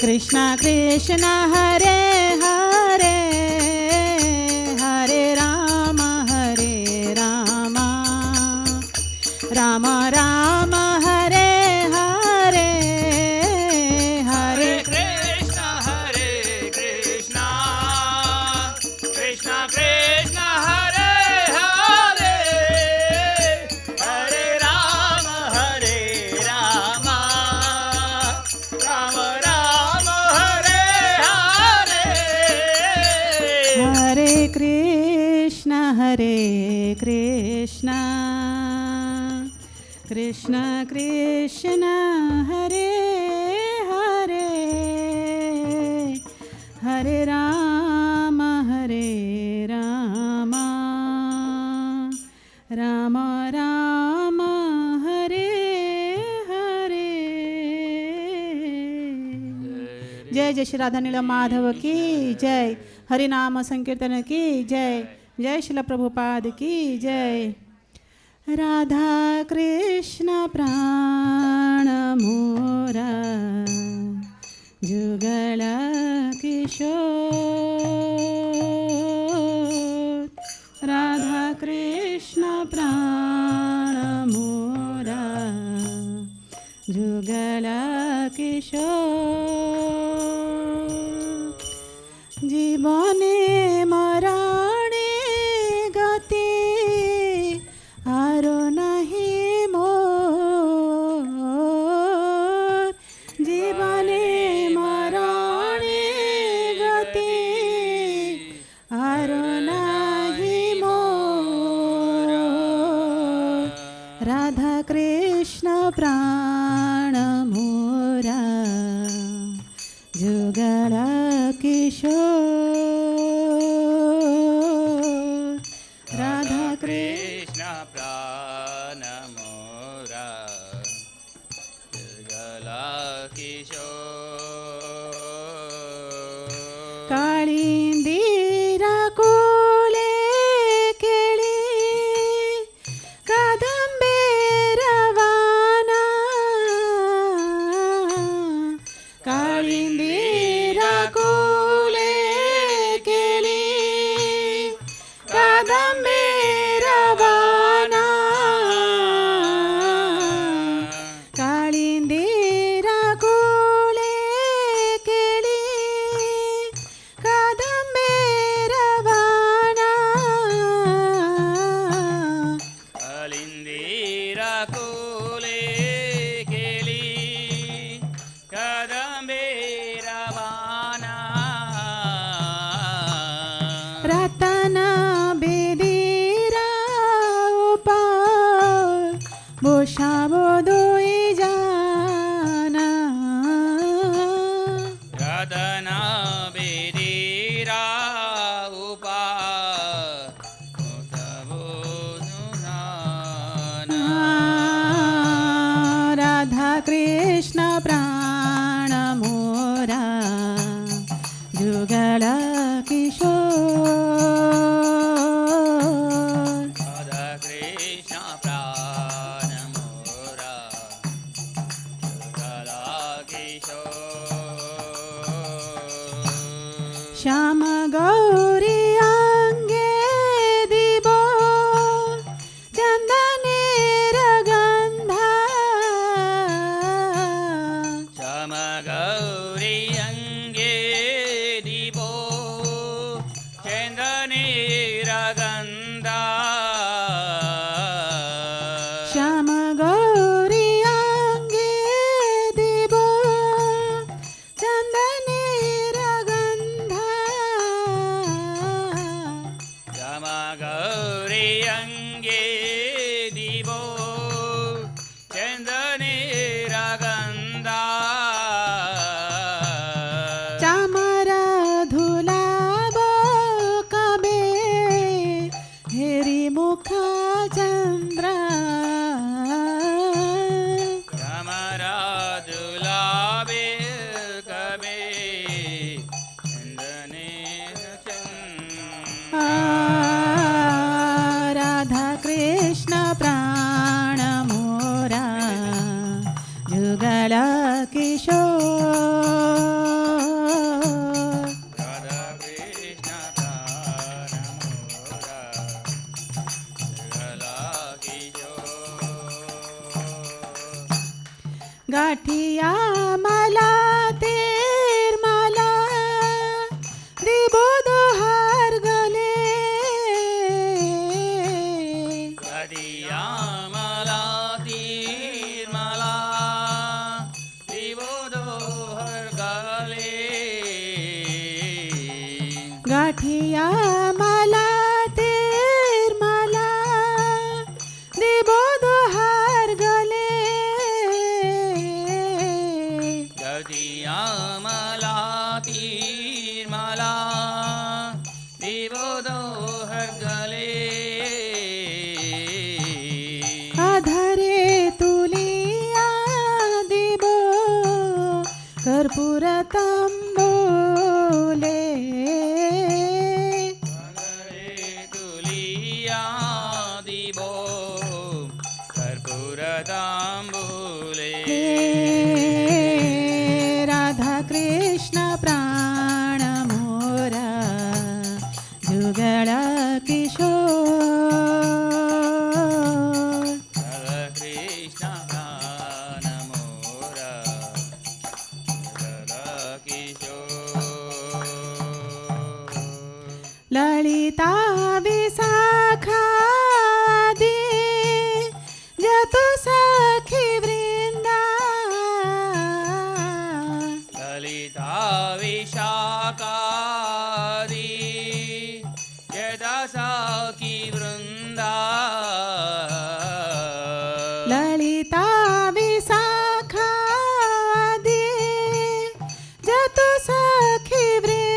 Krishna Krishna Hare Hare Hare Ram Ram Ram Hare Hare Hare Krishna Krishna Krishna Hare Hare Hare Ram Ram Ram Hare Hare जय जय श्री राधा नीला माधव की जय, हरिनाम संकीर्तन की जय, जय श्रील प्रभुपाद की जय। राधा कृष्ण प्राण मोरा जुगल किशोर, राधा कृष्ण प्राण मोरा जुगल किशोर, जीवने मरणे गति आरो नहीं मोर, जीवने मरणे गति आरो नहीं मोर, राधा कृष्ण प्राण मोरा जुगल किशोर राधा कृष्ण प्राण मोरा जुगला किशोर काळिंदीरा कोले केळी कादंबेरवाना काळिंदीरा कोले केळी कादंबेरवाना काळिंदीरा कोले केळी कादंबेरवाना कालिंदीरा कोले केली कादंबेरवाना रतन बेदीरा उपाय बोशा बोदोई जाना रदना बेदीरा उपा राधा कृष्ण प्राण मोरा जुगल किशोर राधा कृष्ण प्राण मोरा जुगला किशोर श्याम गौरी अंगे दिबो चंदनेर गंधा श्याम गौरी अंगे दीपो चंदनेर गंधा श्याम गौरी अंगे दिबो चंदनेर गंधा श्याम गौरी अंगे दीपो चंदनेर गंधा चामर धुलाबो कबे हेरी मुख चंद्र कमरा दुलाबे कबे चंदनेर चंद्र राधा कृष्ण प्राण मोरा जुगल किशोर राधा कृष्ण प्राण मोरा जुगला किशोर गाठिया मला तेर मला दिबो दोहार गले कदिया मला तीर मला दिवो दोहर गले गाठिया मला तेर मला दिबो दोहार गले कदिया मला तीर मला दिवो दोहर गले आधारे तुलिया दिबो कर्पूर तंबोले तुलिया दिवो कर्पूर तांबूले राधा कृष्ण प्राण मोरा जुगल किशोर राधा कृष्ण प्राण मोरा जुगला किशोर ललिता विशाखा दे जतु सखी वृंदा ललिता विशाखादि यदा सखी वृंदा ललिता विशाखा दे जतु सखी वृंदा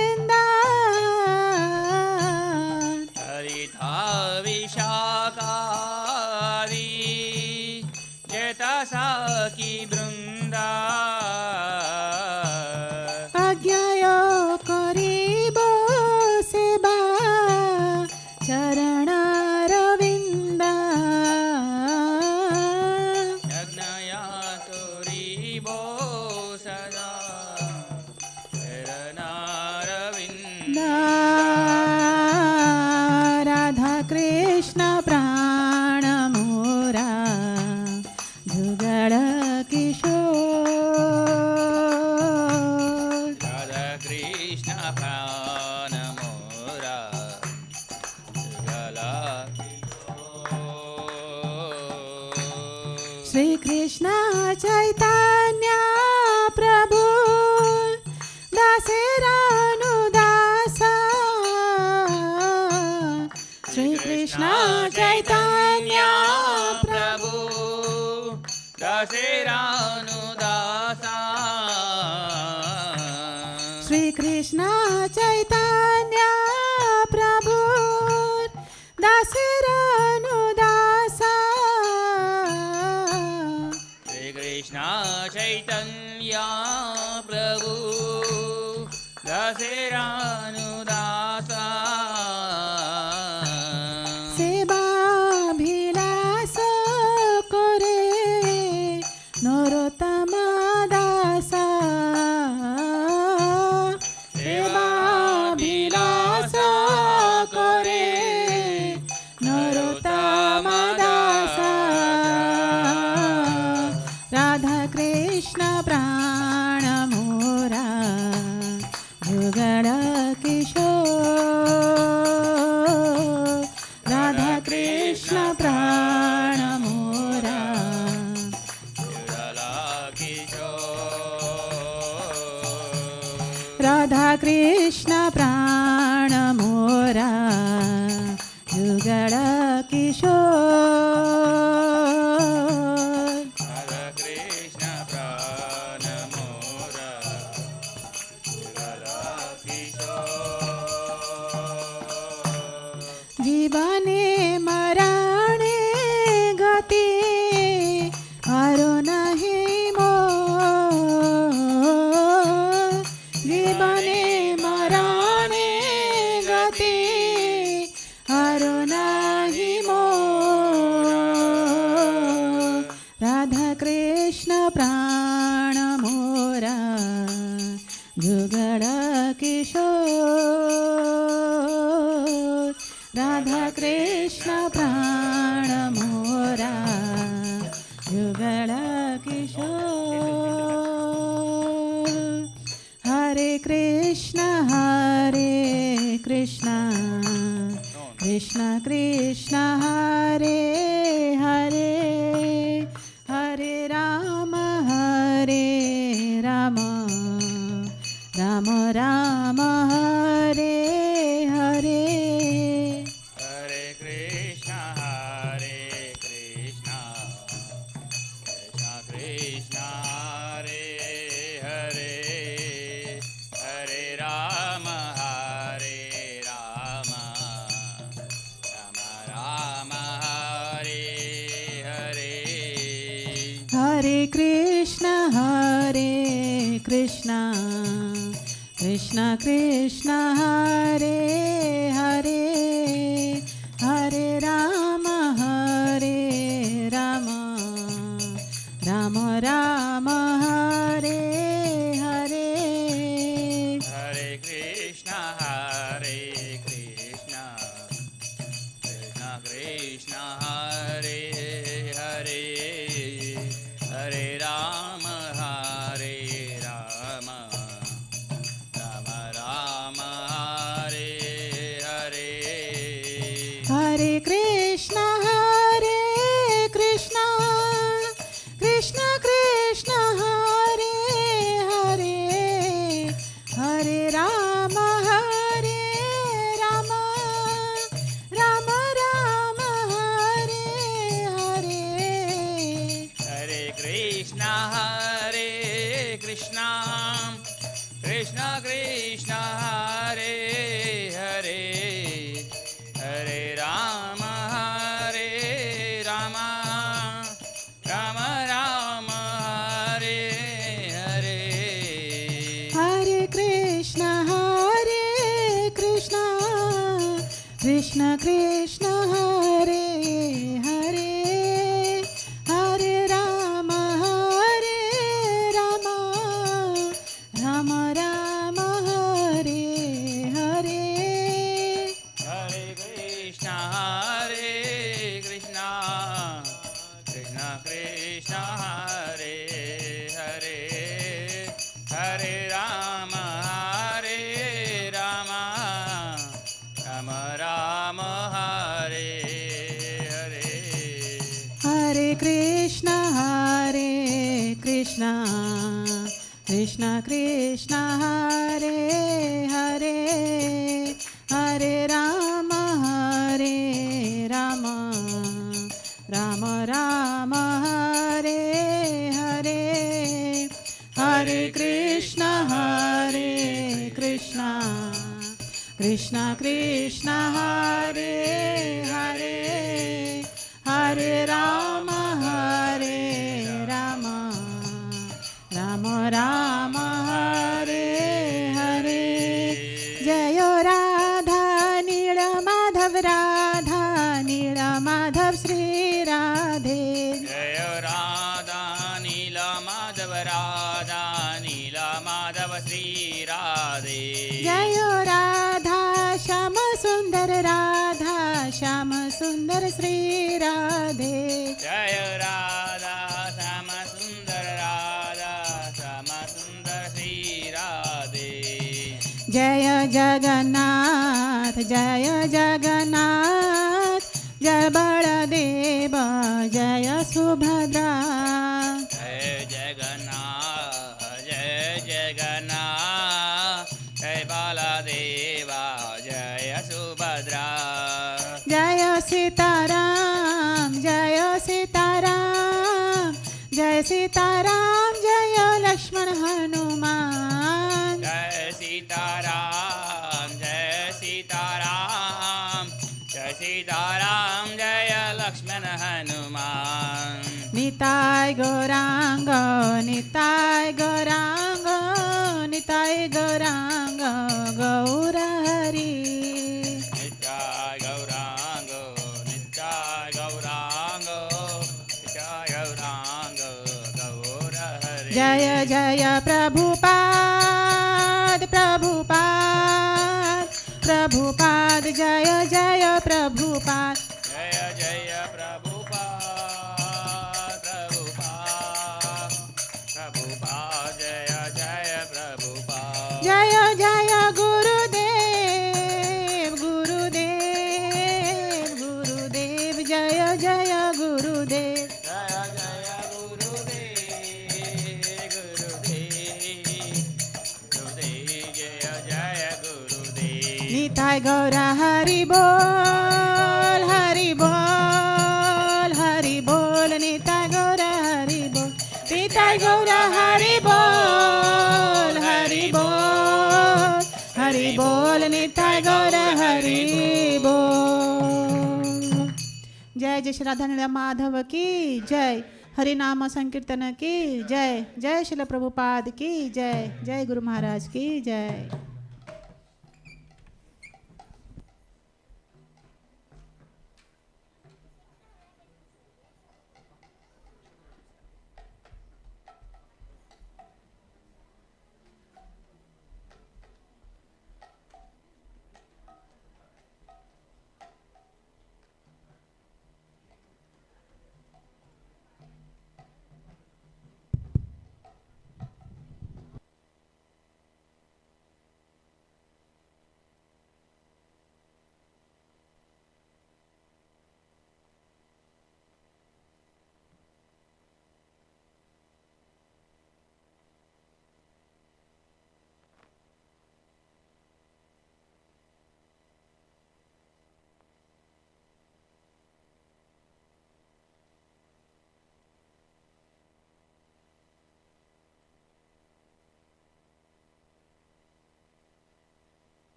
राधा कृष्ण प्राण मोरा जुगल किशोर राधा कृष्ण प्राण मोरा जुगल श्री कृष्ण चैतन्य प्रभु दासेरानुदासा श्री कृष्ण चैतन्य प्रभु दासेरानुदासा श्री कृष्ण चैतन्य प्रभु दासेरानुदासा श्री कृष्ण चैतन्य प्रभु दासेरानुदासा सेवाभिलाष करे नरोत्तम दासा सेवाभिलाष करे नरोत्तम दासा राधा कृष्ण प्राण मोरा जुगल किशोर राधा कृष्ण प्राण मोरा जुगल किशोर राधा कृष्ण प्राण मोरा जुगल किशोर राधा कृष्ण प्राण मोरा जुगल किशोर जीवने मरणे गति हरो नहीं मोर जीवने मरणे गति हरो नहीं मोर राधा कृष्ण प्राण मोरा जुगल किशोर राधा कृष्ण प्राण मोरा जुगल किशोर हरे Krishna Krishna Krishna Hare Hare Hare Ram Ram Ram Hare Hare Hare Krishna Krishna Krishna Hare Hare Hare Ram Ram Ram Hare Hare Hare Krishna Krishna Krishna Hare Hare Hare Ram Ram Ram Hare Hare Hare Krishna Krishna Krishna Hare Hare Hare Ram Ram Ram Hare Hare Hare Krishna Krishna Krishna Hare Hare Hare Ram Ram Ram Hare Hare Hare Krishna Krishna Krishna Hare Hare Hare Ram Ram Ram Hare Hare Hare Krishna Krishna Krishna Hare Hare Hare Ram Ram Ram Hare Hare Krishna Krishna Krishna Hare Hare Hare Rama Rama Rama Rama Hare Hare Hare Krishna Krishna Krishna Hare Hare Hare Rama Rama Rama Rama Hare Hare Jayo Radha Nila Madhav Radha Nila Madhav Sri Radhe Jayo Radha Nila Madhav Radha Nila Madhav Sri Radhe Jayo Radha Shama Sundar Radha Shama Sundar Sri Radhe Jayo Radha Shama Sundar Radha Shama Sundar Sri Radhe Jaya Jagannath Jaya Jagannath Jaya Baladeva Jaya Subhadra Jai Jagannath Jai Jagannath Jai Baladeva Jai Subhadra Jaya Sitaram Jaya Sitaram Jaya Sitaram Jaya Lakshman Hanuman Jai Sitaram Jai Sitaram Jai Sitaram Jaya Lakshman Hanuman Nitai Gauranga Nitai Gauranga Nitai Gauranga Gaura Hari Nitai Gaurango Nitai Gaurango Nitai Gaurango Gaura Hari Jaya Jaya Prabhupada Prabhupada Prabhupada Jaya Jaya Prabhupada Jaya Jaya Prabhupada Prabhupada Prabhupada Jaya Jaya Prabhupada Jaya Jaya Gurudev Gurudev Gurudev Jaya Jaya Gurudev Jaya Jaya Gurudev Gurudev Gurudev Jaya Jaya Gurudev Nitai Gaura Hari Bol Hari Bol Hari Bol Nitai Gaura Hari Bol Nitai Gaura Hari Bol Hari Bol Hari Bol Nitai Gaura Hari Bol जय जय श्री राधा नीला माधव की जय हरि नाम संकीर्तन की जय जय श्रील प्रभुपाद की जय जय गुरु महाराज की जय